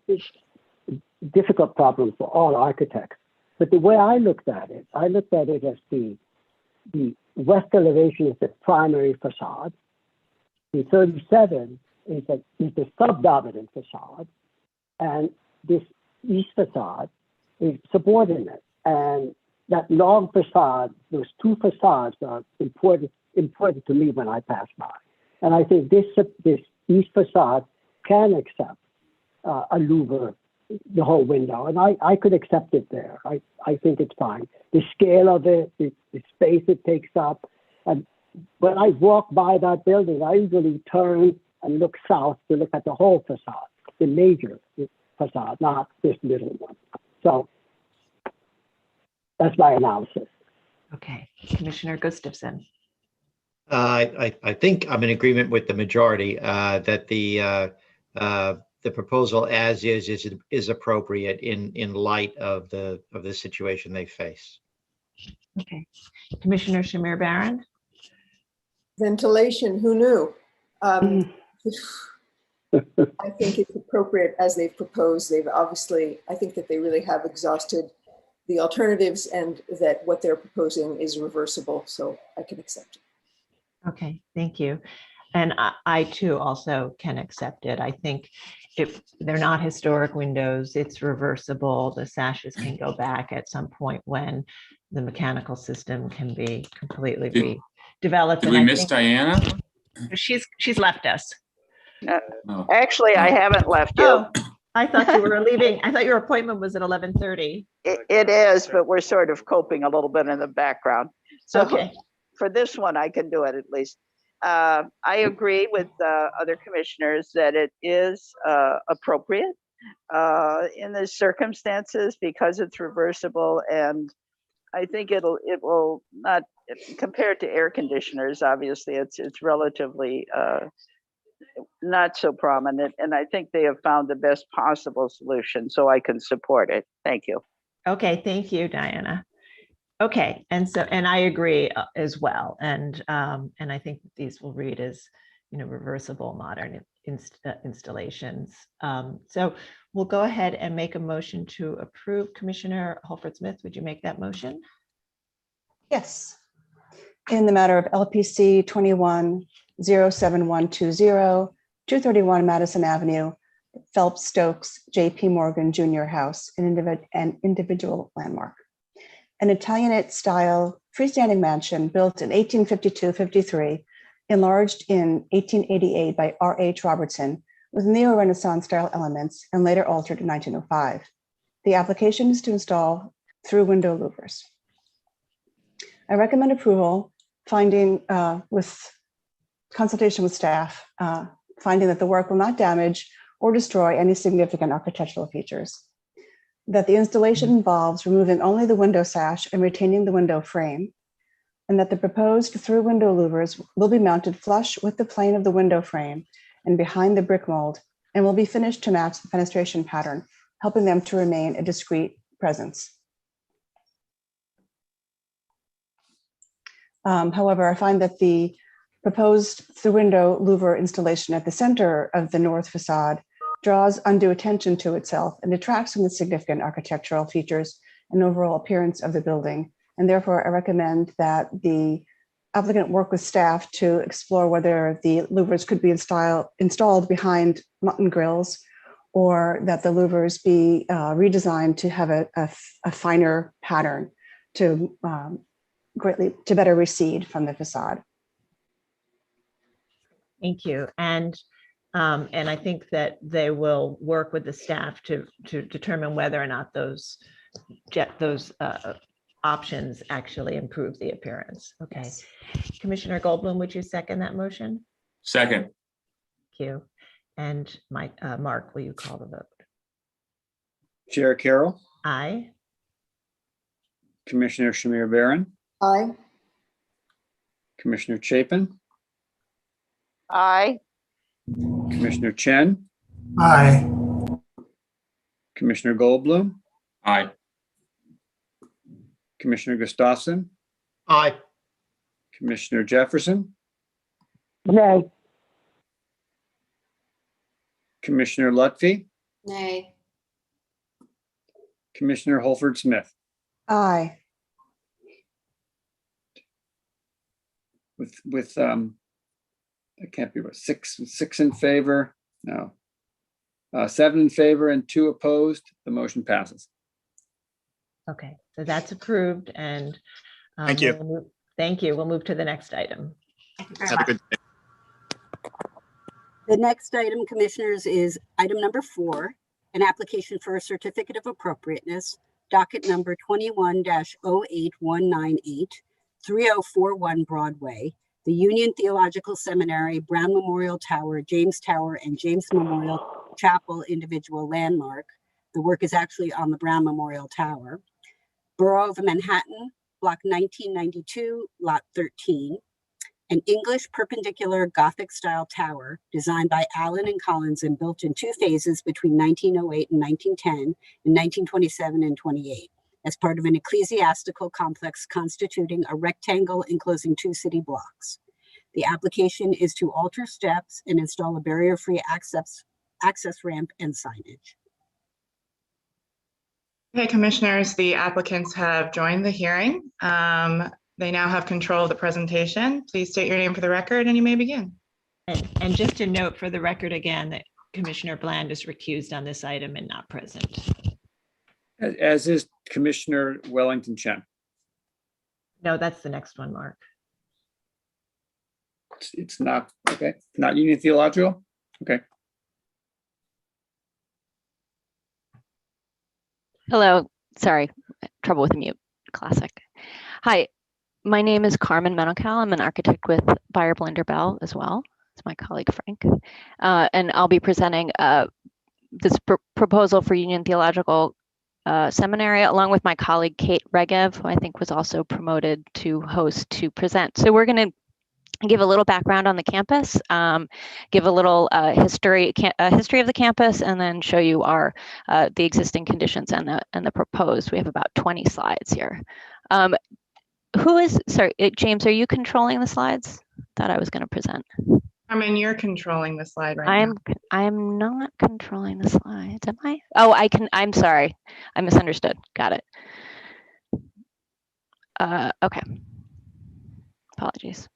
It's a difficult problem for all architects, but the way I looked at it as the west elevation is the primary facade. The 37 is the subdominant facade, and this east facade is subordinate. And that long facade, those two facades are important to me when I pass by. And I think this east facade can accept a louver, the whole window, and I could accept it there. I think it's fine. The scale of it, the space it takes up, and when I walk by that building, I usually turn and look south to look at the whole facade, the major facade, not this little one. So that's my analysis. Okay, Commissioner Gustafson. I think I'm in agreement with the majority that the proposal as is appropriate in light of the situation they face. Okay, Commissioner Shamir Baran. Ventilation, who knew? I think it's appropriate as they've proposed. I think that they really have exhausted the alternatives, and that what they're proposing is reversible, so I can accept it. Okay, thank you. And I too also can accept it. I think if they're not historic windows, it's reversible. The sashes can go back at some point when the mechanical system can be completely redeveloped. Did we miss Diana? She's left us. Actually, I haven't left you. Oh, I thought you were leaving. I thought your appointment was at 11:30. It is, but we're sort of coping a little bit in the background. So okay. For this one, I can do it at least. I agree with other commissioners that it is appropriate in the circumstances because it's reversible, and I think it will not, compared to air conditioners, obviously it's relatively not so prominent, and I think they have found the best possible solution, so I can support it. Thank you. Okay, thank you, Diana. Okay, and I agree as well, and I think that these will read as, reversible modern installations. So we'll go ahead and make a motion to approve. Commissioner Holford-Smith, would you make that motion? Yes. In the matter of LPC 21-07120, 231 Madison Avenue, Phelps Stokes J.P. Morgan Jr. House, an individual landmark. An Italianate style freestanding mansion built in 1852-53, enlarged in 1888 by R.H. Robertson with neo-Renaissance style elements and later altered in 1905. The application is to install through window louvers. I recommend approval, finding with consultation with staff, finding that the work will not damage or destroy any significant architectural features, that the installation involves removing only the window sash and retaining the window frame, and that the proposed through window louvers will be mounted flush with the plane of the window frame and behind the brick mold, and will be finished to match the fenestration pattern, helping them to remain a discrete presence. However, I find that the proposed through window louver installation at the center of the north facade draws undue attention to itself and detracts from the significant architectural features and overall appearance of the building. And therefore, I recommend that the applicant work with staff to explore whether the louvers could be installed behind mutton grills, or that the louvers be redesigned to have a finer pattern to better recede from the facade. Thank you. And I think that they will work with the staff to determine whether or not those options actually improve the appearance. Okay. Yes. Commissioner Goldblum, would you second that motion? Second. Thank you. And Mark, will you call the vote? Chair Carroll. Aye. Commissioner Shamir Baran. Aye. Commissioner Chapin. Aye. Commissioner Chen. Aye. Commissioner Goldblum. Aye. Commissioner Gustafson. Aye. Commissioner Jefferson. Nay. Commissioner Lutfi. Nay. Commissioner Holford-Smith. Aye. With it can't be right. Six in favor. No. 7 in favor and 2 opposed. The motion passes. Okay, so that's approved, and Thank you. Thank you. We'll move to the next item. Have a good day. The next item, Commissioners, is item number 4, an application for a certificate of appropriateness, docket number 21-08198, 3041 Broadway, the Union Theological Seminary, Brown Memorial Tower, James Tower, and James Memorial Chapel individual landmark. The work is actually on the Brown Memorial Tower. Borough of Manhattan, Block 1992, Lot 13. An English perpendicular Gothic style tower designed by Allen and Collins and built in 2 phases between 1908 and 1910 and 1927 and 28 as part of an ecclesiastical complex constituting a rectangle enclosing 2 city blocks. The application is to alter steps and install a barrier-free access ramp and signage. Okay, Commissioners, the applicants have joined the hearing. They now have control of the presentation. Please state your name for the record and you may begin. And just a note for the record again that Commissioner Bland is recused on this item and not present. As is Commissioner Wellington Chen. No, that's the next one, Mark. It's not, okay, not Union Theological? Okay. Hello, sorry, trouble with mute, classic. Hi, my name is Carmen Menocal. I'm an architect with Beyer Blinder Bell as well. It's my colleague Frank. And I'll be presenting this proposal for Union Theological Seminary along with my colleague Kate Regev, who I think was also promoted to host to present. So we're going to give a little background on the campus, give a little history of the campus, and then show you our the existing conditions and the proposed. We have about 20 slides here. Sorry, James, are you controlling the slides? Thought I was going to present. I mean, you're controlling the slide right now. I'm not controlling the slides, am I? Oh, I'm sorry. I misunderstood. Got it. Okay. Apologies.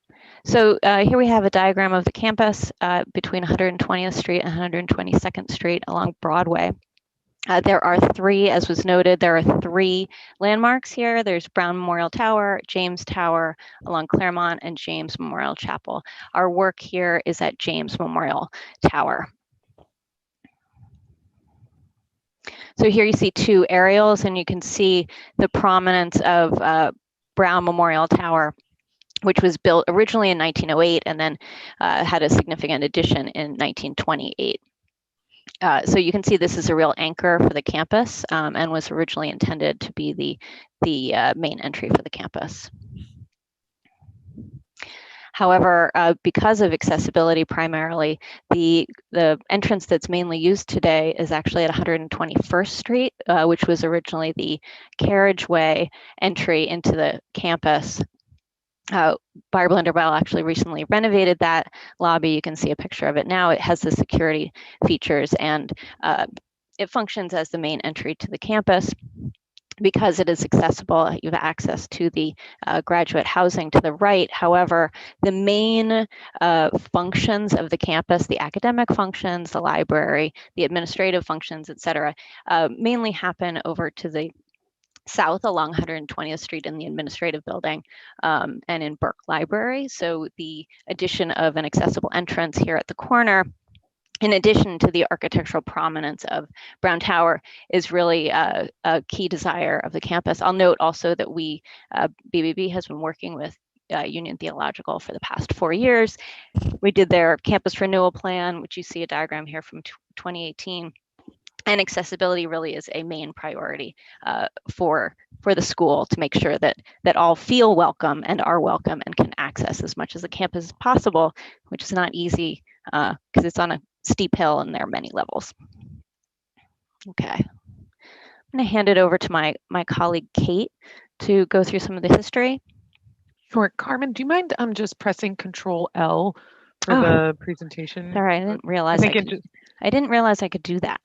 So here we have a diagram of the campus between 120th Street and 122nd Street along Broadway. There are three, as was noted, there are three landmarks here. There's Brown Memorial Tower, James Tower along Claremont, and James Memorial Chapel. Our work here is at James Memorial Tower. So here you see two aerials, and you can see the prominence of Brown Memorial Tower, which was built originally in 1908 and then had a significant addition in 1928. So you can see this is a real anchor for the campus and was originally intended to be the main entry for the campus. However, because of accessibility primarily, the entrance that's mainly used today is actually at 121st Street, which was originally the carriageway entry into the campus. Barb Bell actually recently renovated that lobby. You can see a picture of it now. It has the security features, and it functions as the main entry to the campus. Because it is accessible, you have access to the graduate housing to the right. However, the main functions of the campus, the academic functions, the library, the administrative functions, et cetera, mainly happen over to the south along 120th Street in the administrative building and in Burke Library. So the addition of an accessible entrance here at the corner, in addition to the architectural prominence of Brown Tower, is really a key desire of the campus. I'll note also that BBB has been working with Union Theological for the past 4 years. We did their campus renewal plan, which you see a diagram here from 2018. And accessibility really is a main priority for the school, to make sure that all feel welcome and are welcome and can access as much of the campus as possible, which is not easy because it's on a steep hill and there are many levels. Okay, I'm going to hand it over to my colleague Kate to go through some of the history. Sure. Carmen, do you mind just pressing Control L for the presentation? Sorry, I didn't realize I didn't realize I could do that.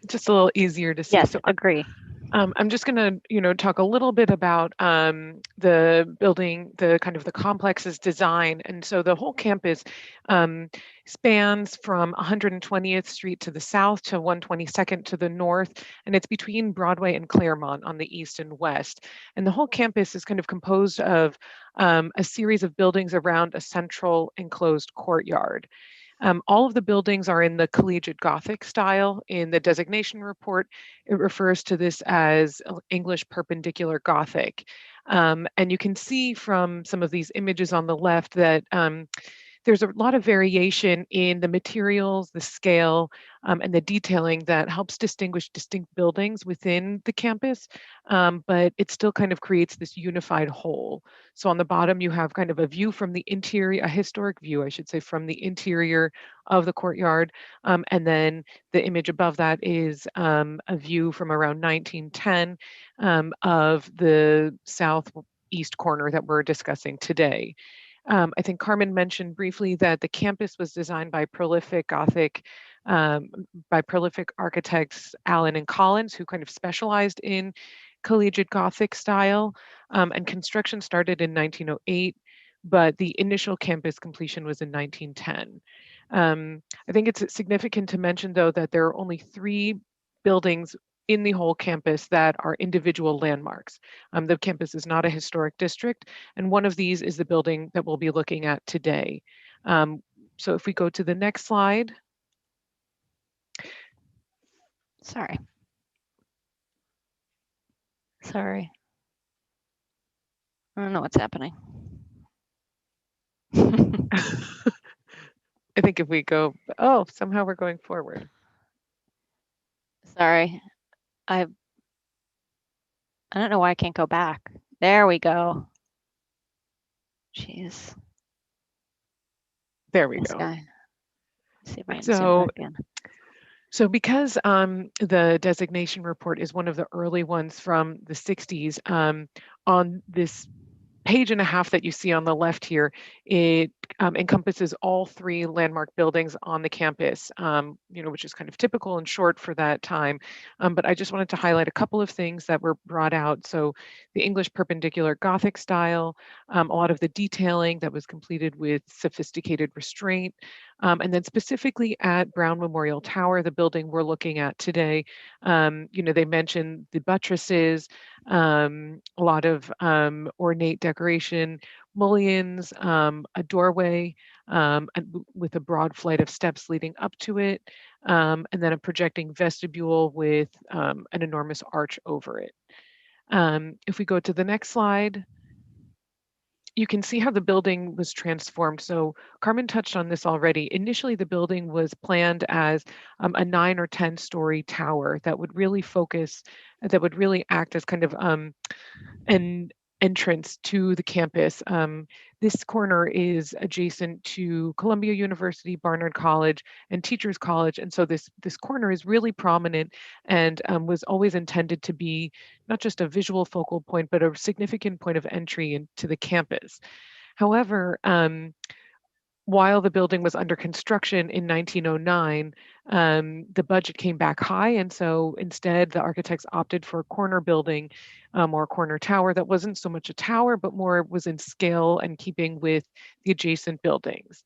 Just a little easier to see. Yes, So agree. I'm just going to, talk a little bit about the building, the kind of the complex's design. And so the whole campus spans from 120th Street to the south to 122nd to the north, and it's between Broadway and Claremont on the east and west. And the whole campus is kind of composed of a series of buildings around a central enclosed courtyard. All of the buildings are in the collegiate Gothic style. In the designation report, it refers to this as English perpendicular Gothic. And you can see from some of these images on the left that there's a lot of variation in the materials, the scale, and the detailing that helps distinguish distinct buildings within the campus, but it still kind of creates this unified whole. So on the bottom, you have kind of a view from the interior, a historic view, I should say, from the interior of the courtyard. And then the image above that is a view from around 1910 of the southeast corner that we're discussing today. I think Carmen mentioned briefly that the campus was designed by prolific architects Allen and Collins, who kind of specialized in collegiate Gothic style, and construction started in 1908, but the initial campus completion was in 1910. I think it's significant to mention, though, that there are only 3 buildings in the whole campus that are individual landmarks. The campus is not a historic district, and one of these is the building that we'll be looking at today. So if we go to the next slide. Sorry. I don't know what's happening. I think if we go, somehow we're going forward. Sorry. I don't know why I can't go back. There we go. Jeez. There we This go. guy. See if I can zoom back in. So because the designation report is one of the early ones from the 60s, on this page and a half that you see on the left here, it encompasses all 3 landmark buildings on the campus, which is kind of typical and short for that time. But I just wanted to highlight a couple of things that were brought out. So the English perpendicular Gothic style, a lot of the detailing that was completed with sophisticated restraint, and then specifically at Brown Memorial Tower, the building we're looking at today, they mentioned the buttresses, a lot of ornate decoration, mullions, a doorway with a broad flight of steps leading up to it, and then a projecting vestibule with an enormous arch over it. If we go to the next slide, you can see how the building was transformed. So Carmen touched on this already. Initially, the building was planned as a 9 or 10 story tower that would really act as kind of an entrance to the campus. This corner is adjacent to Columbia University, Barnard College, and Teachers College. And so this corner is really prominent and was always intended to be not just a visual focal point, but a significant point of entry into the campus. However, while the building was under construction in 1909, the budget came back high. And so instead, the architects opted for a corner building or a corner tower that wasn't so much a tower, but more was in scale and keeping with the adjacent buildings.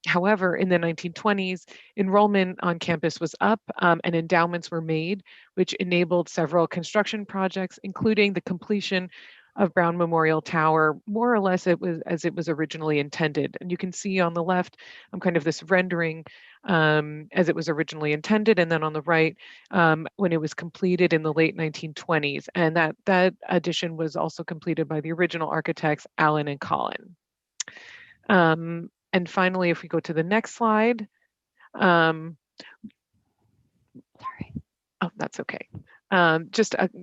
However, in the 1920s, enrollment on campus was up and endowments were made, which enabled several construction projects, including the completion of Brown Memorial Tower, more or less as it was originally intended. And you can see on the left, kind of this rendering as it was originally intended, and then on the right, when it was completed in the late 1920s. And that addition was also completed by the original architects, Allen and Collin. And finally, if we go to the next slide, sorry. Oh, that's okay.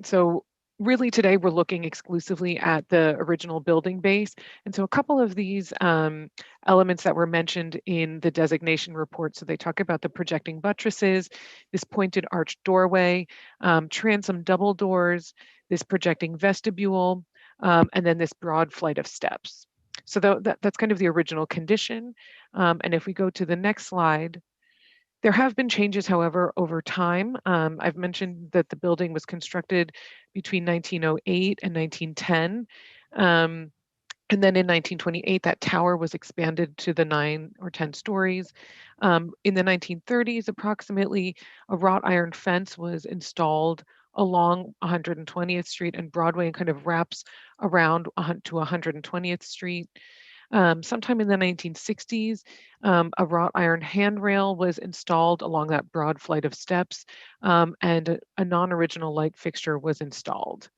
So really today we're looking exclusively at the original building base. And so a couple of these elements that were mentioned in the designation report, so they talk about the projecting buttresses, this pointed arched doorway, transom double doors, this projecting vestibule, and then this broad flight of steps. So that's kind of the original condition. And if we go to the next slide, there have been changes, however, over time. I've mentioned that the building was constructed between 1908 and 1910. And then in 1928, that tower was expanded to the 9 or 10 stories. In the 1930s, approximately, a wrought iron fence was installed along 120th Street and Broadway and kind of wraps around to 120th Street. Sometime in the 1960s, a wrought iron handrail was installed along that broad flight of steps, and a non-original light fixture was installed.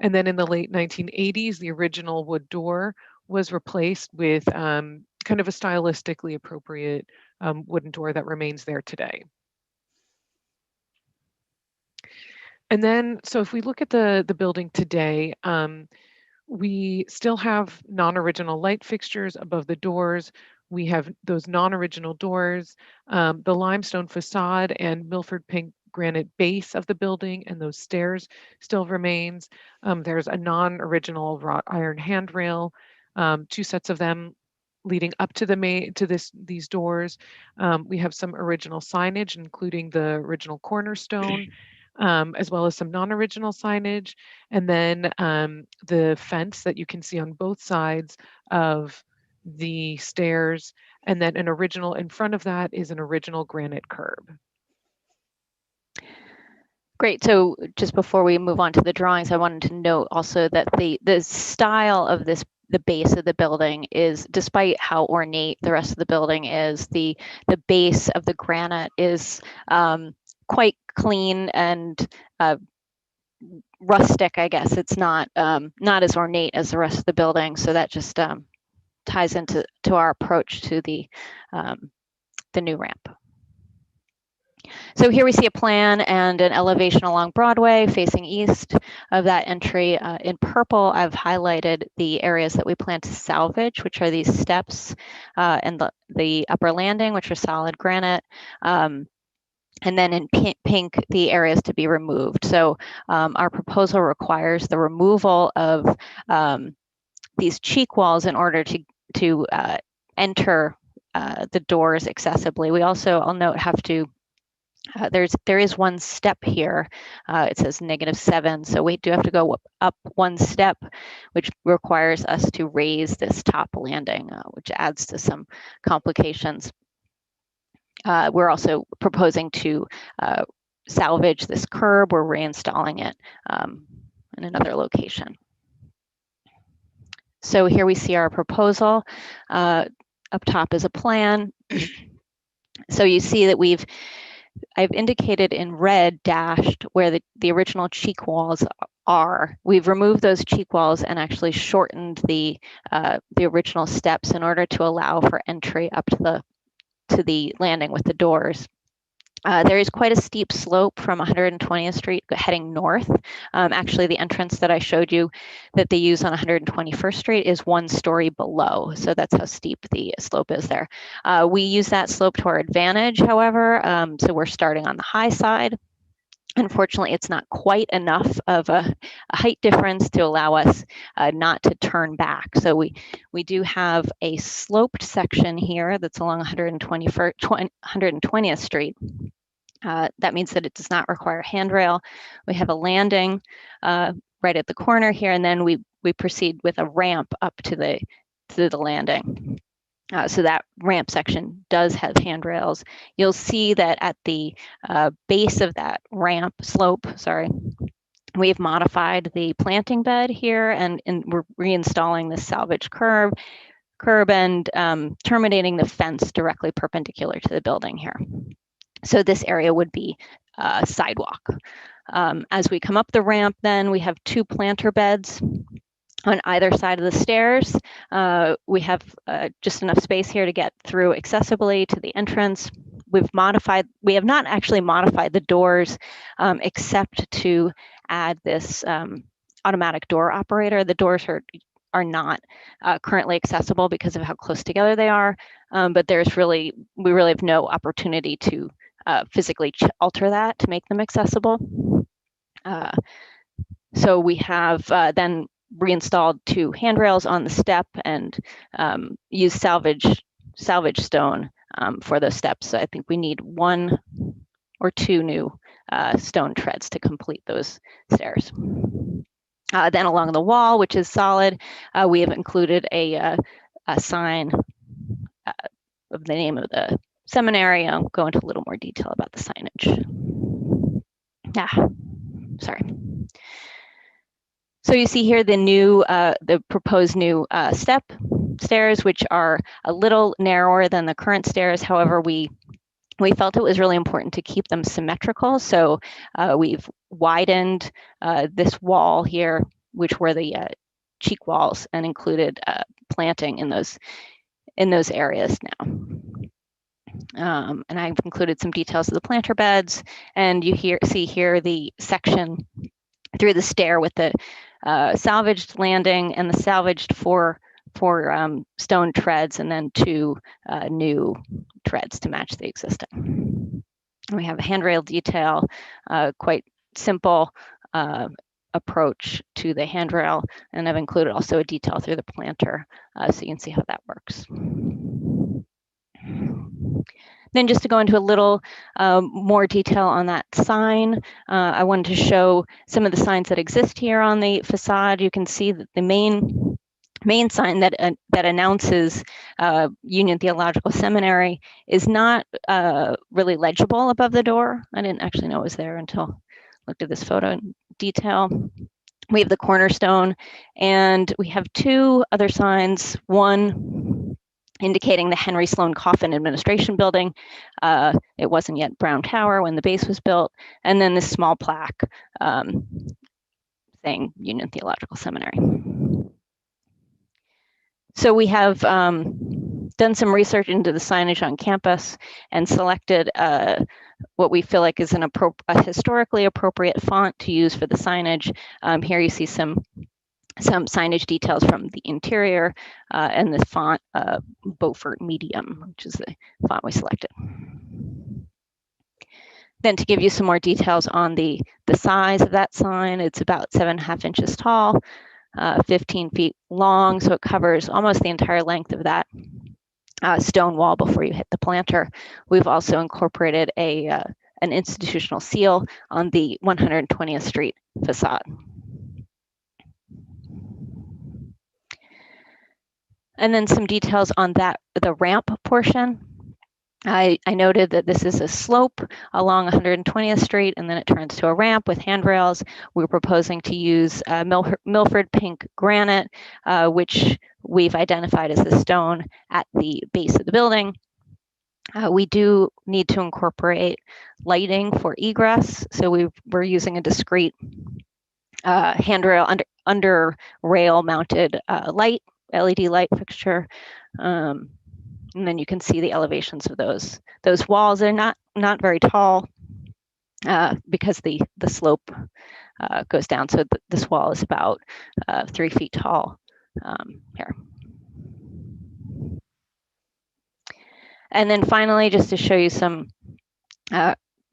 And then in the late 1980s, the original wood door was replaced with kind of a stylistically appropriate wooden door that remains there today. And then, so if we look at the building today, we still have non-original light fixtures above the doors. We have those non-original doors, the limestone facade and Milford pink granite base of the building, and those stairs still remains. There's a non-original wrought iron handrail, 2 sets of them leading up to these doors. We have some original signage, including the original cornerstone, as well as some non-original signage, and then the fence that you can see on both sides of the stairs, and then an original in front of that is an original granite curb. Great. So just before we move on to the drawings, I wanted to note also that the style of the base of the building is, despite how ornate the rest of the building is, the base of the granite is quite clean and rustic, I guess. It's not as ornate as the rest of the building, so that just ties into our approach to the new ramp. So here we see a plan and an elevation along Broadway facing east of that entry. In purple, I've highlighted the areas that we plan to salvage, which are these steps and the upper landing, which are solid granite. And then in pink, the areas to be removed. So our proposal requires the removal of these cheek walls in order to enter the doors accessibly. We also, I'll note, have to there is one step here. It says -7, so we do have to go up one step, which requires us to raise this top landing, which adds to some complications. We're also proposing to salvage this curb. We're reinstalling it in another location. So here we see our proposal. Up top is a plan. So you see that I've indicated in red dashed where the original cheek walls are. We've removed those cheek walls and actually shortened the original steps in order to allow for entry up to the landing with the doors. There is quite a steep slope from 120th Street heading north. Actually, the entrance that I showed you that they use on 121st Street is 1 story below. So that's how steep the slope is there. We use that slope to our advantage, however. So we're starting on the high side. Unfortunately, it's not quite enough of a height difference to allow us not to turn back. So we do have a sloped section here that's along 120th Street. That means that it does not require handrail. We have a landing right at the corner here, and then we proceed with a ramp up to the landing. So that ramp section does have handrails. You'll see that at the base of that ramp slope, we've modified the planting bed here, and we're reinstalling the salvage curb and terminating the fence directly perpendicular to the building here. So this area would be sidewalk. As we come up the ramp, then we have 2 planter beds on either side of the stairs. We have just enough space here to get through accessibly to the entrance. We have not actually modified the doors except to add this automatic door operator. The doors are not currently accessible because of how close together they are, but we really have no opportunity to physically alter that to make them accessible. So we have then reinstalled 2 handrails on the step and use salvage stone for those steps. So I think we need 1 or 2 new stone treads to complete those stairs. Then along the wall, which is solid, we have included a sign of the name of the seminary. I'll go into a little more detail about the signage. So you see here the proposed new stairs, which are a little narrower than the current stairs. However, we felt it was really important to keep them symmetrical. So we've widened this wall here, which were the cheek walls, and included planting in those areas now. And I've included some details of the planter beds, and you see here the section through the stair with the salvaged landing and the salvaged four stone treads, and then 2 new treads to match the existing. And we have a handrail detail, quite simple approach to the handrail, and I've included also a detail through the planter so you can see how that works. Then just to go into a little more detail on that sign, I wanted to show some of the signs that exist here on the facade. You can see that the main sign that announces Union Theological Seminary is not really legible above the door. I didn't actually know it was there until I looked at this photo in detail. We have the cornerstone, and we have 2 other signs. One indicating the Henry Sloan Coffin Administration Building. It wasn't yet Brown Tower when the base was built. And then this small plaque saying Union Theological Seminary. So we have done some research into the signage on campus and selected what we feel like is a historically appropriate font to use for the signage. Here you see some signage details from the interior and the font Beaufort Medium, which is the font we selected. Then to give you some more details on the size of that sign, it's about 7.5 inches tall, 15 feet long, so it covers almost the entire length of that stone wall before you hit the planter. We've also incorporated an institutional seal on the 120th Street facade. And then some details on the ramp portion. I noted that this is a slope along 120th Street, and then it turns to a ramp with handrails. We're proposing to use Milford pink granite, which we've identified as the stone at the base of the building. We do need to incorporate lighting for egress, so we're using a discrete handrail under rail mounted LED light fixture. And then you can see the elevations of those walls. They're not very tall because the slope goes down. So this wall is about 3 feet tall here. And then finally, just to show you some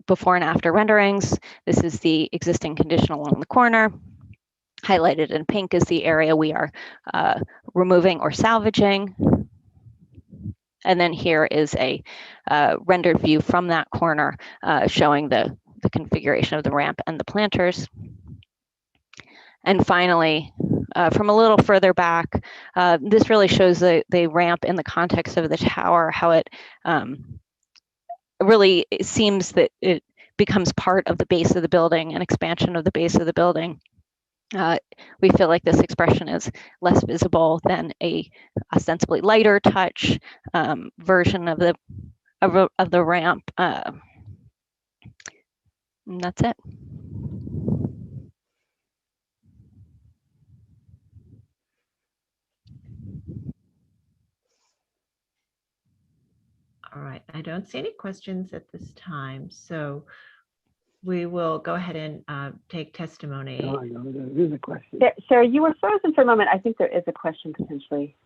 before and after renderings, this is the existing condition along the corner. Highlighted in pink is the area we are removing or salvaging. And then here is a rendered view from that corner showing the configuration of the ramp and the planters. And finally, from a little further back, this really shows the ramp in the context of the tower, how it really seems that it becomes part of the base of the building, an expansion of the base of the building. We feel like this expression is less visible than a ostensibly lighter touch version of the ramp. And that's it. All right, I don't see any questions at this time, so we will go ahead and take testimony. No, there is a question. Sarah, you were frozen for a moment. I think there is a question potentially.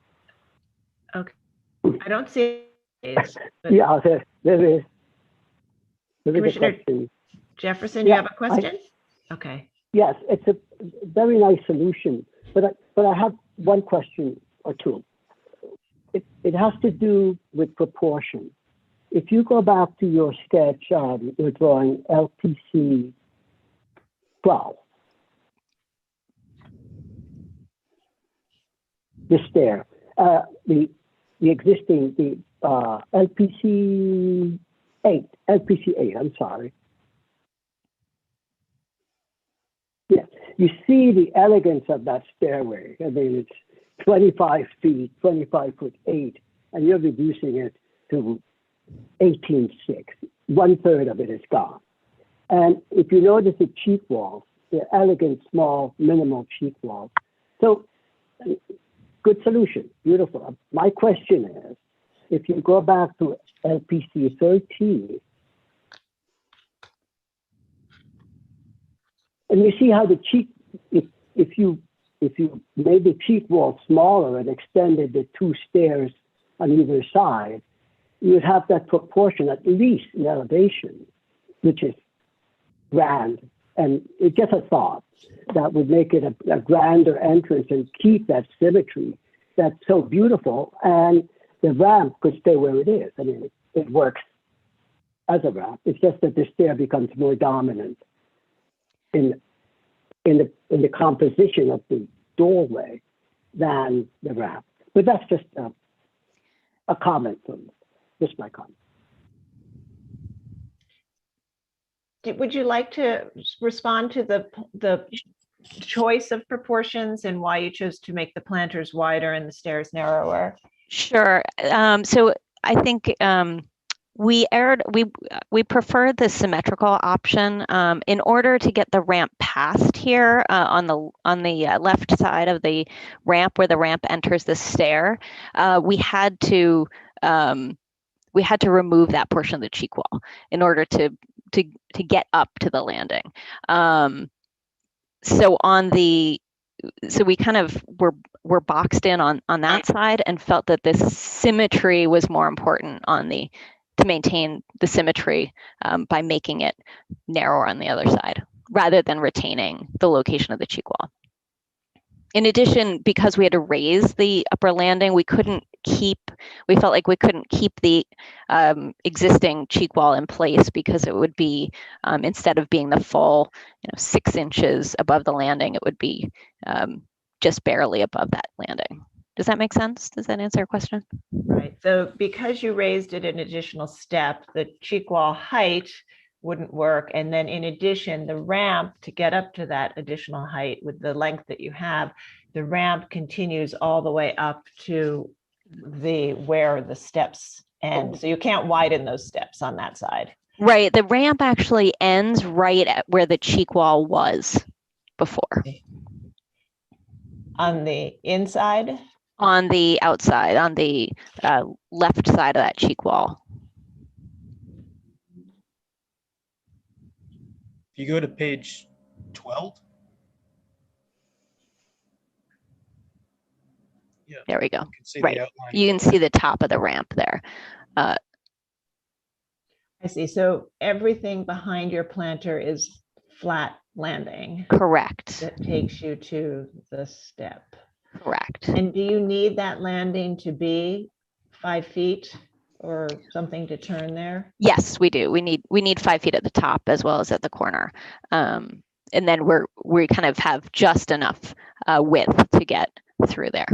Okay, I don't see it. Yeah, there is. Commissioner Jefferson, you have a question? Okay. Yes, it's a very nice solution, but I have one question or two. It has to do with proportion. If you go back to your sketch, you're drawing LPC 12. The stair, the existing, LPC 8, I'm sorry. Yes, you see the elegance of that stairway. I mean, it's 25 feet, 25'8", and you're reducing it to 18.6. 1/3 of it is gone. And if you notice the cheek walls, they're elegant, small, minimal cheek walls. So, good solution, beautiful. My question is, if you go back to LPC 13, and you see how the cheek, if you made the cheek wall smaller and extended the two stairs on either side, you would have that proportion at least in elevation, which is grand. And it's just a thought that would make it a grander entrance and keep that symmetry that's so beautiful. And the ramp could stay where it is. I mean, it works as a ramp. It's just that the stair becomes more dominant in the composition of the doorway than the ramp. But that's just a comment from just my comment. Would you like to respond to the choice of proportions and why you chose to make the planters wider and the stairs narrower? Sure. So I think We preferred the symmetrical option in order to get the ramp past here on the left side of the ramp where the ramp enters the stair. We had to remove that portion of the cheek wall in order to get up to the landing. So we kind of were boxed in on that side and felt that this symmetry was more important to maintain the symmetry by making it narrower on the other side rather than retaining the location of the cheek wall. In addition, because we had to raise the upper landing, we felt like we couldn't keep the existing cheek wall in place because it would be, instead of being the full 6 inches above the landing, it would be just barely above that landing. Does that make sense? Does that answer your question? Right. So because you raised it an additional step, the cheek wall height wouldn't work. And then in addition, the ramp to get up to that additional height with the length that you have, the ramp continues all the way up to where the steps end. So you can't widen those steps on that side. Right. The ramp actually ends right at where the cheek wall was before. On the inside? On the outside, on the left side of that cheek wall. If you go to page 12. Yeah. There we go. You can see right. the outline. You can see the top of the ramp there. I see. So everything behind your planter is flat landing. Correct. That takes you to the step. Correct. And do you need that landing to be 5 feet or something to turn there? Yes, we do. We need 5 feet at the top as well as at the corner. And then we kind of have just enough width to get through there.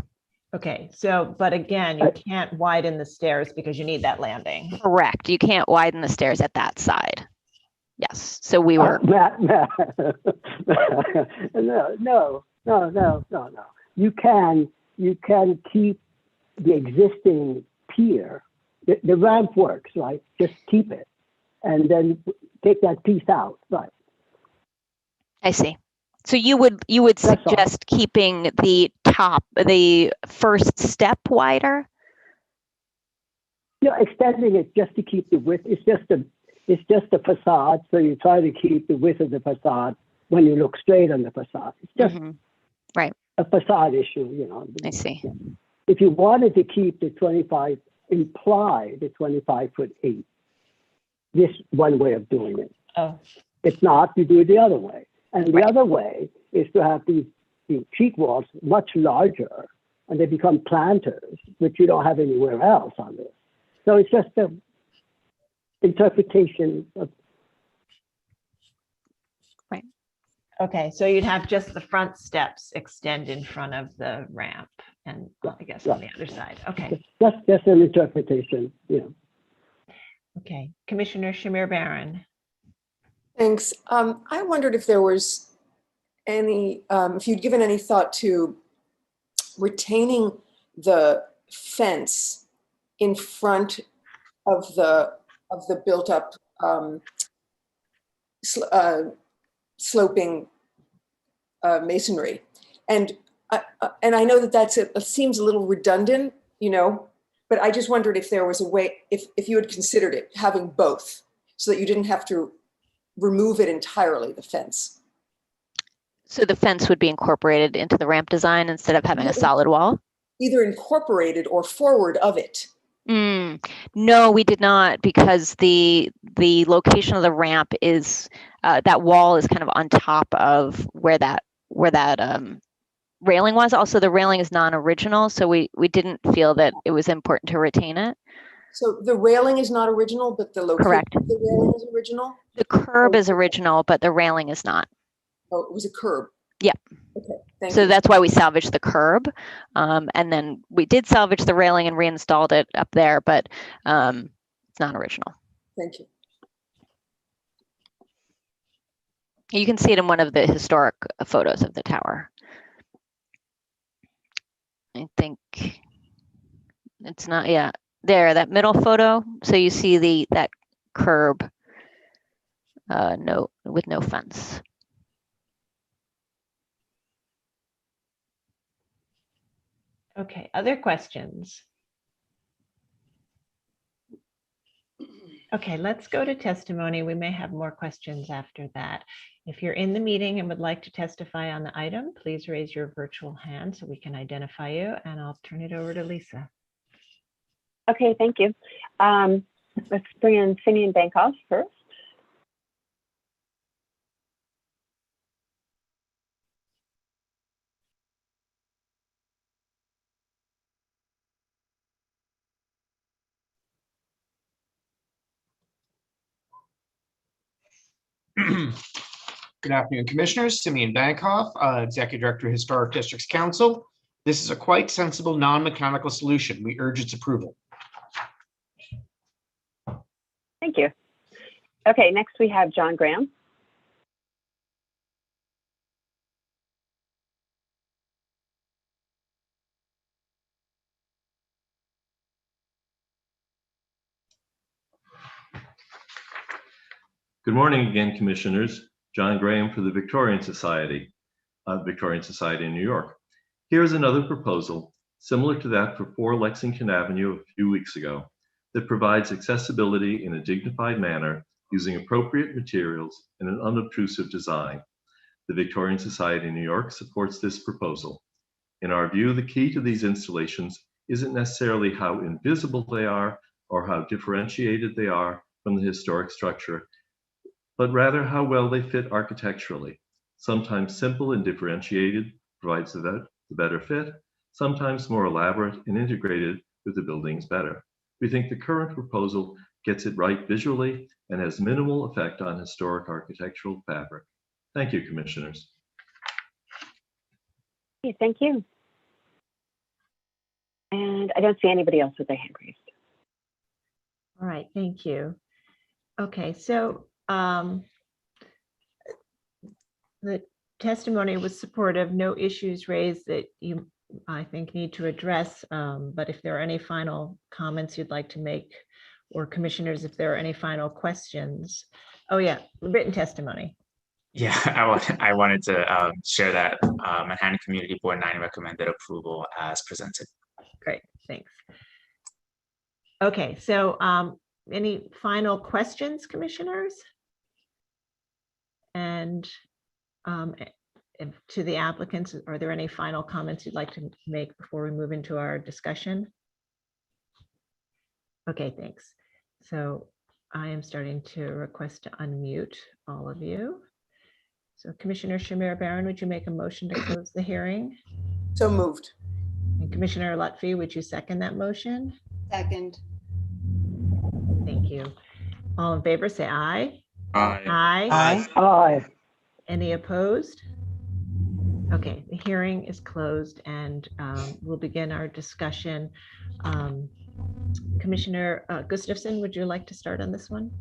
Okay, so, but again, you can't widen the stairs because you need that landing. Correct. You can't widen the stairs at that side. Yes. So we were. No. You can keep the existing pier. The ramp works, right? Just keep it, and then take that piece out, right? I see. So you would suggest keeping the first step wider? Yeah, extending it just to keep the width. It's just a facade, so you try to keep the width of the facade when you look straight on the facade. It's just right. A facade issue, I see. If you wanted to keep the 25, imply the 25-foot 8, this one way of doing it. Oh. If not, you do it the other way. And the other way is to have these cheek walls much larger, and they become planters, which you don't have anywhere else on this. So it's just an interpretation of. Right. Okay, so you'd have just the front steps extend in front of the ramp, and I guess on the other side. Okay. Just an interpretation, Okay, Commissioner Shamir Barron. Thanks. I wondered if there was any, if you'd given any thought to retaining the fence in front of the built-up sloping masonry, and I know that it seems a little redundant, but I just wondered if there was a way, if you had considered it, having both, so that you didn't have to remove it entirely, the fence. So the fence would be incorporated into the ramp design instead of having a solid wall? Either incorporated or forward of it. No, we did not, because the location of the ramp is, that wall is kind of on top of where that railing was. Also, the railing is non-original, so we didn't feel that it was important to retain it. So the railing is not original, but the location Correct. of the railing is original? The curb is original, but the railing is not. Oh, it was a curb. Yeah. Okay, thank So you. that's why we salvaged the curb. And then we did salvage the railing and reinstalled it up there, but it's not original. Thank you. You can see it in one of the historic photos of the tower. I think it's not, yeah. there, that middle photo. So you see that curb, with no fence. Okay, other questions? Okay, let's go to testimony. We may have more questions after that. If you're in the meeting and would like to testify on the item, please raise your virtual hand so we can identify you, and I'll turn it over to Lisa. Okay, thank you. Let's bring in Simeon Bankoff first. Good afternoon, Commissioners. Simeon Bankoff, Executive Director, Historic Districts Council. This is a quite sensible non-mechanical solution. We urge its approval. Thank you. Okay, next we have John Graham. Good morning again, Commissioners. John Graham for the Victorian Society in New York. Here's another proposal similar to that for 4 Lexington Avenue a few weeks ago that provides accessibility in a dignified manner using appropriate materials and an unobtrusive design. The Victorian Society in New York supports this proposal. In our view, the key to these installations isn't necessarily how invisible they are or how differentiated they are from the historic structure, but rather how well they fit architecturally. Sometimes simple and differentiated provides the better fit, sometimes more elaborate and integrated with the buildings better. We think the current proposal gets it right visually and has minimal effect on historic architectural fabric. Thank you, Commissioners. Okay, thank you. And I don't see anybody else with their hand raised. All right, thank you. Okay, so the testimony was supportive, no issues raised that you, I think, need to address. But if there are any final comments you'd like to make, or commissioners, if there are any final questions. Oh yeah, written testimony. Yeah, I wanted to share that Manhattan Community Board 9 recommended approval as presented. Great, thanks. Okay, so any final questions, commissioners? And to the applicants, are there any final comments you'd like to make before we move into our discussion? Okay, thanks. So I am starting to request to unmute all of you. So Commissioner Shamir Barron, would you make a motion to close the hearing? So moved. And Commissioner Lutfi, would you second that motion? Second. Thank you. All in favor, say aye. Aye. Aye. Aye. Aye. Any opposed? Okay, the hearing is closed and we'll begin our discussion. Commissioner Gustafson, would you like to start on this one?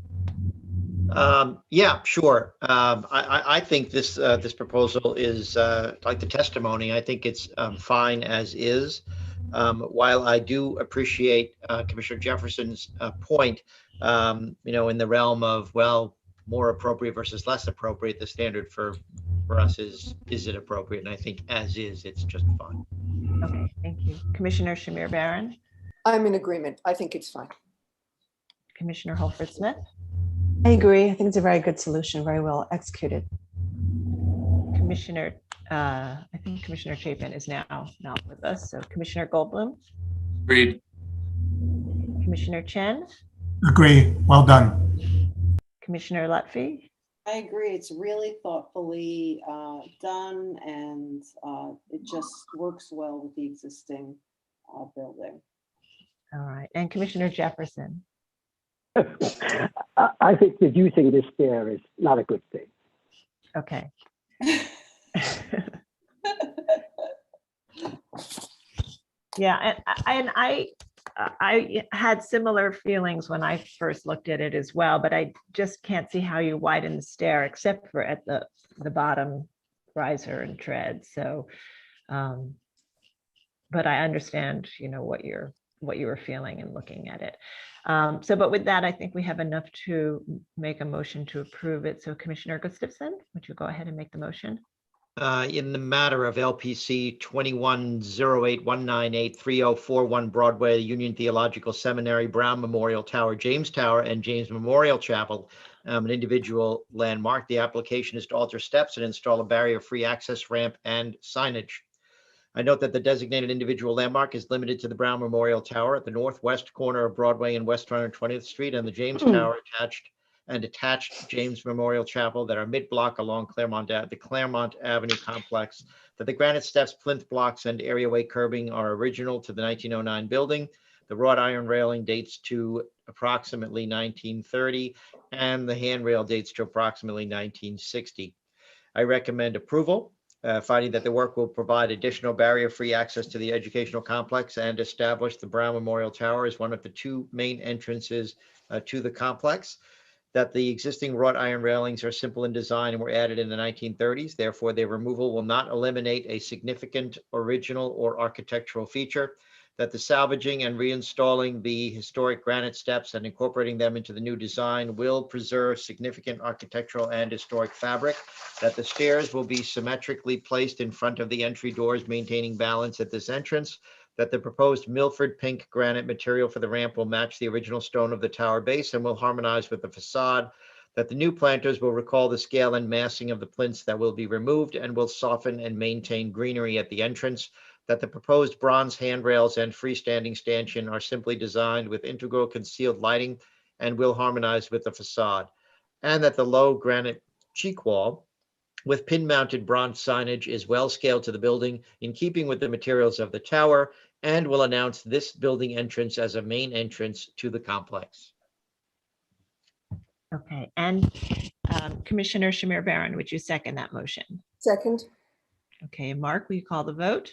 Yeah, sure. I think this proposal is like the testimony. I think it's fine as is. While I do appreciate Commissioner Jefferson's point, in the realm of, well, more appropriate versus less appropriate, the standard for us is it appropriate? And I think as is, it's just fine. Okay, thank you. Commissioner Shamir Barron. I'm in agreement. I think it's fine. Commissioner Holford Smith. I agree. I think it's a very good solution, very well executed. Commissioner, I think Commissioner Chapin is now not with us. So Commissioner Goldblum. Agreed. Commissioner Chen. Agree. Well done. Commissioner Lutfi. I agree. It's really thoughtfully done, and it just works well with the existing building. All right, and Commissioner Jefferson. I think that using this stair is not a good thing. Okay. Yeah, and I had similar feelings when I first looked at it as well, but I just can't see how you widen the stair except for at the bottom riser and tread. So, but I understand, what you're what you were feeling and looking at it. But with that, I think we have enough to make a motion to approve it. So Commissioner Gustafson, would you go ahead and make the motion? In the matter of LPC 210819830441 Broadway, Union Theological Seminary, Brown Memorial Tower, James Tower, and James Memorial Chapel, an individual landmark. The application is to alter steps and install a barrier-free access ramp and signage. I note that the designated individual landmark is limited to the Brown Memorial Tower at the northwest corner of Broadway and West 120th Street, and the James Tower attached James Memorial Chapel that are mid-block along the Claremont Avenue complex. That the granite steps, plinth blocks, and areaway curbing are original to the 1909 building. The wrought iron railing dates to approximately 1930, and the handrail dates to approximately 1960. I recommend approval, finding that the work will provide additional barrier-free access to the educational complex and establish the Brown Memorial Tower as one of the two main entrances to the complex. That the existing wrought iron railings are simple in design and were added in the 1930s. Therefore, their removal will not eliminate a significant original or architectural feature. That the salvaging and reinstalling the historic granite steps and incorporating them into the new design will preserve significant architectural and historic fabric. That the stairs will be symmetrically placed in front of the entry doors, maintaining balance at this entrance. That the proposed Milford pink granite material for the ramp will match the original stone of the tower base and will harmonize with the facade. That the new planters will recall the scale and massing of the plinths that will be removed and will soften and maintain greenery at the entrance. That the proposed bronze handrails and freestanding stanchion are simply designed with integral concealed lighting and will harmonize with the facade. And that the low granite cheek wall with pin-mounted bronze signage is well scaled to the building in keeping with the materials of the tower and will announce this building entrance as a main entrance to the complex. Okay, and Commissioner Shamir Barron, would you second that motion? Second. Okay, Mark, will you call the vote?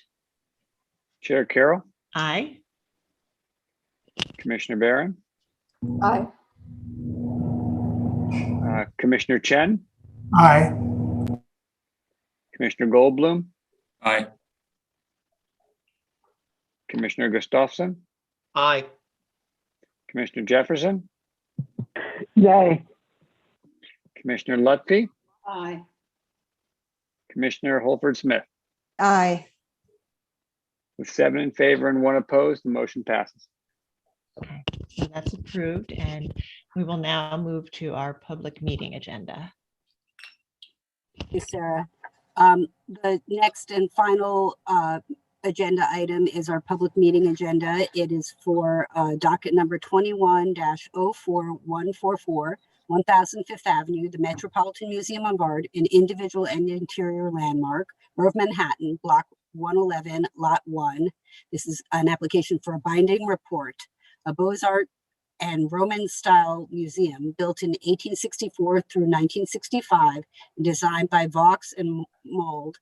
Chair Carroll, Aye. Commissioner Barron, Aye. Commissioner Chen, Aye. Commissioner Goldblum, Aye. Commissioner Gustafson, Aye. Commissioner Jefferson, Nay. Commissioner Lutfi, Aye. Commissioner Holford Smith. Aye. With 7 in favor and 1 opposed, the motion passes. Okay, so that's approved, and we will now move to our public meeting agenda. Thank you, Sarah. The next and final agenda item is our public meeting agenda. It is for docket number 21-04144, 1000 Fifth Avenue, the Metropolitan Museum of Art, an individual and interior landmark, Borough of Manhattan, Block 111, Lot 1. This is an application for a binding report. A Beaux-Arts and Roman style museum built in 1864 through 1965 and designed by Vaux and Mold,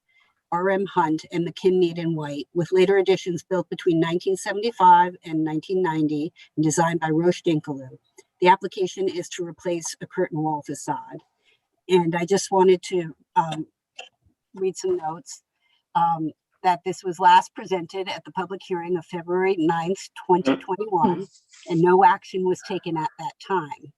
R.M. Hunt, and McKim Mead and White, with later additions built between 1975 and 1990 and designed by Roche Dinkeloo. The application is to replace a curtain wall facade. And I just wanted to read some notes. That this was last presented at the public hearing of February 9th, 2021, and no action was taken at that time.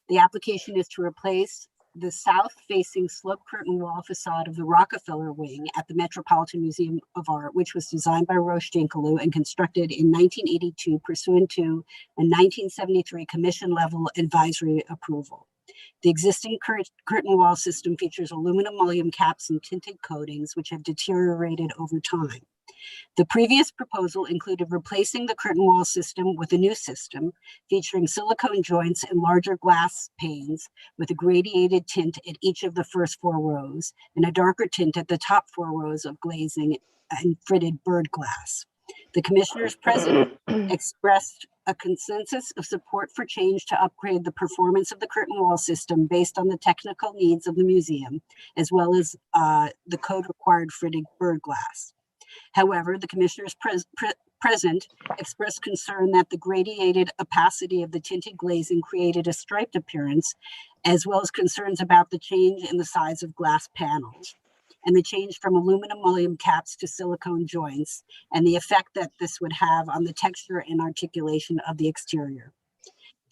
The application is to replace the south-facing slope curtain wall facade of the Rockefeller Wing at the Metropolitan Museum of Art, which was designed by Roche Dinkeloo and constructed in 1982 pursuant to a 1973 commission-level advisory approval. The existing curtain wall system features aluminum mullion caps and tinted coatings, which have deteriorated over time. The previous proposal included replacing the curtain wall system with a new system featuring silicone joints and larger glass panes with a gradiated tint at each of the first 4 rows and a darker tint at the top 4 rows of glazing and fritted bird glass. The commissioners present expressed a consensus of support for change to upgrade the performance of the curtain wall system based on the technical needs of the museum, as well as the code required fritted bird glass. However, the commissioners present expressed concern that the gradiated opacity of the tinted glazing created a striped appearance, as well as concerns about the change in the size of glass panels. and the change from aluminum mullion caps to silicone joints, and the effect that this would have on the texture and articulation of the exterior.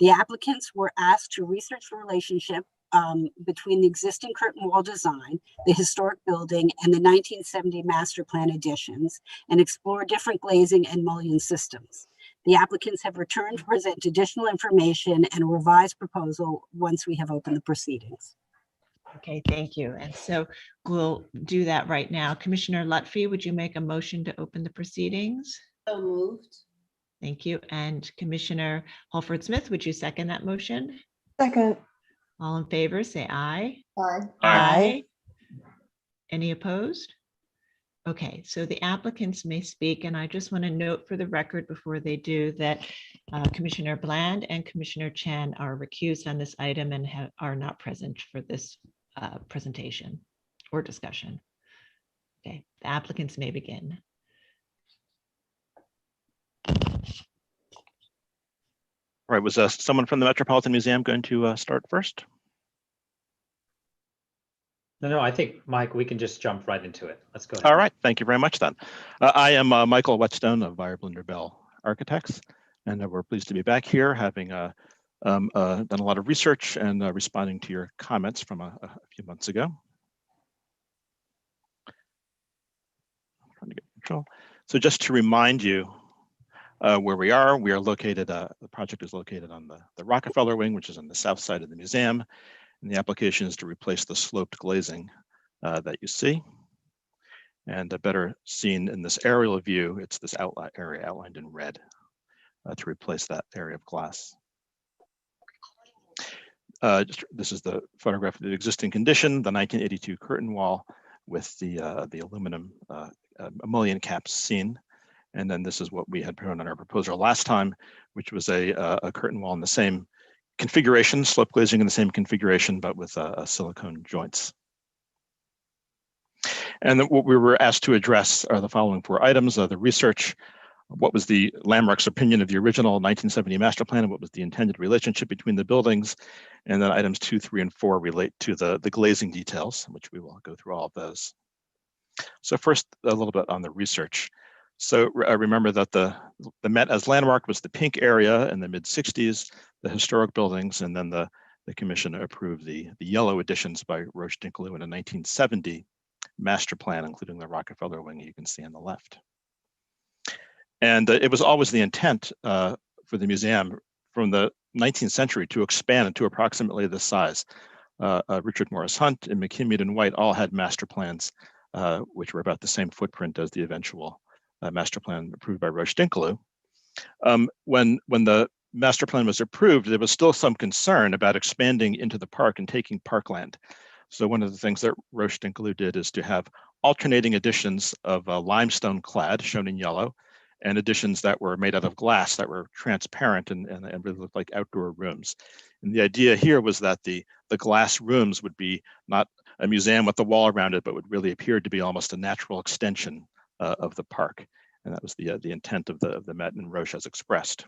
The applicants were asked to research the relationship between the existing curtain wall design, the historic building, and the 1970 master plan additions, and explore different glazing and mullion systems. The applicants have returned to present additional information and a revised proposal once we have opened the proceedings. Okay, thank you. And so we'll do that right now. Commissioner Lutfi, would you make a motion to open the proceedings? So moved. Thank you. And Commissioner Holford-Smith, would you second that motion? Second. All in favor, say aye. Aye. Aye. Any opposed? Okay, so the applicants may speak, and I just want to note for the record before they do that Commissioner Bland and Commissioner Chan are recused on this item and are not present for this presentation or discussion. Okay, the applicants may begin. All right, was someone from the Metropolitan Museum going to start first? No, I think, Mike, we can just jump right into it. Let's go ahead. All right, thank you very much then. I am Michael Whetstone of Byerblinder Bell Architects, and we're pleased to be back here having done a lot of research and responding to your comments from a few months ago. I'm trying to get control. So just to remind you where we are located, the project is located on the Rockefeller wing, which is on the south side of the museum. And the application is to replace the sloped glazing that you see. And better seen in this aerial view, it's this area outlined in red to replace that area of glass. This is the photograph of the existing condition, the 1982 curtain wall with the aluminum mullion caps seen. And then this is what we had put on our proposal last time, which was a curtain wall in the same configuration, slope glazing in the same configuration, but with silicone joints. And then what we were asked to address are the following 4 items: the research, what was the landmark's opinion of the original 1970 master plan, and what was the intended relationship between the buildings, and then items 2, 3, and 4 relate to the glazing details, which we will go through all of those. So first, a little bit on the research. So remember that the Met as landmark was the pink area in the mid-60s, the historic buildings, and then the commission approved the yellow additions by Roche-Dinkeloo in a 1970 master plan, including the Rockefeller wing you can see on the left. And it was always the intent for the museum from the 19th century to expand to approximately this size. Richard Morris Hunt and McKim and White all had master plans, which were about the same footprint as the eventual master plan approved by Roche-Dinkeloo. When the master plan was approved, there was still some concern about expanding into the park and taking parkland. So one of the things that Roche-Dinkeloo did is to have alternating additions of limestone clad, shown in yellow, and additions that were made out of glass that were transparent and really looked like outdoor rooms. And the idea here was that the glass rooms would be not a museum with the wall around it, but would really appear to be almost a natural extension of the park. And that was the intent of the Met and Roche as expressed.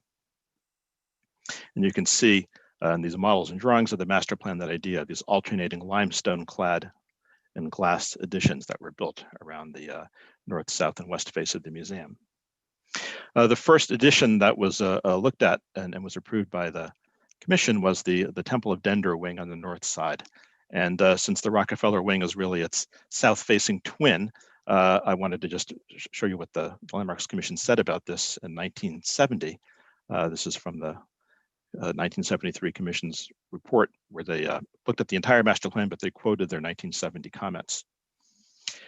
And you can see in these models and drawings of the master plan that idea, these alternating limestone clad and glass additions that were built around the north, south, and west face of the museum. The first addition that was looked at and was approved by the commission was the Temple of Dender wing on the north side. And since the Rockefeller wing is really its south-facing twin, I wanted to just show you what the Landmarks Commission said about this in 1970. This is from the 1973 Commission's report, where they looked at the entire master plan, but they quoted their 1970 comments.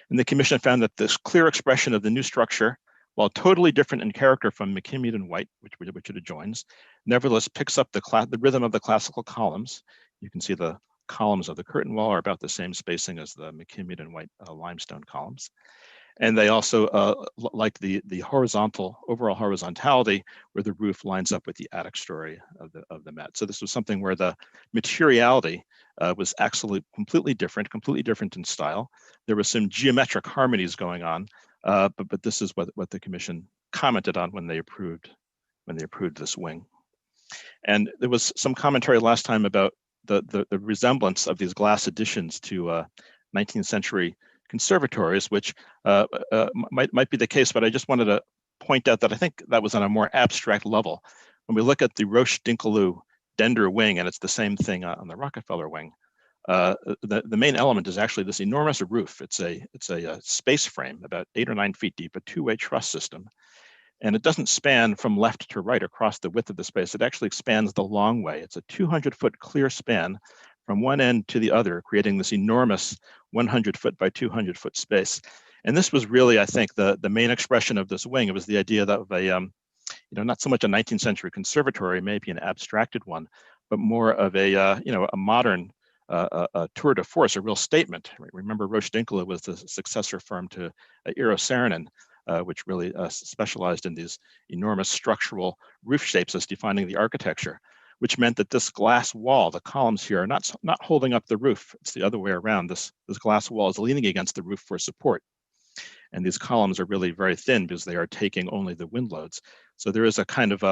And the commission found that this clear expression of the new structure, while totally different in character from McKim and White, which it adjoins, nevertheless picks up the rhythm of the classical columns. You can see the columns of the curtain wall are about the same spacing as the McKim and White limestone columns. And they also like the overall horizontality, where the roof lines up with the attic story of the Met. So this was something where the materiality was actually completely different in style. There was some geometric harmonies going on, but this is what the commission commented on when they approved this wing. And there was some commentary last time about the resemblance of these glass additions to 19th century conservatories, which might be the case, but I just wanted to point out that I think that was on a more abstract level. When we look at the Roche-Dinkeloo Dender wing, and it's the same thing on the Rockefeller wing, the main element is actually this enormous roof. It's a space frame about 8 or 9 feet deep, a two-way truss system. And it doesn't span from left to right across the width of the space. It actually expands the long way. It's a 200-foot clear span from one end to the other, creating this enormous 100-foot by 200-foot space. And this was really, I think, the main expression of this wing. It was the idea that of a, not so much a 19th century conservatory, maybe an abstracted one, but more of a, a modern tour de force, a real statement. Remember, Roche-Dinkeloo was the successor firm to Eero Saarinen, which really specialized in these enormous structural roof shapes as defining the architecture, which meant that this glass wall, the columns here, are not holding up the roof. It's the other way around. This glass wall is leaning against the roof for support. And these columns are really very thin because they are taking only the wind loads. So there is a kind of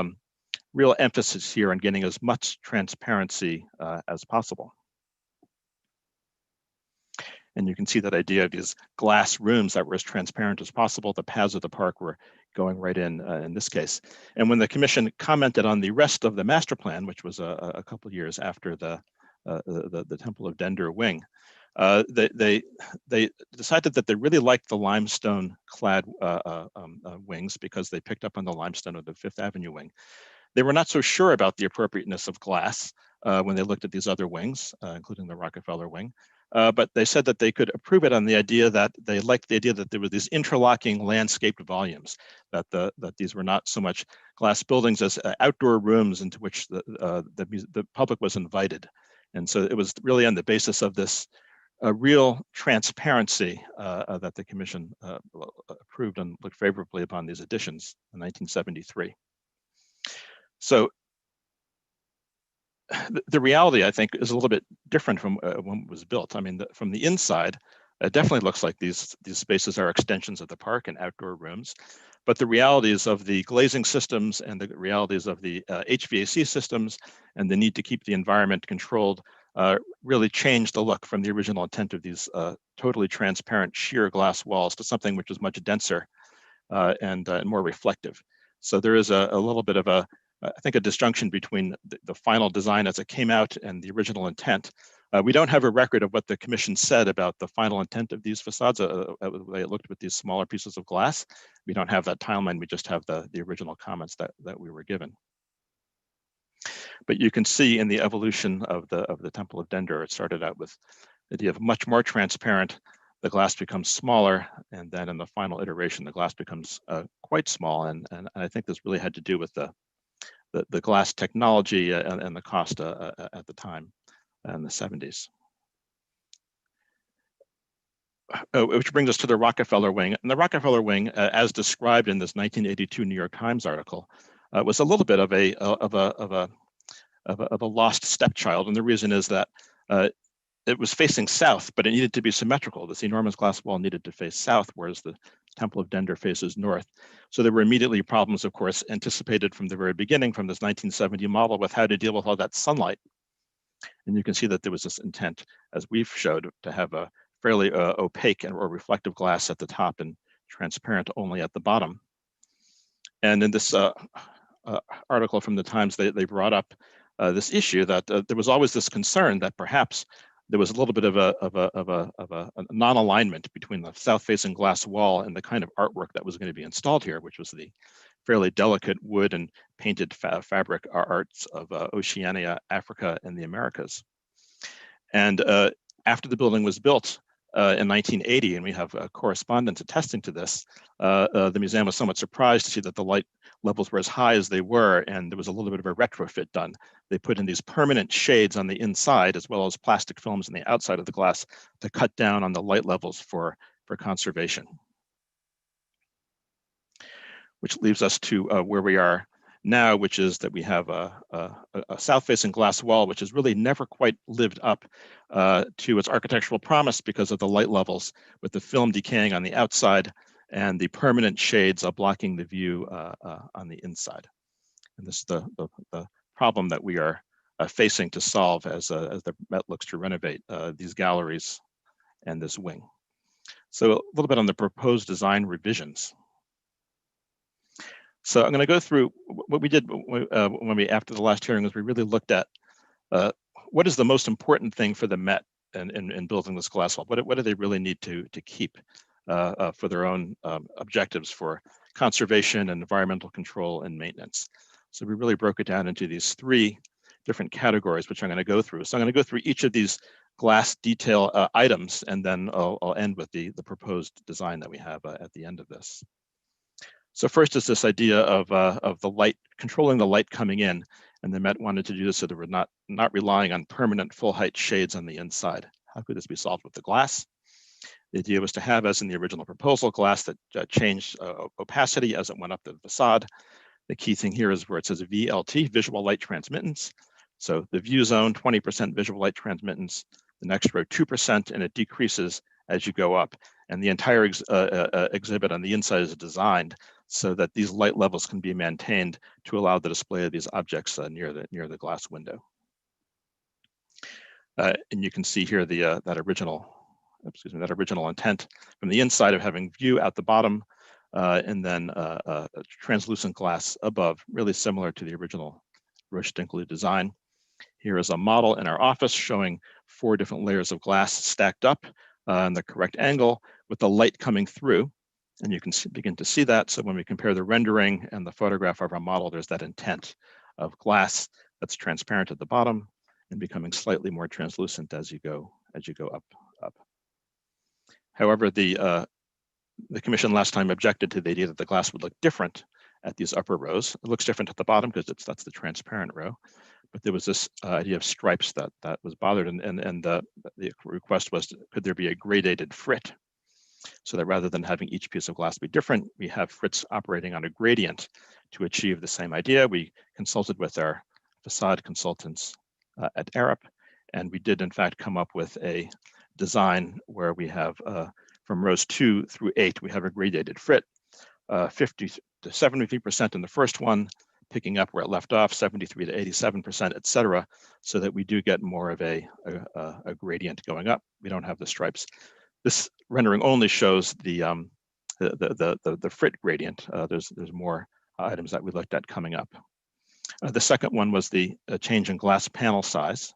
real emphasis here on getting as much transparency as possible. And you can see that idea of these glass rooms that were as transparent as possible. The paths of the park were going right in this case. And when the commission commented on the rest of the master plan, which was a couple of years after the Temple of Dender wing, they decided that they really liked the limestone clad wings because they picked up on the limestone of the Fifth Avenue wing. They were not so sure about the appropriateness of glass when they looked at these other wings, including the Rockefeller wing. But they said that they could approve it on the idea that they liked the idea that there were these interlocking landscaped volumes, that these were not so much glass buildings as outdoor rooms into which the public was invited. And so it was really on the basis of this real transparency that the commission approved and looked favorably upon these additions in 1973. So the reality, I think, is a little bit different from when it was built. I mean, from the inside, it definitely looks like these spaces are extensions of the park and outdoor rooms. But the realities of the glazing systems and the realities of the HVAC systems and the need to keep the environment controlled really changed the look from the original intent of these totally transparent sheer glass walls to something which is much denser and more reflective. So there is a little bit of I think a disjunction between the final design as it came out and the original intent. We don't have a record of what the commission said about the final intent of these facades, the way it looked with these smaller pieces of glass. We don't have that timeline, we just have the original comments that we were given. But you can see in the evolution of the Temple of Dender, it started out with the idea of much more transparent, the glass becomes smaller, and then in the final iteration, the glass becomes quite small. And I think this really had to do with the glass technology and the cost at the time in the 70s. Which brings us to the Rockefeller wing. And the Rockefeller wing, as described in this 1982 New York Times article, was a little bit of a lost stepchild. And the reason is that it was facing south, but it needed to be symmetrical. This enormous glass wall needed to face south, whereas the Temple of Dender faces north. So there were immediately problems, of course, anticipated from the very beginning from this 1970 model with how to deal with all that sunlight. And you can see that there was this intent, as we've showed, to have a fairly opaque or reflective glass at the top and transparent only at the bottom. And in this article from the Times, they brought up this issue that there was always this concern that perhaps there was a little bit of a non-alignment between the south-facing glass wall and the kind of artwork that was going to be installed here, which was the fairly delicate wood and painted fabric arts of Oceania, Africa, and the Americas. And after the building was built in 1980, and we have correspondence attesting to this, the museum was somewhat surprised to see that the light levels were as high as they were, and there was a little bit of a retrofit done. They put in these permanent shades on the inside as well as plastic films on the outside of the glass to cut down on the light levels for conservation. Which leaves us to where we are now, which is that we have a south-facing glass wall, which has really never quite lived up to its architectural promise because of the light levels, with the film decaying on the outside and the permanent shades blocking the view on the inside. And this is the problem that we are facing to solve as the Met looks to renovate these galleries and this wing. So a little bit on the proposed design revisions. So I'm going to go through what we did after the last hearing, is we really looked at what is the most important thing for the Met in building this glass wall. What do they really need to keep for their own objectives for conservation and environmental control and maintenance. So we really broke it down into these 3 different categories, which I'm going to go through. So I'm going to go through each of these glass detail items, and then I'll end with the proposed design that we have at the end of this. So first is this idea of the light, controlling the light coming in, and the Met wanted to do this so that we're not relying on permanent full height shades on the inside. How could this be solved with the glass? The idea was to have, as in the original proposal, glass that changed opacity as it went up the facade. The key thing here is where it says VLT, visual light transmittance. So the view zone, 20% visual light transmittance, the next row 2%, and it decreases as you go up. And the entire exhibit on the inside is designed so that these light levels can be maintained to allow the display of these objects near the glass window. And you can see here that original intent from the inside of having view at the bottom, and then translucent glass above, really similar to the original Roche-Dinkley design. Here is a model in our office showing 4 different layers of glass stacked up in the correct angle with the light coming through. And you can begin to see that. So when we compare the rendering and the photograph of our model, there's that intent of glass that's transparent at the bottom and becoming slightly more translucent as you go up. However, the commission last time objected to the idea that the glass would look different at these upper rows. It looks different at the bottom because that's the transparent row. But there was this idea of stripes that was bothered, and the request was, could there be a gradated frit? So that rather than having each piece of glass be different, we have frits operating on a gradient to achieve the same idea. We consulted with our facade consultants at Arup, and we did in fact come up with a design where we have from rows 2 through 8, we have a gradated frit, 50 to 73% in the first one, picking up where it left off, 73 to 87%, et cetera, so that we do get more of a gradient going up. We don't have the stripes. This rendering only shows the frit gradient. There's more items that we looked at coming up. The second one was the change in glass panel size.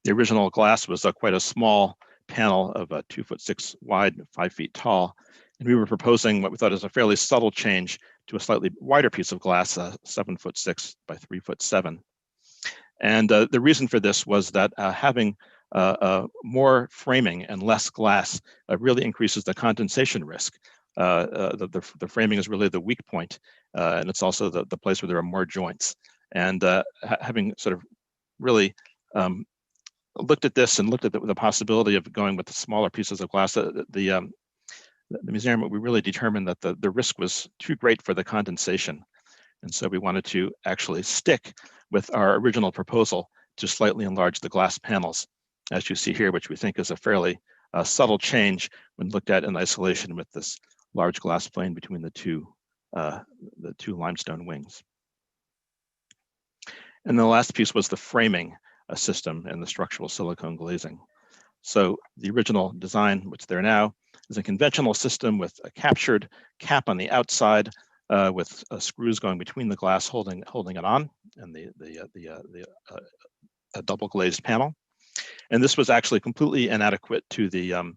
The original glass was quite a small panel of 2'6" wide, 5 feet tall. And we were proposing what we thought is a fairly subtle change to a slightly wider piece of glass, 7'6" by 3'7". And the reason for this was that having more framing and less glass really increases the condensation risk. The framing is really the weak point, and it's also the place where there are more joints. And having sort of really looked at this and looked at the possibility of going with the smaller pieces of glass, the museum, we really determined that the risk was too great for the condensation. And so we wanted to actually stick with our original proposal to slightly enlarge the glass panels, as you see here, which we think is a fairly subtle change when looked at in isolation with this large glass plane between the two limestone wings. And the last piece was the framing system and the structural silicone glazing. So the original design, which there now, is a conventional system with a captured cap on the outside with screws going between the glass holding it on, and a double glazed panel. And this was actually completely inadequate to the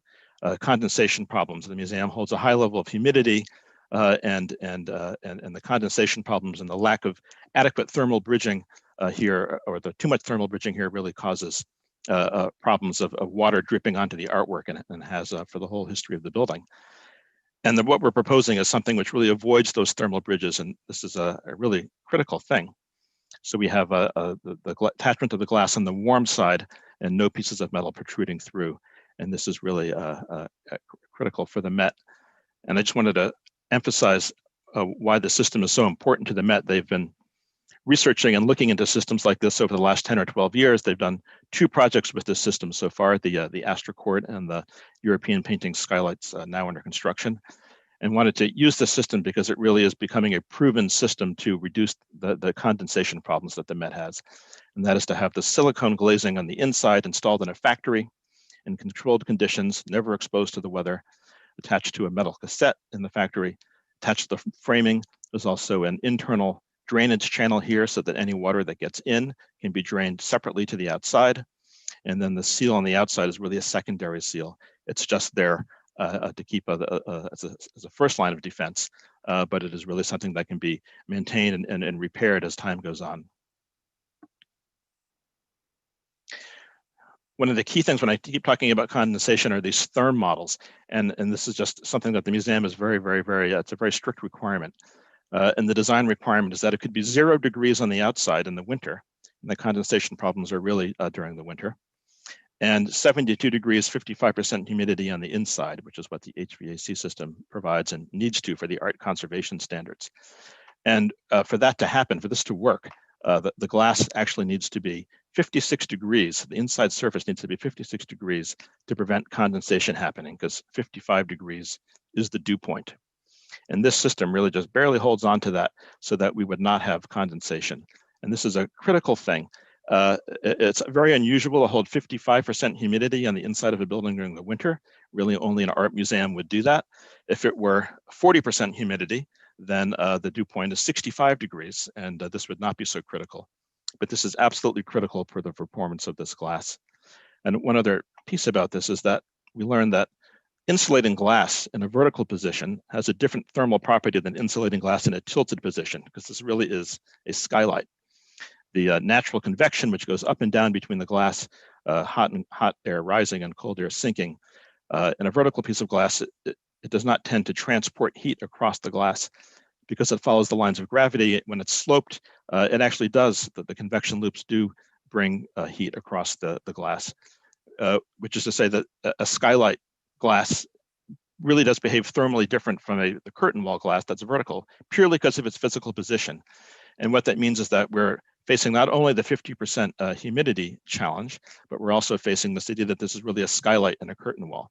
condensation problems. The museum holds a high level of humidity and the condensation problems and the lack of adequate thermal bridging here, or the too much thermal bridging here, really causes problems of water dripping onto the artwork, and has for the whole history of the building. And what we're proposing is something which really avoids those thermal bridges, and this is a really critical thing. So we have the attachment of the glass on the warm side and no pieces of metal protruding through. And this is really critical for the Met. And I just wanted to emphasize why the system is so important to the Met. They've been researching and looking into systems like this over the last 10 or 12 years. They've done 2 projects with this system so far, the Astrocourt and the European Painting Skylights now under construction, and wanted to use the system because it really is becoming a proven system to reduce the condensation problems that the Met has. And that is to have the silicone glazing on the inside installed in a factory, in controlled conditions, never exposed to the weather, attached to a metal cassette in the factory. Attached to the framing, there's also an internal drainage channel here so that any water that gets in can be drained separately to the outside. And then the seal on the outside is really a secondary seal. It's just there to keep as a first line of defense, but it is really something that can be maintained and repaired as time goes on. One of the key things when I keep talking about condensation are these therm models. And this is just something that the museum is it's a very strict requirement. And the design requirement is that it could be 0 degrees on the outside in the winter. And the condensation problems are really during the winter. And 72 degrees, 55% humidity on the inside, which is what the HVAC system provides and needs to for the art conservation standards. And for that to happen, for this to work, the glass actually needs to be 56 degrees. The inside surface needs to be 56 degrees to prevent condensation happening, because 55 degrees is the dew point. And this system really just barely holds on to that so that we would not have condensation. And this is a critical thing. It's very unusual to hold 55% humidity on the inside of a building during the winter. Really only an art museum would do that. If it were 40% humidity, then the dew point is 65 degrees, and this would not be so critical. But this is absolutely critical for the performance of this glass. And one other piece about this is that we learned that insulating glass in a vertical position has a different thermal property than insulating glass in a tilted position, because this really is a skylight. The natural convection, which goes up and down between the glass, hot air rising and cold air sinking. In a vertical piece of glass, it does not tend to transport heat across the glass because it follows the lines of gravity. When it's sloped, it actually does, the convection loops do bring heat across the glass, which is to say that a skylight glass really does behave thermally different from the curtain wall glass that's vertical, purely because of its physical position. And what that means is that we're facing not only the 50% humidity challenge, but we're also facing this idea that this is really a skylight and a curtain wall.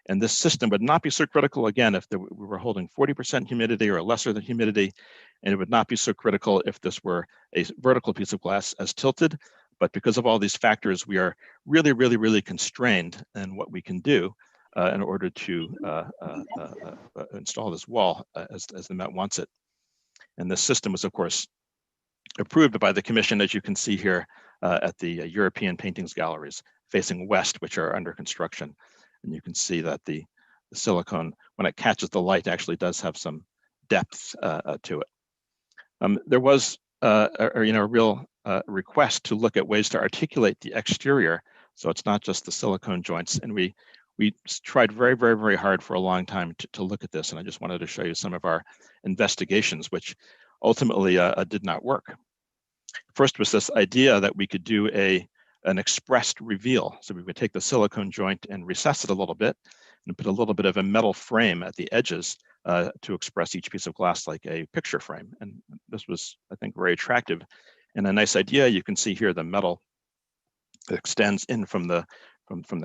And this system would not be so critical, again, if we were holding 40% humidity or lesser than humidity, and it would not be so critical if this were a vertical piece of glass as tilted. But because of all these factors, we are really, really, really constrained in what we can do in order to install this wall as the Met wants it. And this system was, of course, approved by the commission, as you can see here at the European Paintings Galleries facing west, which are under construction. And you can see that the silicone, when it catches the light, actually does have some depth to it. There was a real request to look at ways to articulate the exterior, so it's not just the silicone joints. And we tried very, very, very hard for a long time to look at this. And I just wanted to show you some of our investigations, which ultimately did not work. First was this idea that we could do an expressed reveal. So we would take the silicone joint and recess it a little bit and put a little bit of a metal frame at the edges to express each piece of glass like a picture frame. And this was, I think, very attractive and a nice idea. You can see here the metal extends in from the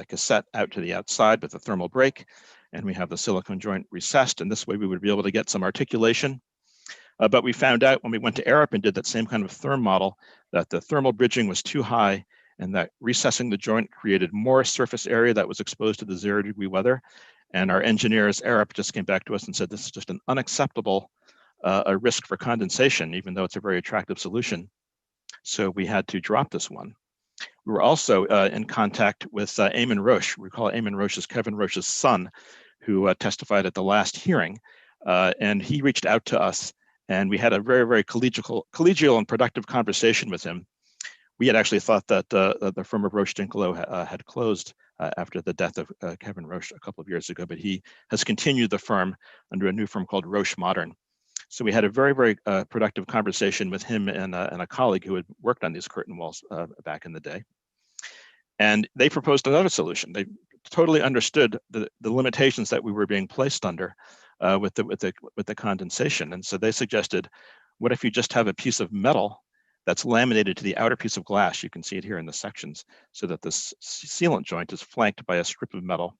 cassette out to the outside with a thermal break. And we have the silicone joint recessed, and this way we would be able to get some articulation. But we found out when we went to Arup and did that same kind of therm model that the thermal bridging was too high and that recessing the joint created more surface area that was exposed to the 0-degree weather. And our engineers, Arup, just came back to us and said, this is just an unacceptable a risk for condensation, even though it's a very attractive solution. So we had to drop this one. We were also in contact with Eamon Roche. Recall Eamon Roche is Kevin Roche's son, who testified at the last hearing. And he reached out to us, and we had a very, very collegial and productive conversation with him. We had actually thought that the firm of Roche Dinkelo had closed after the death of Kevin Roche a couple of years ago, but he has continued the firm under a new firm called Roche Modern. So we had a very, very productive conversation with him and a colleague who had worked on these curtain walls back in the day. And they proposed another solution. They totally understood the limitations that we were being placed under with the condensation. And so they suggested, what if you just have a piece of metal that's laminated to the outer piece of glass? You can see it here in the sections, so that this sealant joint is flanked by a strip of metal,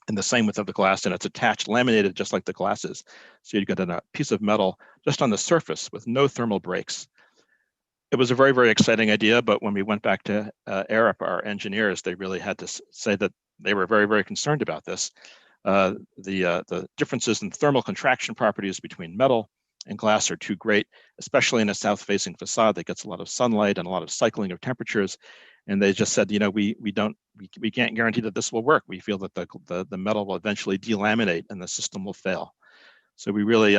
and the same width of the glass, and it's attached, laminated just like the glass is. So you get a piece of metal just on the surface with no thermal breaks. it was a very, very exciting idea, but when we went back to Arup, our engineers, they really had to say that they were very, very concerned about this. The differences in thermal contraction properties between metal and glass are too great, especially in a south-facing facade that gets a lot of sunlight and a lot of cycling of temperatures. And they just said, you know, we can't guarantee that this will work. We feel that the metal will eventually delaminate and the system will fail. So we really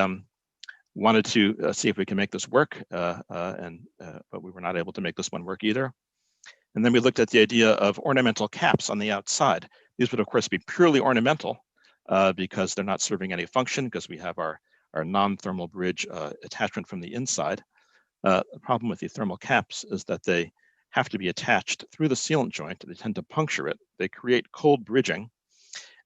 wanted to see if we can make this work, but we were not able to make this one work either. And then we looked at the idea of ornamental caps on the outside. These would of course be purely ornamental because they're not serving any function, because we have our non-thermal bridge attachment from the inside. The problem with the thermal caps is that they have to be attached through the sealant joint. They tend to puncture it. They create cold bridging,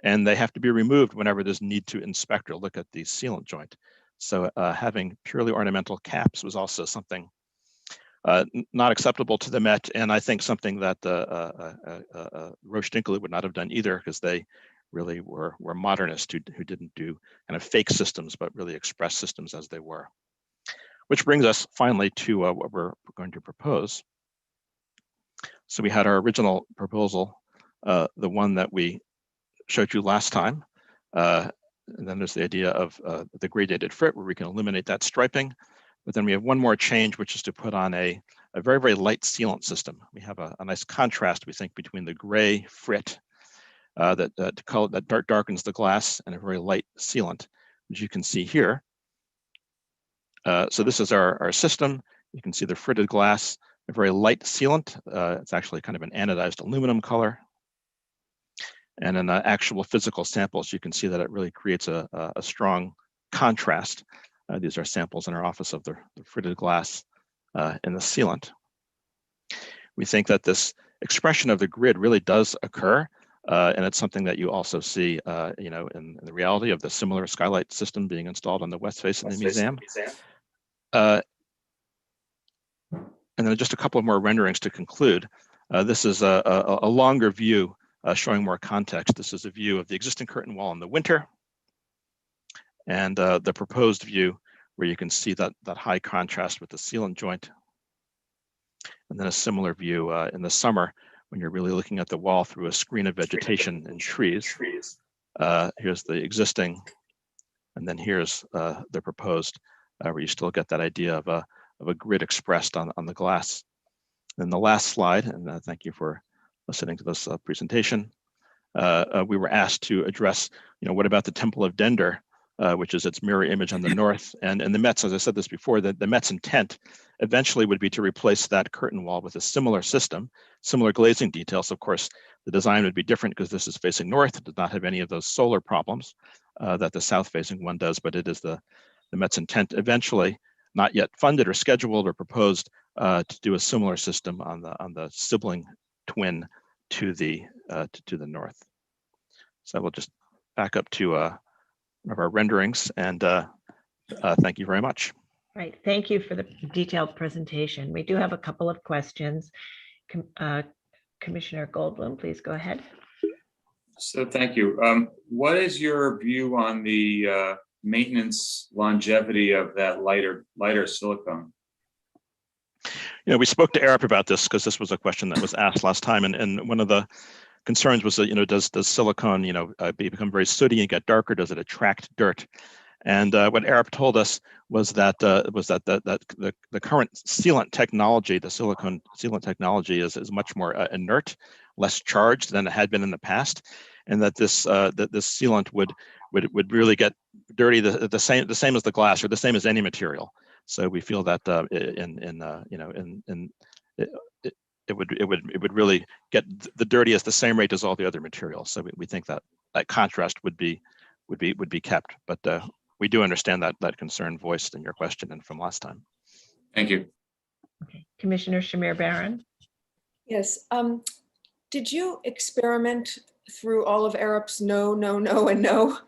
and they have to be removed whenever there's need to inspect or look at the sealant joint. So having purely ornamental caps was also something not acceptable to the Met, and I think something that Roche-Dinkley would not have done either, because they really were modernists who didn't do kind of fake systems, but really express systems as they were. Which brings us finally to what we're going to propose. So we had our original proposal, the one that we showed you last time. And then there's the idea of the gradated frit, where we can eliminate that striping. But then we have one more change, which is to put on a very, very light sealant system. We have a nice contrast, we think, between the gray frit that darkens the glass and a very light sealant, which you can see here. So this is our system. You can see the fritted glass, a very light sealant. It's actually kind of an anodized aluminum color. And in actual physical samples, you can see that it really creates a strong contrast. These are samples in our office of the fritted glass in the sealant. We think that this expression of the grid really does occur, and it's something that you also see, you know, in the reality of the similar skylight system being installed on the west face of the museum. And then just a couple of more renderings to conclude. This is a longer view showing more context. This is a view of the existing curtain wall in the winter, and the proposed view where you can see that high contrast with the sealant joint. And then a similar view in the summer when you're really looking at the wall through a screen of vegetation and trees. Here's the existing, and then here's the proposed, where you still get that idea of a grid expressed on the glass. And the last slide, and thank you for listening to this presentation. We were asked to address, you know, what about the Temple of Dender, which is its mirror image on the north, and the Met's, as I said this before, the Met's intent eventually would be to replace that curtain wall with a similar system, similar glazing details. Of course, the design would be different because this is facing north. It does not have any of those solar problems that the south-facing one does, but it is the Met's intent eventually, not yet funded or scheduled or proposed, to do a similar system on the sibling twin to the north. So we'll just back up to one of our renderings, and thank you very much. Right, thank you for the detailed presentation. We do have a couple of questions. Commissioner Goldblum, please go ahead. So thank you. What is your view on the maintenance longevity of that lighter silicone? You know, we spoke to Arup about this because this was a question that was asked last time, and one of the concerns was that, you know, does silicone, you know, become very sooty and get darker? Does it attract dirt? And what Arup told us was that the current sealant technology, the silicone sealant technology, is much more inert, less charged than it had been in the past, and that this sealant would really get dirty the same as the glass, or the same as any material. So we feel that it would really get the dirtiest the same rate as all the other materials. So we think that contrast would be kept, but we do understand that concern voiced in your question and from last time. Thank you. Okay, Commissioner Shamir Baran. Yes. Did you experiment through all of Arup's no, and no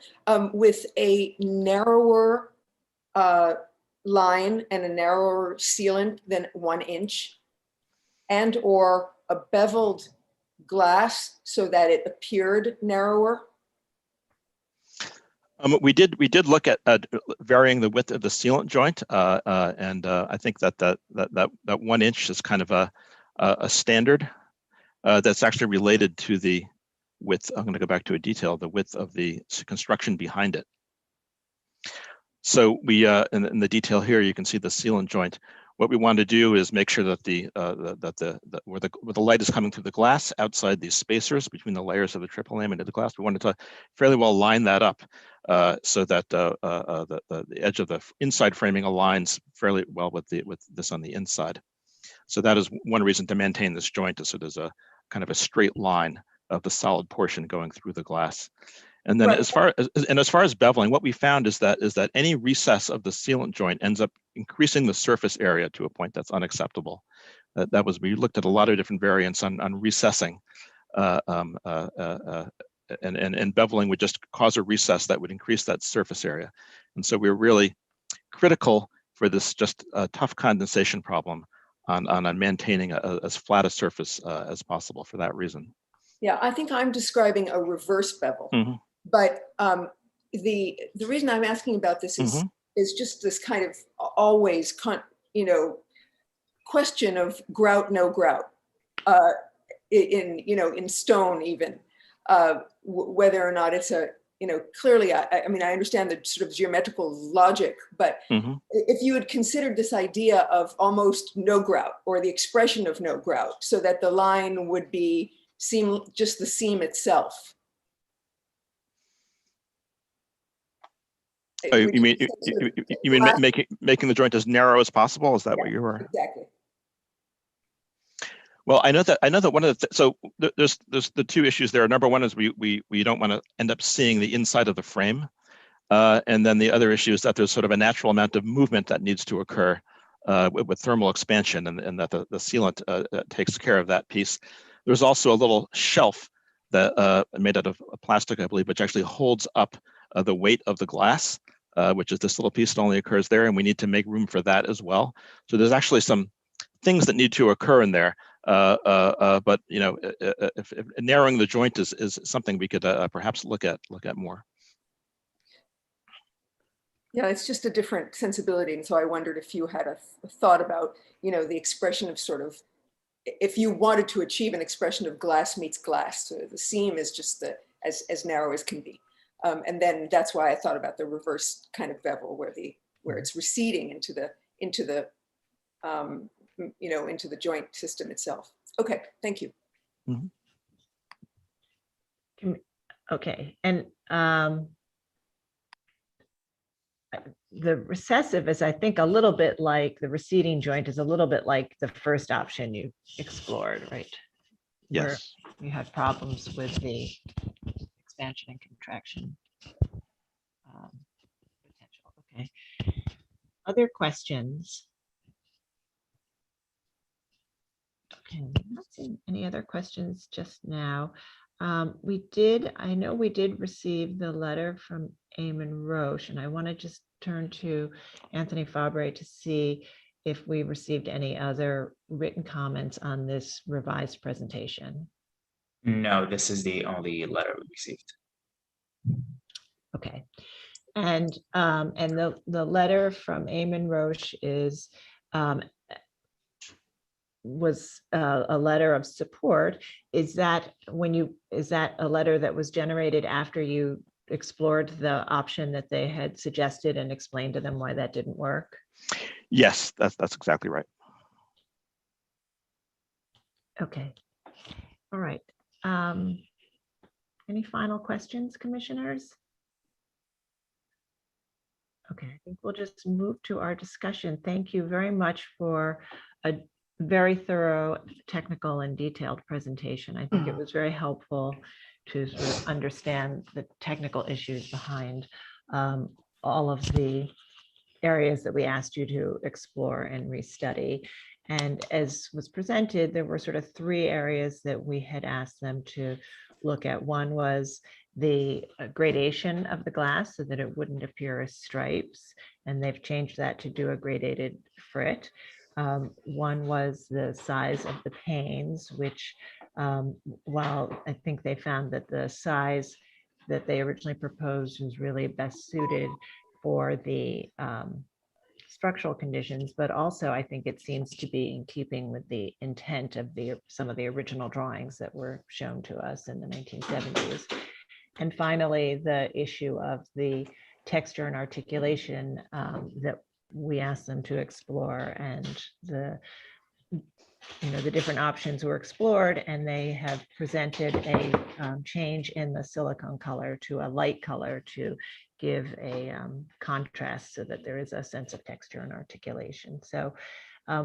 with a narrower line and a narrower sealant than 1 inch, and or a beveled glass so that it appeared narrower? We did look at varying the width of the sealant joint, and I think that 1 inch is kind of a standard that's actually related to the width. I'm going to go back to a detail, the width of the construction behind it. So we in the detail here, you can see the sealant joint. What we want to do is make sure that where the light is coming through the glass outside these spacers between the layers of the triple laminated the glass, we wanted to fairly well line that up so that the edge of the inside framing aligns fairly well with this on the inside. So that is one reason to maintain this joint, so there's a kind of a straight line of the solid portion going through the glass. And then as far as beveling, what we found is that any recess of the sealant joint ends up increasing the surface area to a point that's unacceptable. We looked at a lot of different variants on recessing, and beveling would just cause a recess that would increase that surface area. And so we're really critical for this just tough condensation problem on maintaining as flat a surface as possible for that reason. Yeah, I think I'm describing a reverse bevel. Mm-hmm. But the reason I'm asking about this is just this kind of always question of grout, no grout, in stone even, whether or not it's a, clearly, I mean, I understand the sort of geometrical logic, but if you had considered this idea of almost no grout or the expression of no grout so that the line would be just the seam itself. You mean making the joint as narrow as possible? Is that what you were? Exactly. Well, I know that one of the so there's the two issues there. Number one is we don't want to end up seeing the inside of the frame, and then the other issue is that there's sort of a natural amount of movement that needs to occur with thermal expansion, and that the sealant takes care of that piece. There's also a little shelf that made out of plastic, I believe, which actually holds up the weight of the glass, which is this little piece that only occurs there, and we need to make room for that as well. So there's actually some things that need to occur in there, but if narrowing the joint is something we could perhaps look at more. Yeah, it's just a different sensibility, and so I wondered if you had a thought about the expression of sort of, if you wanted to achieve an expression of glass meets glass, so the seam is just as narrow as can be. And then that's why I thought about the reverse kind of bevel where it's receding into the joint system itself. Okay, thank you. Okay, and the recessive is, I think, a little bit like the receding joint is a little bit like the first option you explored, right? Yes. Where you had problems with the expansion and contraction potential. Okay. Other questions? Okay, I'm not seeing any other questions just now. I know we did receive the letter from Eamon Roche, and I want to just turn to Anthony Fabre to see if we received any other written comments on this revised presentation. No, this is the only letter we received. Okay, and the letter from Eamon Roche was a letter of support. Is that a letter that was generated after you explored the option that they had suggested and explained to them why that didn't work? Yes, that's exactly right. Okay. All right. Any final questions, commissioners? Okay, I think we'll just move to our discussion. Thank you very much for a very thorough, technical, and detailed presentation. I think it was very helpful to sort of understand the technical issues behind all of the areas that we asked you to explore and restudy. And as was presented, there were sort of three areas that we had asked them to look at. One was the gradation of the glass so that it wouldn't appear as stripes, and they've changed that to do a gradated frit. One was the size of the panes, which while I think they found that the size that they originally proposed was really best suited for the structural conditions, but also I think it seems to be in keeping with the intent of some of the original drawings that were shown to us in the 1970s. And finally, the issue of the texture and articulation that we asked them to explore, and the different options were explored, and they have presented a change in the silicone color to a light color to give a contrast so that there is a sense of texture and articulation. So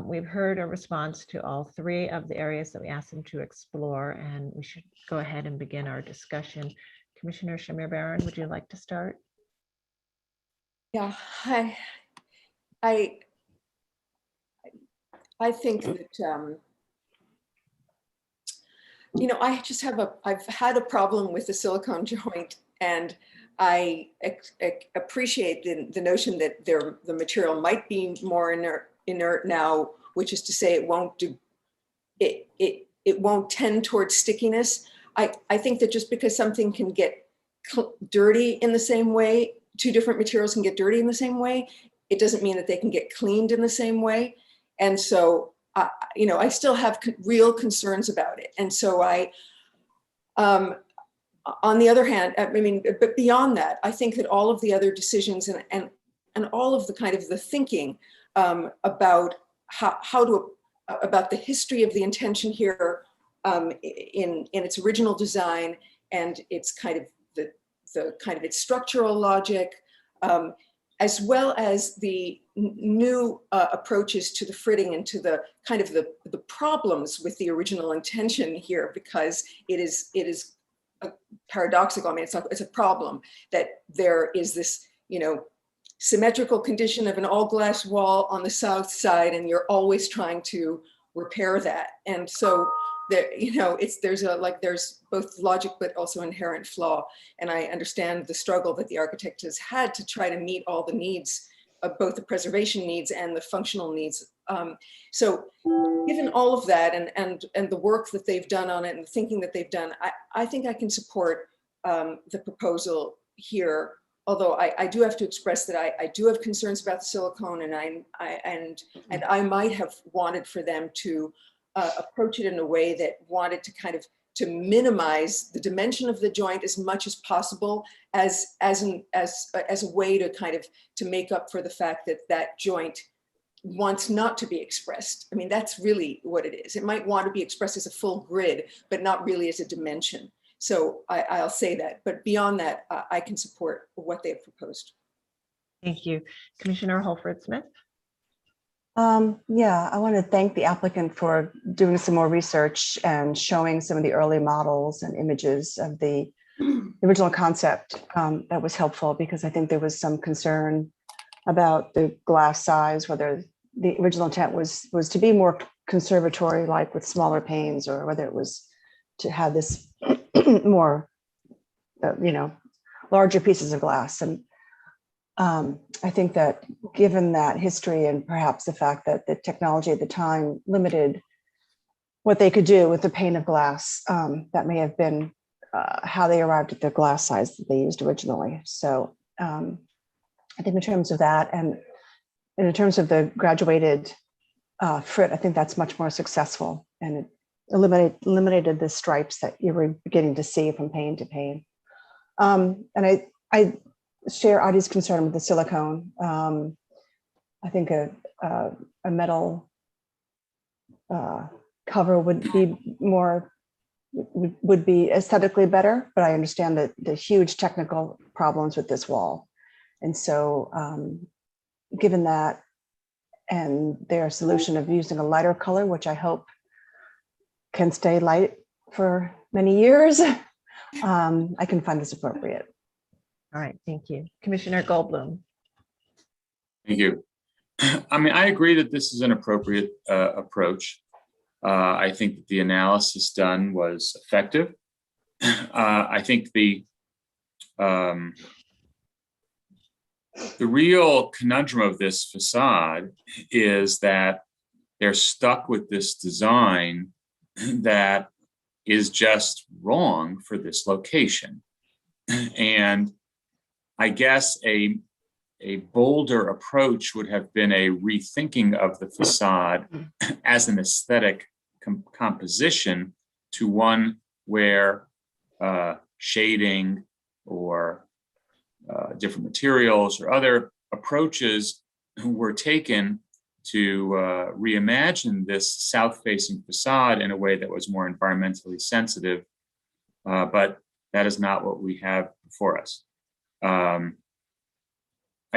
we've heard a response to all three of the areas that we asked them to explore, and we should go ahead and begin our discussion. Commissioner Shamir-Baron, would you like to start? Yeah, I think that, I've had a problem with the silicone joint, and I appreciate the notion that the material might be more inert now, which is to say it won't tend towards stickiness. I think that just because something can get dirty in the same way, two different materials can get dirty in the same way, it doesn't mean that they can get cleaned in the same way. And so, I still have real concerns about it. And so on the other hand, but beyond that, I think that all of the other decisions and all of the kind of the thinking about about the history of the intention here in its original design, and its kind of its structural logic, as well as the new approaches to the fritting and to the kind of the problems with the original intention here, because it is paradoxical. I mean, it's a problem that there is this, symmetrical condition of an all glass wall on the south side, and you're always trying to repair that. And so there, there's both logic, but also inherent flaw. And I understand the struggle that the architect has had to try to meet all the needs of both the preservation needs and the functional needs. So given all of that and the work that they've done on it and the thinking that they've done, I think I can support the proposal here. Although I do have to express that I do have concerns about the silicone, and I might have wanted for them to approach it in a way that wanted to minimize the dimension of the joint as much as possible, as a way to make up for the fact that joint wants not to be expressed. I mean, that's really what it is. It might want to be expressed as a full grid, but not really as a dimension. So I'll say that, but beyond that, I can support what they've proposed. Thank you. Commissioner Holford-Smith. Yeah, I want to thank the applicant for doing some more research and showing some of the early models and images of the original concept. That was helpful, because I think there was some concern about the glass size, whether the original intent was to be more conservatory, like with smaller panes, or whether it was to have this more, larger pieces of glass. And I think that given that history, and perhaps the fact that the technology at the time limited what they could do with the pane of glass, that may have been how they arrived at the glass size that they used originally. So I think in terms of that, and in terms of the graduated frit, I think that's much more successful, and it eliminated the stripes that you were beginning to see from pane to pane. And I share Adi's concern with the silicone. I think a metal cover would be aesthetically better, but I understand that the huge technical problems with this wall. And so given that, and their solution of using a lighter color, which I hope can stay light for many years, I can find this appropriate. All right, thank you. Commissioner Goldblum. Thank you. I mean, I agree that this is an appropriate approach. I think that the analysis done was effective. I think the real conundrum of this facade is that they're stuck with this design that is just wrong for this location. And I guess a bolder approach would have been a rethinking of the facade as an aesthetic composition to one where shading or different materials or other approaches were taken to reimagine this south-facing facade in a way that was more environmentally sensitive, but that is not what we have before us. I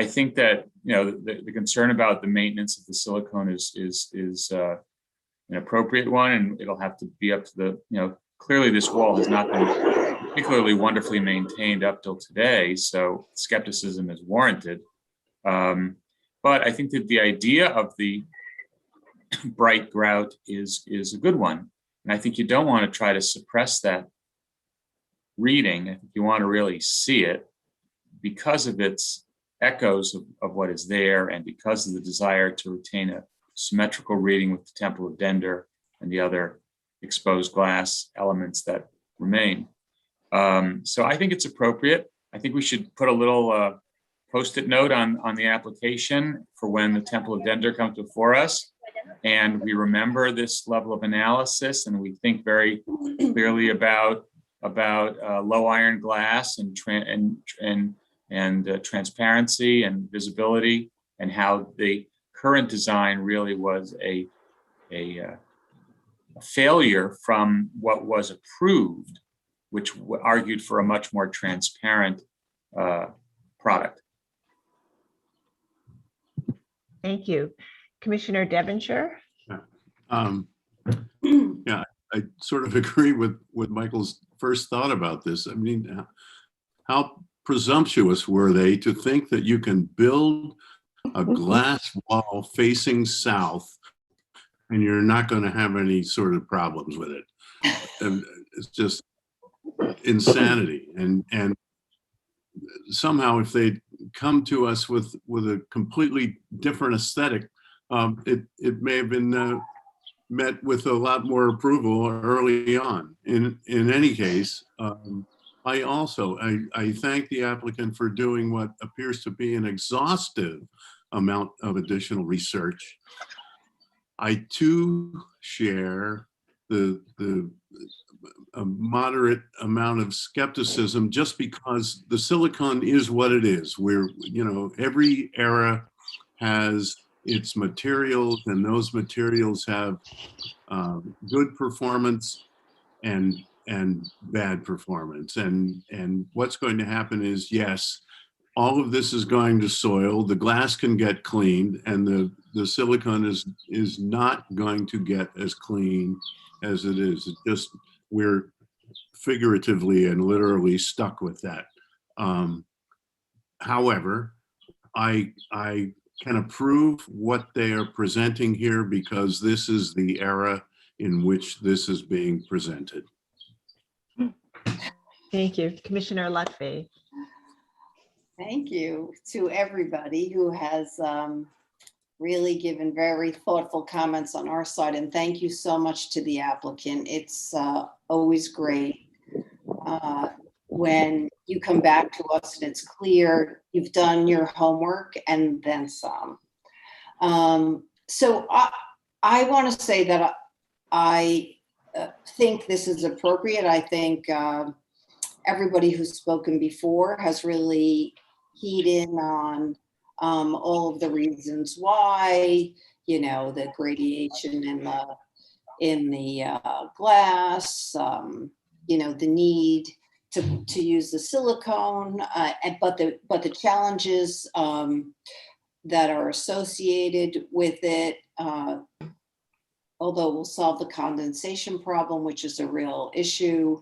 think that the concern about the maintenance of the silicone is an appropriate one, and it'll have to be up to the clearly this wall has not been particularly wonderfully maintained up till today, so skepticism is warranted. But I think that the idea of the bright grout is a good one, and I think you don't want to try to suppress that reading. I think you want to really see it because of its echoes of what is there, and because of the desire to retain a symmetrical reading with the Temple of Dender and the other exposed glass elements that remain. So I think it's appropriate. I think we should put a little post-it note on the application for when the Temple of Dender comes before us, and we remember this level of analysis, and we think very clearly about low iron glass and transparency and visibility, and how the current design really was a failure from what was approved, which argued for a much more transparent product. Thank you. Commissioner Devonshire? Yeah, I sort of agree with Michael's first thought about this. I mean, how presumptuous were they to think that you can build a glass wall facing south and you're not going to have any sort of problems with it? And it's just insanity. And somehow if they come to us with a completely different aesthetic, it may have been met with a lot more approval early on. In any case, I thank the applicant for doing what appears to be an exhaustive amount of additional research. I too share a moderate amount of skepticism, just because the silicon is what it is. Every era has its materials, and those materials have good performance and bad performance. And what's going to happen is, yes, all of this is going to soil, the glass can get cleaned, and the silicone is not going to get as clean as it is. It's just, we're figuratively and literally stuck with that. However, I can approve what they are presenting here, because this is the era in which this is being presented. Thank you. Commissioner Lutfi? Thank you to everybody who has really given very thoughtful comments on our side, and thank you so much to the applicant. It's always great when you come back to us and it's clear you've done your homework and then some. So I want to say that I think this is appropriate. I think everybody who's spoken before has really keyed in on all of the reasons why, the gradation in the glass, the need to use the silicone, but the challenges that are associated with it, although we'll solve the condensation problem, which is a real issue.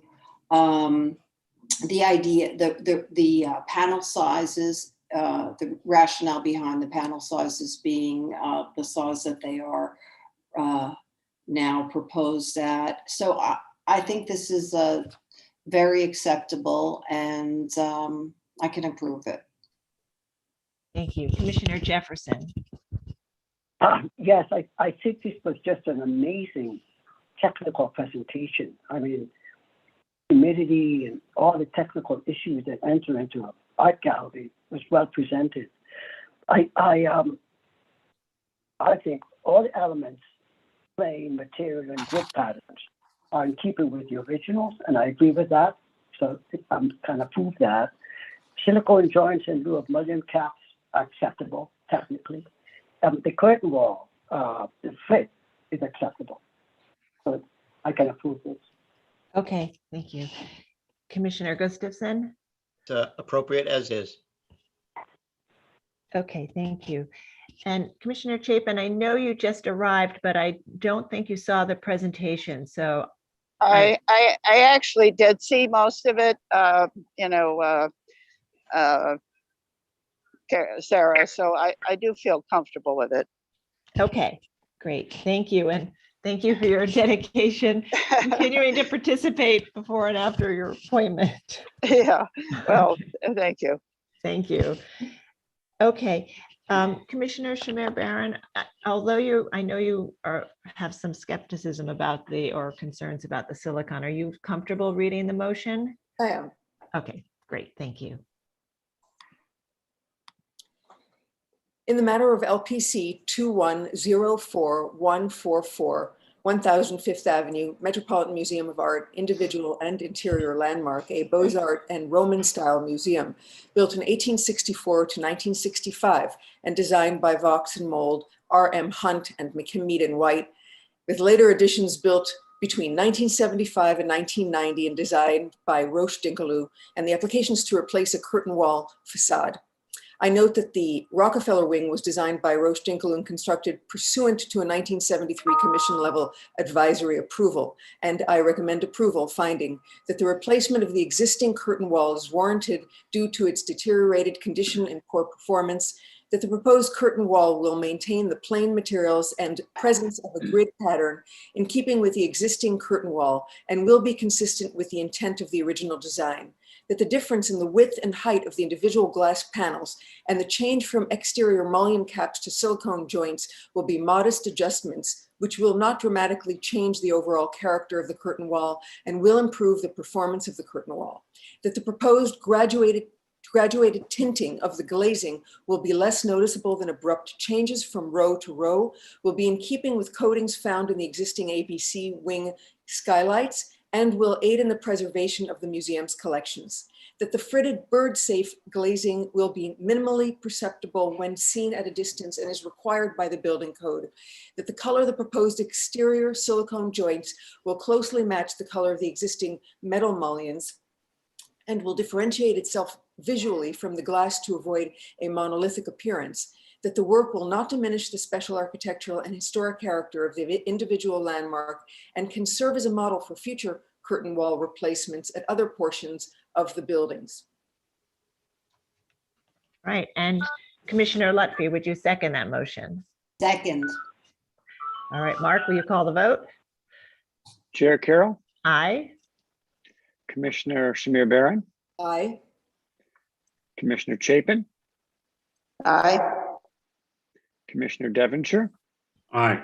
The idea, the panel sizes, the rationale behind the panel sizes being the size that they are now proposed at. So I think this is very acceptable, and I can approve it. Thank you. Commissioner Jefferson? Yes, I think this was just an amazing technical presentation. I mean, humidity and all the technical issues that enter into an art gallery was well presented. I think all the elements, plain, material, and grid patterns are in keeping with the originals, and I agree with that. So I'm kind of prove that. Silicone joints in lieu of mullion caps are acceptable, technically. The curtain wall, the fit is acceptable. So I can approve this. Okay, thank you. Commissioner Gustafson? It's appropriate as is. Okay, thank you. And Commissioner Chapin, I know you just arrived, but I don't think you saw the presentation, so. I actually did see most of it, Sarah, so I do feel comfortable with it. Okay, great, thank you. And thank you for your dedication, continuing to participate before and after your appointment. Yeah, well, thank you. Thank you. Okay, Commissioner Shamir Barron, although I know you have some skepticism about or concerns about the silicon, are you comfortable reading the motion? I am. Okay, great, thank you. In the matter of LPC 2104144, 1000 Fifth Avenue, Metropolitan Museum of Art, individual and interior landmark, a Beaux-Arts and Roman-style museum built in 1864 to 1965 and designed by Vaux and Mold, R.M. Hunt, and McKimmead and White, with later additions built between 1975 and 1990 and designed by Roche Dinkeloo, and the applications to replace a curtain wall facade. I note that the Rockefeller wing was designed by Roche Dinkeloo and constructed pursuant to a 1973 commission level advisory approval, and I recommend approval, finding that the replacement of the existing curtain wall is warranted due to its deteriorated condition and poor performance, that the proposed curtain wall will maintain the plain materials and presence of a grid pattern in keeping with the existing curtain wall and will be consistent with the intent of the original design, that the difference in the width and height of the individual glass panels and the change from exterior mullion caps to silicone joints will be modest adjustments, which will not dramatically change the overall character of the curtain wall and will improve the performance of the curtain wall, that the proposed graduated tinting of the glazing will be less noticeable than abrupt changes from row to row, will be in keeping with coatings found in the existing ABC wing skylights, and will aid in the preservation of the museum's collections. That the fritted bird-safe glazing will be minimally perceptible when seen at a distance and is required by the building code. That the color of the proposed exterior silicone joints will closely match the color of the existing metal mullions and will differentiate itself visually from the glass to avoid a monolithic appearance. That the work will not diminish the special architectural and historic character of the individual landmark and can serve as a model for future curtain wall replacements at other portions of the buildings. Right, and Commissioner Lutfi, would you second that motion? Second. All right, Mark, will you call the vote? Chair Carroll, Aye. Commissioner Shamir Barron, Aye. Commissioner Chapin, Aye. Commissioner Devonshire, Aye.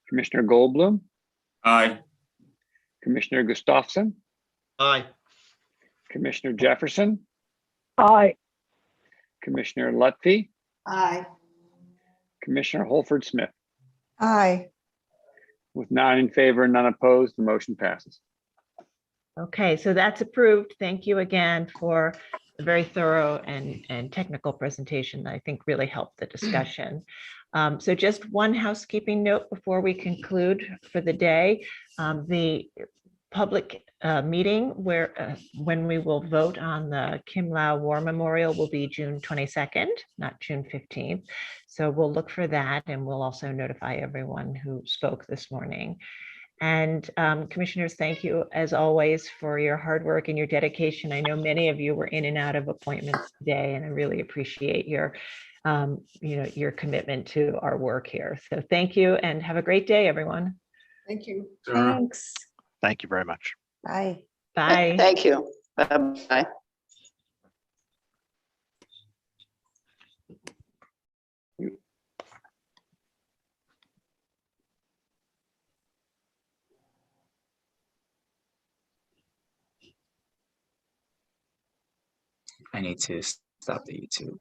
Commissioner Goldblum, Aye. Commissioner Gustafson, Aye. Commissioner Jefferson, Aye. Commissioner Lutfi, Aye. Commissioner Holford Smith. Aye. With 9 in favor and none opposed, the motion passes. Okay, so that's approved. Thank you again for a very thorough and technical presentation that I think really helped the discussion. So just one housekeeping note before we conclude for the day. The public meeting when we will vote on the Kimlau War Memorial will be June 22nd, not June 15th. So we'll look for that, and we'll also notify everyone who spoke this morning. And commissioners, thank you as always for your hard work and your dedication. I know many of you were in and out of appointments today, and I really appreciate your your commitment to our work here. So thank you and have a great day, everyone. Thank you. Thanks. Thank you very much. Bye. Bye. Thank you. Bye-bye. I need to stop the YouTube.